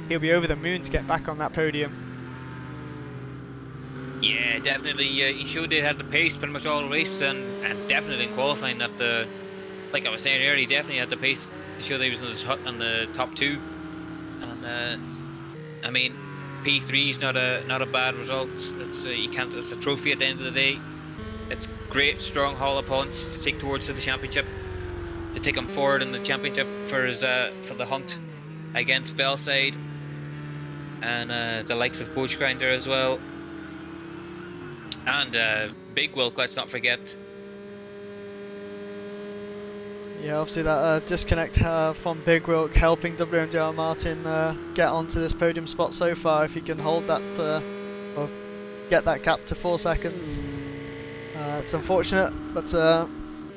he'll be over the moon to get back on that podium. Yeah, definitely. He showed he had the pace pretty much all race, and definitely in qualifying that like I was saying earlier, he definitely had the pace to show that he was on the top 2. And I mean, P3 is not a bad result. It's it's a trophy at the end of the day. It's great, strong haul of points to take towards the championship, to take him forward in the championship for the hunt against Velside and the likes of Bojgrinder as well, and Big Wilk. Let's not forget. Yeah, obviously that disconnect from Big Wilk helping WMDR Martin get onto this podium spot so far. If he can hold that or get that gap to 4 seconds, it's unfortunate, but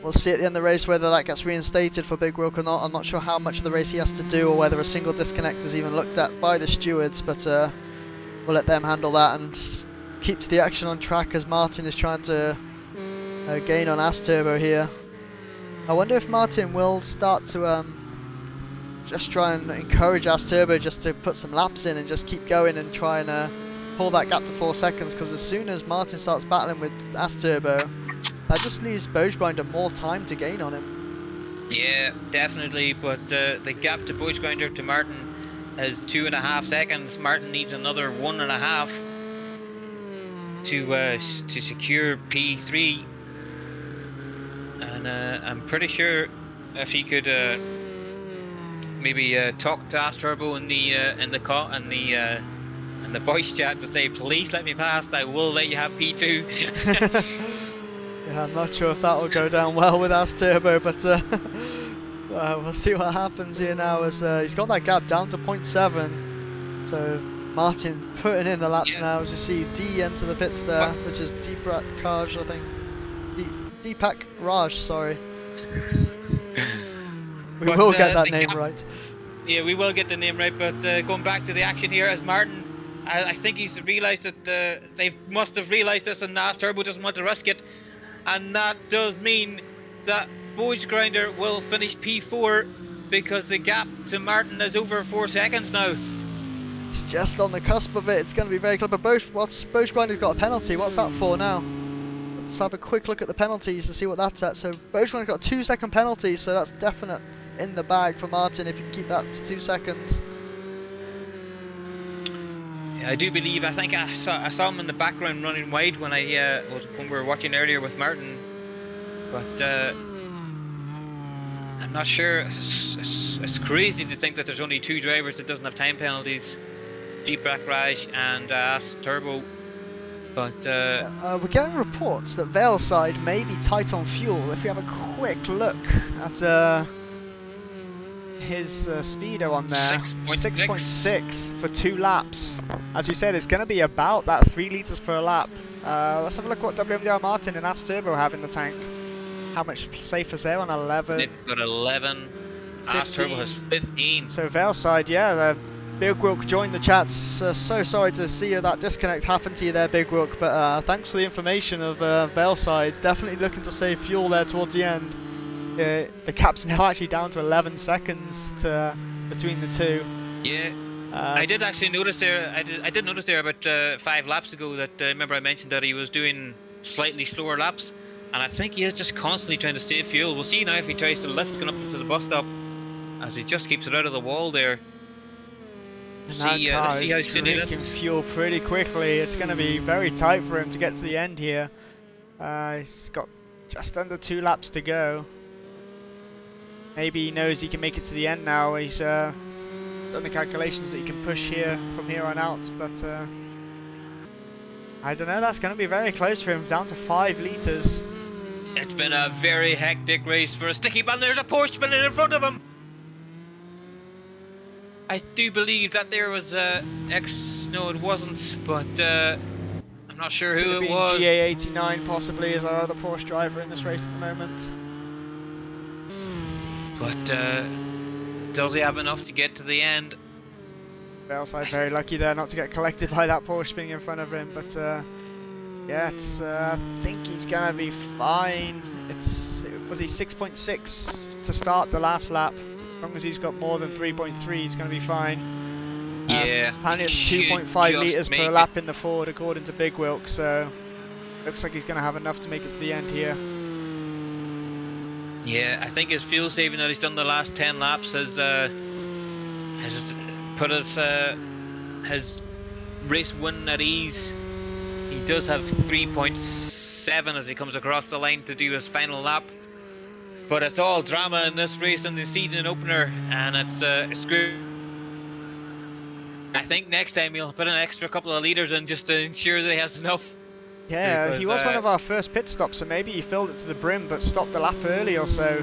we'll see at the end of the race whether that gets reinstated for Big Wilk or not. I'm not sure how much of the race he has to do, or whether a single disconnect is even looked at by the stewards, but we'll let them handle that and keep the action on track as Martin is trying to gain on Ast Turbo here. I wonder if Martin will start to just try and encourage Ast Turbo just to put some laps in and just keep going and try and pull that gap to 4 seconds, because as soon as Martin starts battling with Ast Turbo, that just leaves Bojgrinder more time to gain on him. Yeah, definitely. But the gap to Bush Grinder to Martin is 2.5 seconds. Martin needs another 1.5 to secure P3. And I'm pretty sure if he could maybe talk to Ask Turbo in the voice chat to say, please let me pass, I will let you have P2. Yeah, I'm not sure if that will go down well with Ask Turbo, but we'll see what happens here now as he's got that gap down to 0.7. So Martin putting in the laps now as you see D enter the pits there, which is Deepak Raj, I think. Deepak Raj, sorry. We will get that name right. Yeah, we will get the name right, but going back to the action here as Martin, I think he's realised that they must have realised this and Ask Turbo doesn't want to risk it. And that does mean that Boys Grinder will finish P4 because the gap to Martin is over 4 seconds now. It's just on the cusp of it. It's going to be very close. But Boys Grinder's got a penalty. What's that for now? Let's have a quick look at the penalties to see what that's at. So Boys Grinder's got a 2-second penalty, so that's definite in the bag for Martin if you can keep that to 2 seconds. I do believe. I think I saw him in the background running wide when when we were watching earlier with Martin, but I'm not sure. It's crazy to think that there's only 2 drivers that doesn't have time penalties, Deepak Raj and Ask Turbo. But we're getting reports that Valeside may be tight on fuel. If we have a quick look at his speedo on there, 6.6 for 2 laps. As we said, it's going to be about that 3 litres per lap. Let's have a look what WMDR Martin and Ask Turbo have in the tank. How much safe is there on 11? They've got 11. Ask Turbo has 15. So Valeside, yeah, Big Wilk joined the chats. So sorry to see that disconnect happen to you there, Big Wilk, but thanks for the information of Valeside. Definitely looking to save fuel there towards the end. The cap's now actually down to 11 seconds between the two. Yeah, I did actually notice there. I did notice there about 5 laps ago that remember I mentioned that he was doing slightly slower laps, and I think he is just constantly trying to save fuel. We'll see now if he tries to lift going up to the bus stop, as he just keeps it out of the wall there. See how soon he lifts. Fuel pretty quickly. It's going to be very tight for him to get to the end here. He's got just under 2 laps to go. Maybe he knows he can make it to the end now. He's done the calculations that he can push here from here on out, but I don't know. That's going to be very close for him, down to 5 litres. It's been a very hectic race for a sticky man. There's a Porsche spinning in front of him. I do believe that there was no, it wasn't, but I'm not sure who it was. GA89 possibly is our other Porsche driver in this race at the moment. But does he have enough to get to the end? Valeside very lucky there not to get collected by that Porsche spinning in front of him, but yeah, it's, I think he's gonna be fine. Was he 6.6 to start the last lap? As long as he's got more than 3.3, he's gonna be fine. Yeah. Apparently it's 2.5 litres per lap in the Ford according to Big Wilk, so looks like he's gonna have enough to make it to the end here. Yeah, I think his fuel saving that he's done the last 10 laps has put his race win at ease. He does have 3.7 as he comes across the line to do his final lap. But it's all drama in this race in the season opener, and it's good. I think next time he'll put an extra couple of litres in just to ensure that he has enough. Yeah, because, he was one of our first pit stops, so maybe he filled it to the brim but stopped a lap early or so.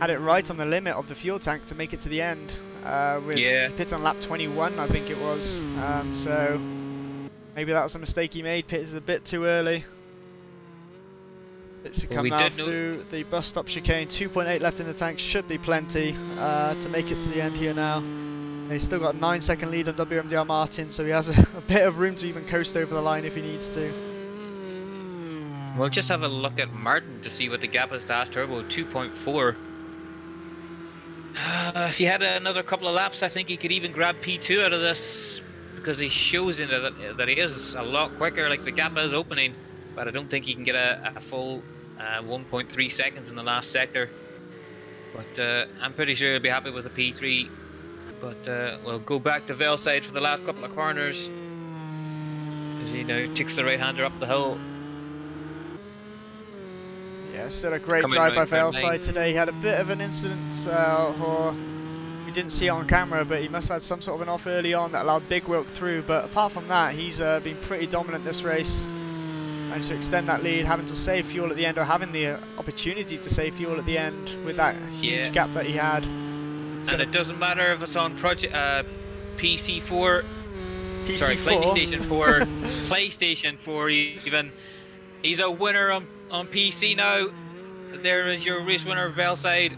Had it right on the limit of the fuel tank to make it to the end. He pit on lap 21, I think it was. So maybe that was a mistake he made. Pitted a bit too early. It's to come now through the bus stop chicane. 2.8 left in the tank, should be plenty to make it to the end here now. He's still got a 9-second lead on WMDR Martin, so he has a bit of room to even coast over the line if he needs to. We'll just have a look at Martin to see what the gap is to Ask Turbo. 2.4. If he had another couple of laps, I think he could even grab P2 out of this, because he shows that he is a lot quicker. Like, the gap is opening, but I don't think he can get a full 1.3 seconds in the last sector. But I'm pretty sure he'll be happy with a P3. But we'll go back to Velside for the last couple of corners, as he now takes the right-hander up the hill. Yeah, still a great Coming drive by round turn 9. Velside today. He had a bit of an incident, or we didn't see it on camera, but he must have had some sort of an off early on that allowed Big Wilk through. But apart from that, he's been pretty dominant this race. And to extend that lead, having to save fuel at the end, or having the opportunity to save fuel at the end with that huge gap that he had. And it doesn't matter if it's on PC4, sorry, PlayStation 4, PlayStation 4 even. He's a winner on PC now. There is your race winner, Velside,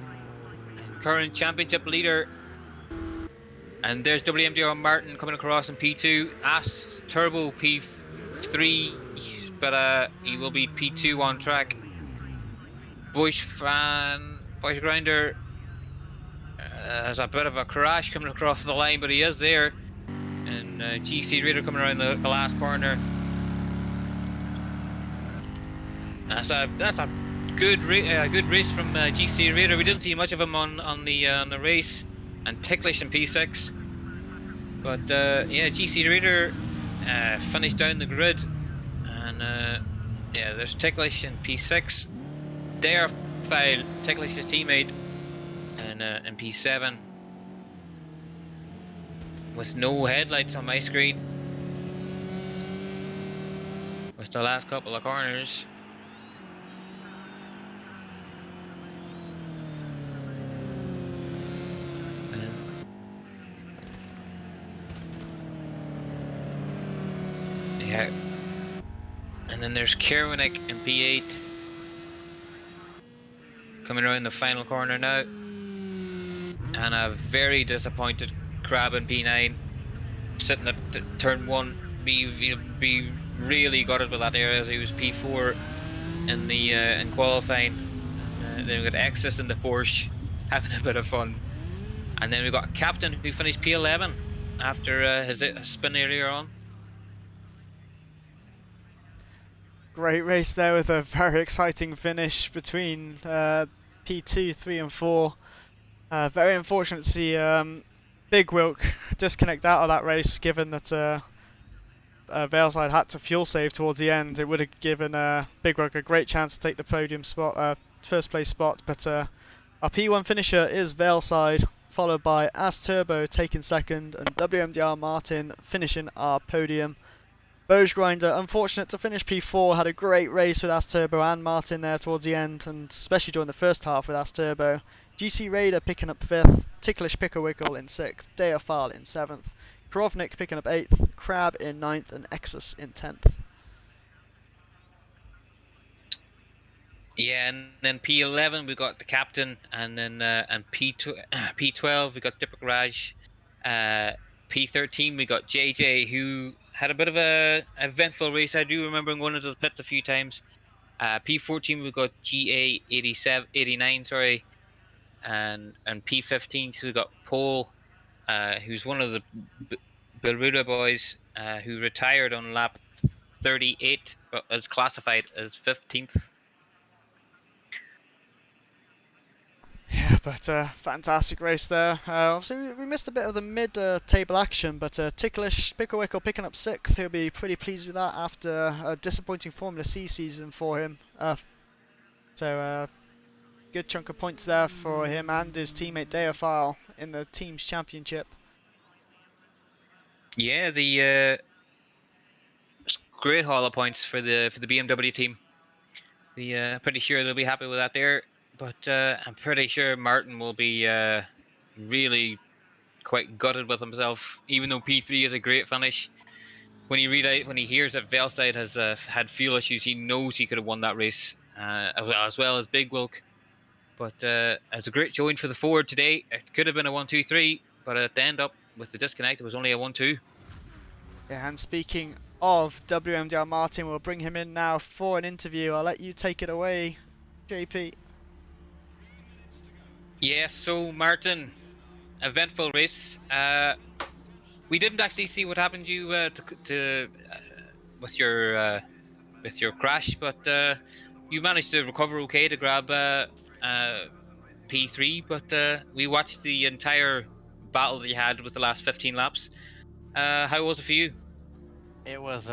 current championship leader. And there's WMDR Martin coming across in P2. As Turbo P3, but he will be P2 on track. Bush Grinder has a bit of a crash coming across the line, but he is there. And GC Raider coming around the last corner. That's a good race from GC Raider. We didn't see much of him on the race, and Ticklish in P6. But yeah, GC Raider finished down the grid, and yeah, there's Ticklish in P6. There, Ticklish's teammate, and in P7 with no headlights on my screen. With the last couple of corners. Yeah. And then there's Kerwinik in P8. Coming around the final corner now. And a very disappointed Crab in P9. Sitting at turn 1. Be really gutted with that area, as he was P4 in the in qualifying. And then we got Exis in the Porsche, having a bit of fun. And then we got Captain, who finished P11 after his spin earlier on. Great race there with a very exciting finish between P2, 3 and 4. Very unfortunate to see Big Wilk disconnect out of that race, given that Velside had to fuel save towards the end. It would have given Big Wilk a great chance to take the podium spot, first place spot, but our P1 finisher is Velside, followed by As Turbo taking second, and WMDR Martin finishing our podium. Bose Grinder, unfortunate to finish P4, had a great race with As Turbo and Martin there towards the end, and especially during the first half with As Turbo. GC Raider picking up 5th, Ticklish Pickerwickle in 6th, Deofal in 7th, Krovnik picking up 8th, Crab in 9th, and Exus in 10th. Yeah, and then P11 we got the Captain, and then and P12 we got Dipak Raj. P13 we got JJ, who had a bit of a eventful race. I do remember going into the pits a few times. P14 we got GA89, sorry, and P15 so we got Paul, who's one of the Beruda boys, who retired on lap 38, but is classified as 15th. Yeah, but fantastic race there. Obviously, we missed a bit of the mid-table action, but Ticklish Pickerwickle picking up 6th. He'll be pretty pleased with that after a disappointing Formula C season for him. So, good chunk of points there for him and his teammate Deofal in the team's championship. Yeah, the great haul of points for the BMW team. Pretty sure they'll be happy with that there. But I'm pretty sure Martin will be really quite gutted with himself, even though P3 is a great finish. When he hears that Velside has had fuel issues, he knows he could have won that race, as well as Big Wilk. But it's a great showing for the Ford today. It could have been a 1-2-3, but at the end up with the disconnect, it was only a 1-2. Yeah, and speaking of WMDR Martin, we'll bring him in now for an interview. I'll let you take it away, JP. Yeah, so Martin, eventful race. We didn't actually see what happened to you with your crash, but you managed to recover okay to grab P3, but we watched the entire battle that you had with the last 15 laps. How was it for you? It was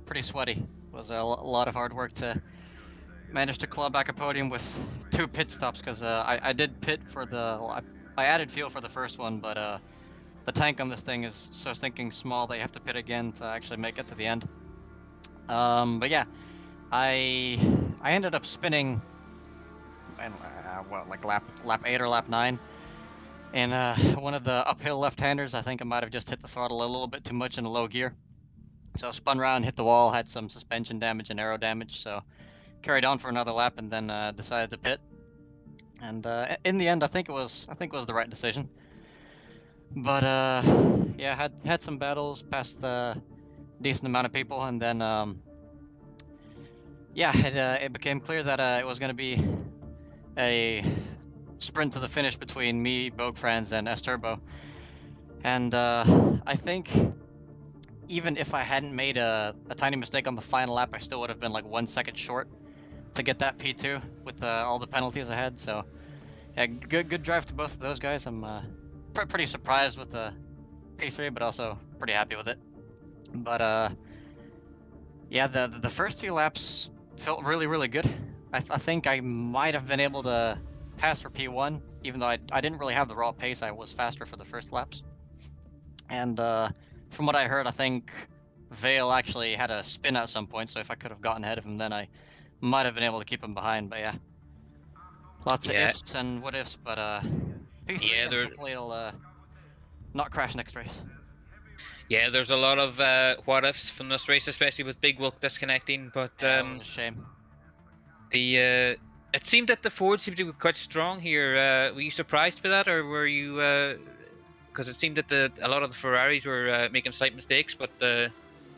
pretty sweaty. It was a lot of hard work to manage to claw back a podium with 2 pit stops, because I did pit for I added fuel for the first one, but the tank on this thing is so stinking small that you have to pit again to actually make it to the end. But yeah, I ended up spinning, and what, like lap 8 or lap 9, and one of the uphill left-handers, I think I might have just hit the throttle a little bit too much in a low gear. So spun around, hit the wall, had some suspension damage and aero damage, so carried on for another lap and then decided to pit. And in the end, I think it was the right decision. But yeah, had some battles, passed a decent amount of people, and then yeah, it became clear that it was going to be a sprint to the finish between me, Bogfrans, and S-Turbo. And I think even if I hadn't made a tiny mistake on the final lap, I still would have been like 1 second short to get that P2 with all the penalties I had. So yeah, good drive to both of those guys. I'm pretty surprised with the P3, but also pretty happy with it. But yeah, the first 2 laps felt really good. I think I might have been able to pass for P1, even though I didn't really have the raw pace. I was faster for the first laps. And from what I heard, I think Vale actually had a spin at some point, so if I could have gotten ahead of him, then I might have been able to keep him behind. But yeah, lots of ifs and what ifs, but P3, Yeah, hopefully it'll not crash next race. Yeah, there's a lot of what ifs from this race, especially with Big Wilk disconnecting. But Yeah, it was a shame. It seemed that the Ford seemed to be quite strong here. Were you surprised by that, or were you? Because it seemed that a lot of the Ferraris were making slight mistakes, but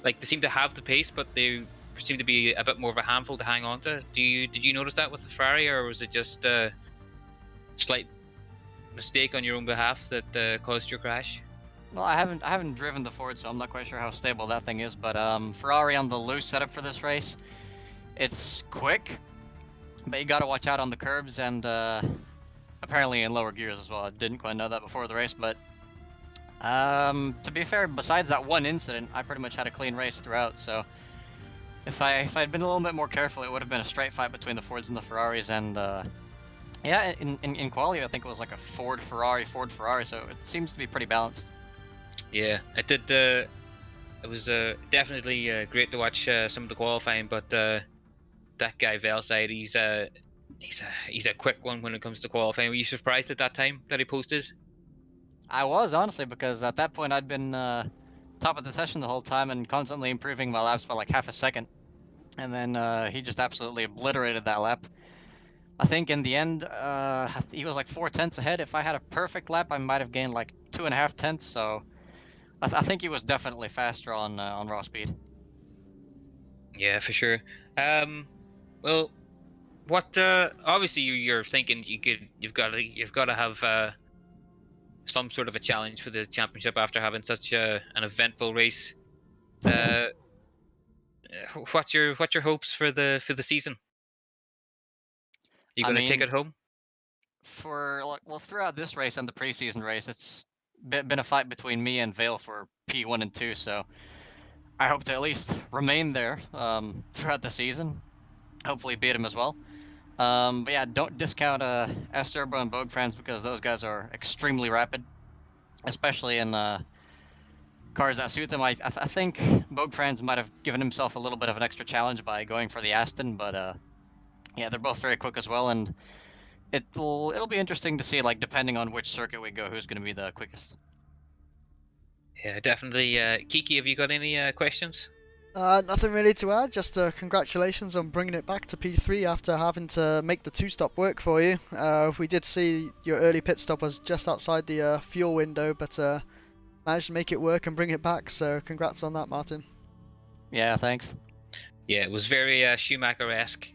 like they seemed to have the pace, but they seemed to be a bit more of a handful to hang on to. Did you notice that with the Ferrari, or was it just a slight mistake on your own behalf that caused your crash? Well, I haven't driven the Ford, so I'm not quite sure how stable that thing is. But Ferrari on the loose setup for this race, it's quick, but you got to watch out on the curbs and apparently in lower gears as well. I didn't quite know that before the race, but to be fair, besides that one incident, I pretty much had a clean race throughout. So if I'd been a little bit more careful, it would have been a straight fight between the Fords and the Ferraris. And yeah, in quali, I think it was like a Ford Ferrari, so it seems to be pretty balanced. Yeah, it did. It was definitely great to watch some of the qualifying, but that guy Velside, he's a quick one when it comes to qualifying. Were you surprised at that time that he posted? I was, honestly, because at that point I'd been top of the session the whole time and constantly improving my laps by like half a second, and then he just absolutely obliterated that lap. I think in the end he was like 4 tenths ahead. If I had a perfect lap, I might have gained like 2.5 tenths. So I think he was definitely faster on raw speed. Yeah, for sure. Well, what? Obviously, you're thinking you've got to have some sort of a challenge for the championship after having such an eventful race. What's your hopes for the season? You gonna take it home? Well, throughout this race and the preseason race, it's been a fight between me and Vale for P1 and 2, so I hope to at least remain there throughout the season. Hopefully beat him as well. But yeah, don't discount S-Turbo and Bogfrans, because those guys are extremely rapid, especially in cars that suit them. I think Bogfrans might have given himself a little bit of an extra challenge by going for the Aston, but yeah, they're both very quick as well, and it'll be interesting to see, like, depending on which circuit we go, who's going to be the quickest. Yeah, definitely. Kiki, have you got any questions? Nothing really to add, just congratulations on bringing it back to P3 after having to make the 2-stop work for you. We did see your early pit stop was just outside the fuel window, but managed to make it work and bring it back, so congrats on that, Martin. Yeah, thanks. Yeah, it was very Schumacher-esque.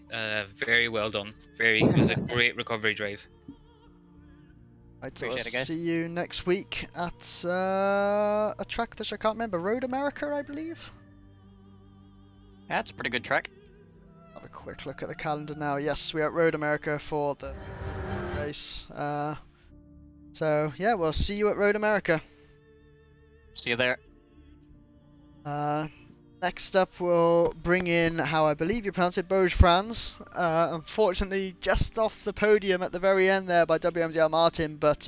Very well done. It was a great recovery drive. Appreciate it, guys. See you next week at a track that I can't remember. Road America, I believe. That's a pretty good track. Have a quick look at the calendar now. Yes, we're at Road America for the race. So yeah, we'll see you at Road America. See you there. Next up, we'll bring in how I believe you pronounce it, Boj Franz. Unfortunately, just off the podium at the very end there by WMDR Martin, but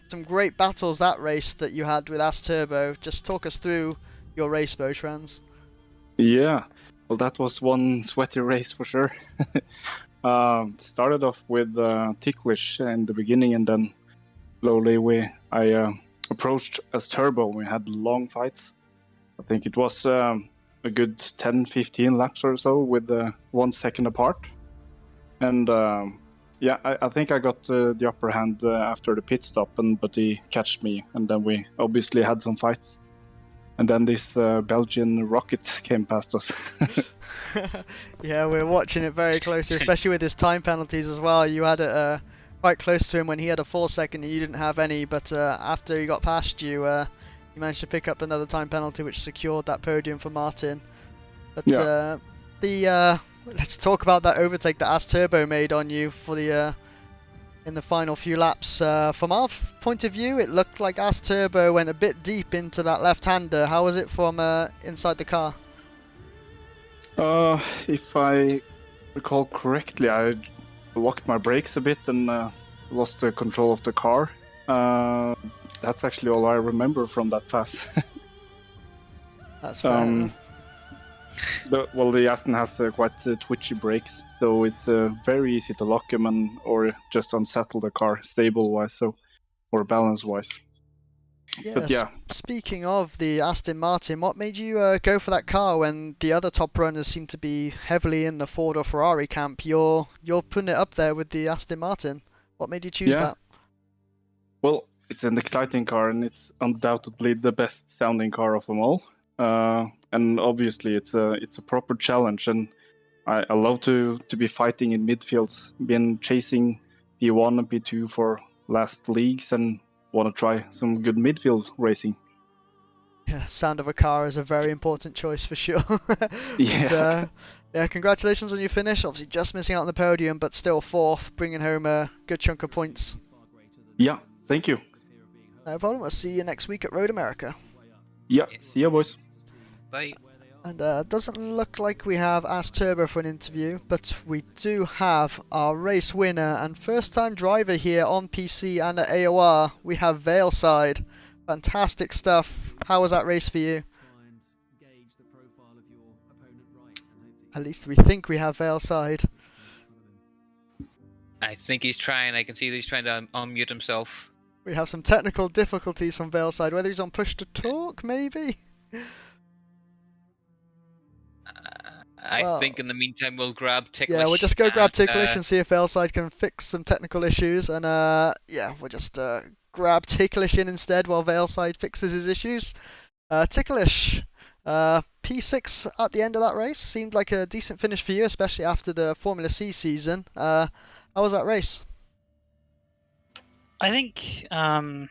some great battles that race that you had with As Turbo. Just talk us through your race, Boj Franz. Yeah, well, that was one sweaty race for sure. Started off with ticklish in the beginning, and then slowly I approached As Turbo. We had long fights. I think it was a good 10-15 laps or so with 1 second apart. And yeah, I think I got the upper hand after the pit stop, but he catched me, and then we obviously had some fights. And then this Belgian rocket came past us. Yeah, we're watching it very closely, especially with his time penalties as well. You had it quite close to him when he had a 4 second and you didn't have any, but after he got past you, you managed to pick up another time penalty which secured that podium for Martin. But yeah. Let's talk about that overtake that As Turbo made on you for the in the final few laps. From our point of view, it looked like As Turbo went a bit deep into that left-hander. How was it from inside the car? If I recall correctly, I locked my brakes a bit and lost the control of the car. That's actually all I remember from that pass. That's fair enough. The Aston has quite twitchy brakes, so it's very easy to lock them or just unsettle the car stable-wise, or balance-wise. Yeah, but yeah. Speaking of the Aston Martin, what made you go for that car when the other top runners seem to be heavily in the Ford or Ferrari camp? You're putting it up there with the Aston Martin. What made you choose that? Well, it's an exciting car, and it's undoubtedly the best sounding car of them all. And obviously it's a proper challenge, and I love to be fighting in midfields. Been chasing P1 and P2 for last leagues, and want to try some good midfield racing. Yeah, sound of a car is a very important choice for sure. Yeah. But, yeah, congratulations on your finish. Obviously just missing out on the podium, but still fourth, bringing home a good chunk of points. Yeah, thank you. No problem. I'll see you next week at Road America. Yeah, see ya, boys. Bye. And doesn't look like we have As Turbo for an interview, but we do have our race winner and first time driver here on PC and at AOR. We have Valeside. Fantastic stuff. How was that race for you? At least we think we have Valeside. I think he's trying. I can see that he's trying to unmute himself. We have some technical difficulties from Valeside. Whether he's on push to talk, maybe? I think in the meantime we'll grab Ticklish. Yeah, we'll just go grab Ticklish and see if Valeside can fix some technical issues. And yeah, we'll just grab Ticklish in instead while Valeside fixes his issues. Ticklish, P6 at the end of that race. Seemed like a decent finish for you, especially after the Formula C season. How was that race? I think I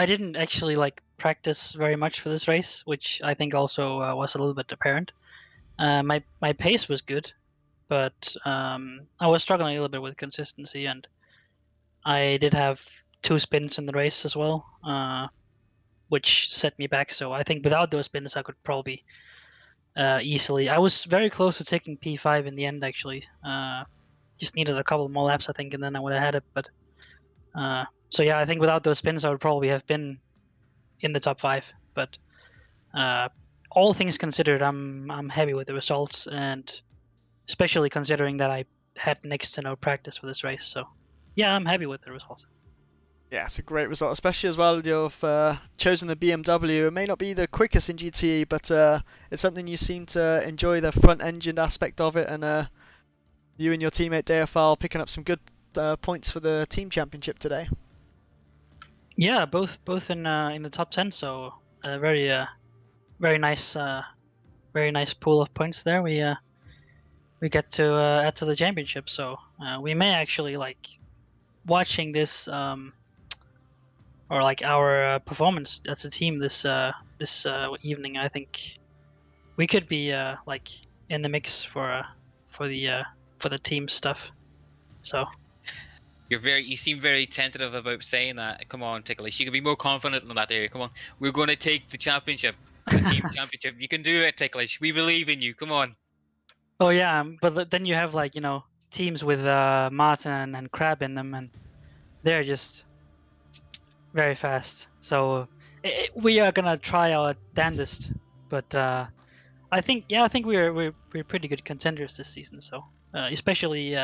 didn't actually practice very much for this race, which I think also was a little bit apparent. My pace was good, but I was struggling a little bit with consistency, and I did have 2 spins in the race as well, which set me back. So I think without those spins, I could probably easily. I was very close to taking P5 in the end, actually. Just needed a couple more laps, I think, and then I would have had it. But so yeah, I think without those spins, I would probably have been in the top 5. But all things considered, I'm happy with the results, and especially considering that I had next to no practice for this race. So yeah, I'm happy with the result. Yeah, it's a great result, especially as well you've chosen the BMW. It may not be the quickest in GTE, but it's something you seem to enjoy, the front-engined aspect of it, and you and your teammate DFL picking up some good points for the team championship today. Yeah, both in the top 10, so very nice pool of points there. We get to add to the championship, so we may actually watching this or our performance as a team this evening. I think we could be in the mix for the team stuff. So You seem very tentative about saying that. Come on, Ticklish. You can be more confident in that area. Come on. We're going to take the championship. The team championship. You can do it, Ticklish. We believe in you. Come on. oh yeah, but then you have like teams with Martin and Crab in them, and they're just very fast. So we are gonna try our damnedest, but I think we're pretty good contenders this season. So especially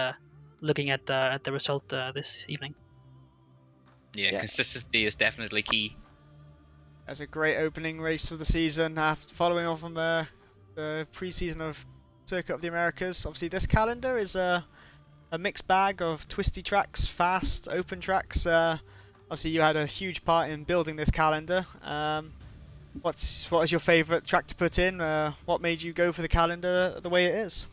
looking at the result this evening. Yeah, consistency is definitely key. That's a great opening race of the season. After following on from the pre-season of Circuit of the Americas, obviously this calendar is a mixed bag of twisty tracks, fast, open tracks. Obviously you had a huge part in building this calendar. What is your favourite track to put in? What made you go for the calendar the way it is?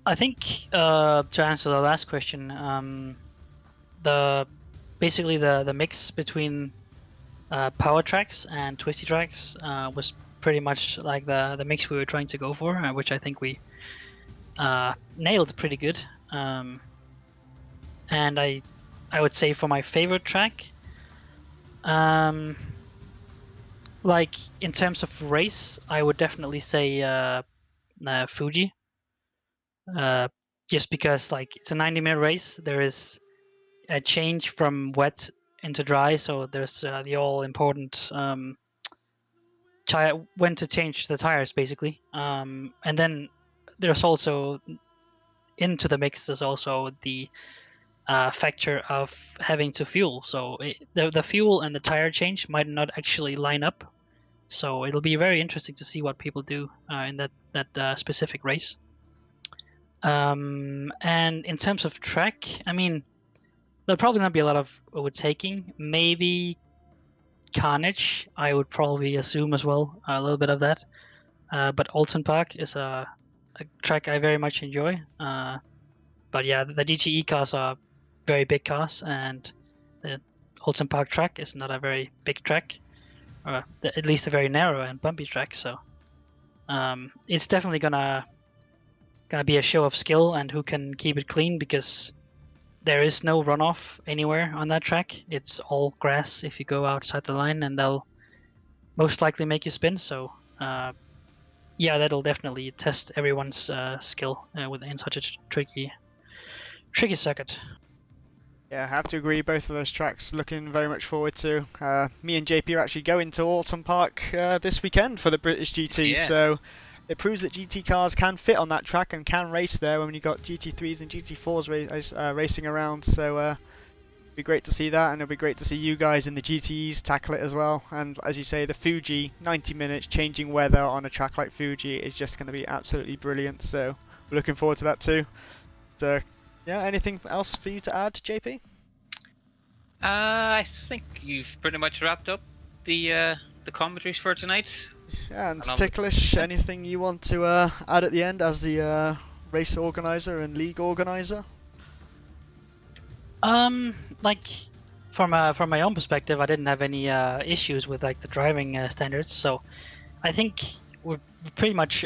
I think to answer the last question, basically the mix between power tracks and twisty tracks was pretty much like the mix we were trying to go for, which I think we nailed pretty good. And I would say for my favorite track, like in terms of race, I would definitely say Fuji. Just because like it's a 90-minute race, there is a change from wet into dry, so there's the all important when to change the tires basically, and then there's also into the mix there's also the factor of having to fuel. So the fuel and the tire change might not actually line up, so it'll be very interesting to see what people do in that specific race. And in terms of track, I mean, there'll probably not be a lot of overtaking. Maybe Carnage, I would probably assume as well, a little bit of that. But Alton Park is a track I very much enjoy. But yeah, the GTE cars are very big cars, and the Alton Park track is not a very big track, or at least a very narrow and bumpy track. So it's definitely gonna be a show of skill and who can keep it clean, because there is no runoff anywhere on that track. It's all grass if you go outside the line, and they'll most likely make you spin. So yeah, that'll definitely test everyone's skill in such a tricky circuit. Yeah, I have to agree. Both of those tracks looking very much forward to. Me and JP are actually going to Alton Park this weekend for the British GT, so it proves that GT cars can fit on that track and can race there when you've got GT3s and GT4s racing around. So it'll be great to see that, and it'll be great to see you guys in the GTEs tackle it as well. And as you say, the Fuji, 90 minutes, changing weather on a track like Fuji is just going to be absolutely brilliant. So we're looking forward to that too. So yeah, anything else for you to add, JP? I think you've pretty much wrapped up the commentaries for tonight. Yeah, and Ticklish, anything you want to add at the end as the race organizer and league organizer? Like from my own perspective, I didn't have any issues with like the driving standards, so I think we're pretty much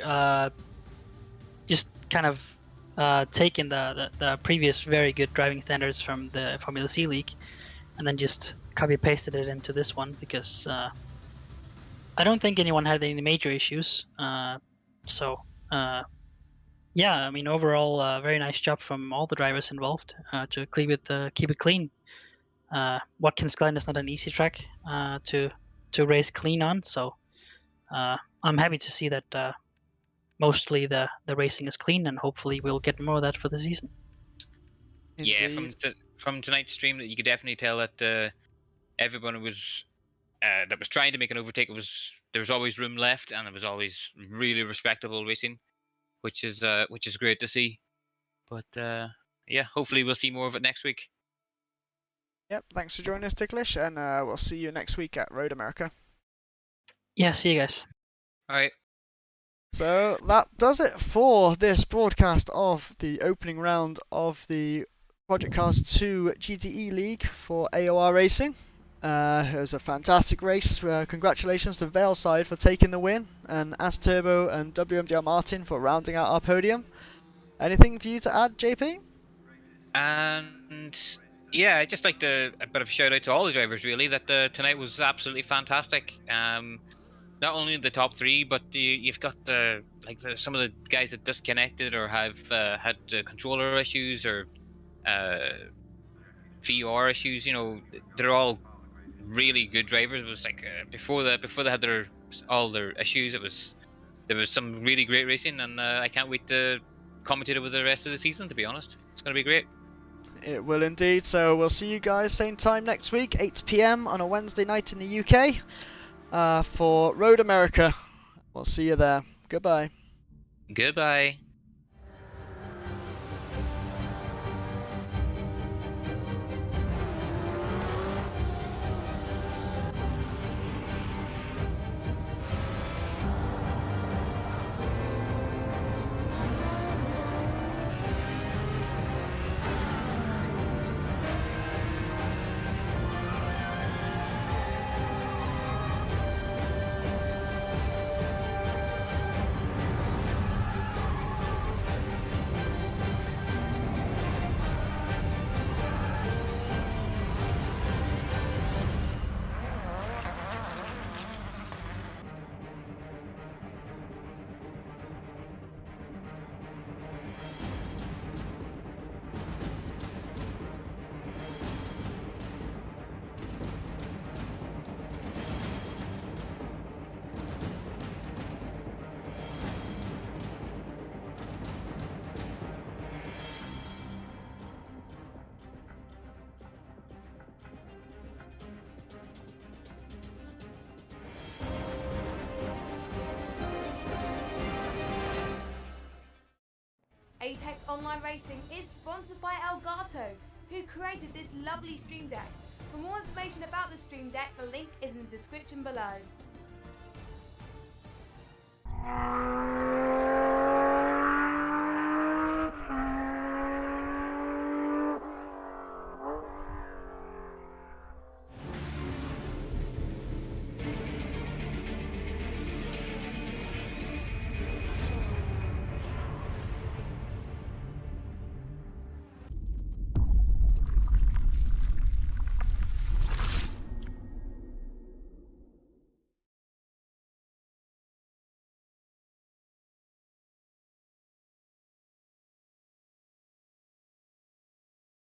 just kind of taken the previous very good driving standards from the Formula C League, and then just copy pasted it into this one, because I don't think anyone had any major issues. So yeah, I mean, overall, very nice job from all the drivers involved to keep it clean. Watkins Glen is not an easy track to race clean on, so I'm happy to see that mostly the racing is clean, and hopefully we'll get more of that for the season. Yeah, from tonight's stream, that you could definitely tell that everyone was that was trying to make an overtake. There was always room left, and it was always really respectable racing, which is great to see. But yeah, hopefully we'll see more of it next week. Yep, thanks for joining us, Ticklish, and we'll see you next week at Road America. Yeah, see you guys. All right. So that does it for this broadcast of the opening round of the Project Cars 2 GTE League for AOR Racing. It was a fantastic race. Congratulations to Veilside for taking the win, and Asturbo and WMDR Martin for rounding out our podium. Anything for you to add, JP? And yeah, I'd just like a bit of a shout out to all the drivers, really. That tonight was absolutely fantastic. Not only the top three, but you've got some of the guys that disconnected or have had controller issues or VOR issues. You know, they're all really good drivers. It was like before they had all their issues, there was some really great racing, and I can't wait to commentate over the rest of the season. To be honest, it's going to be great. It will indeed. So we'll see you guys same time next week, 8 PM on a Wednesday night in the UK for Road America. We'll see you there. Goodbye. Goodbye. Apex Online Racing is sponsored by Elgato, who created this lovely stream deck. For more information about the stream deck, the link is in the description below.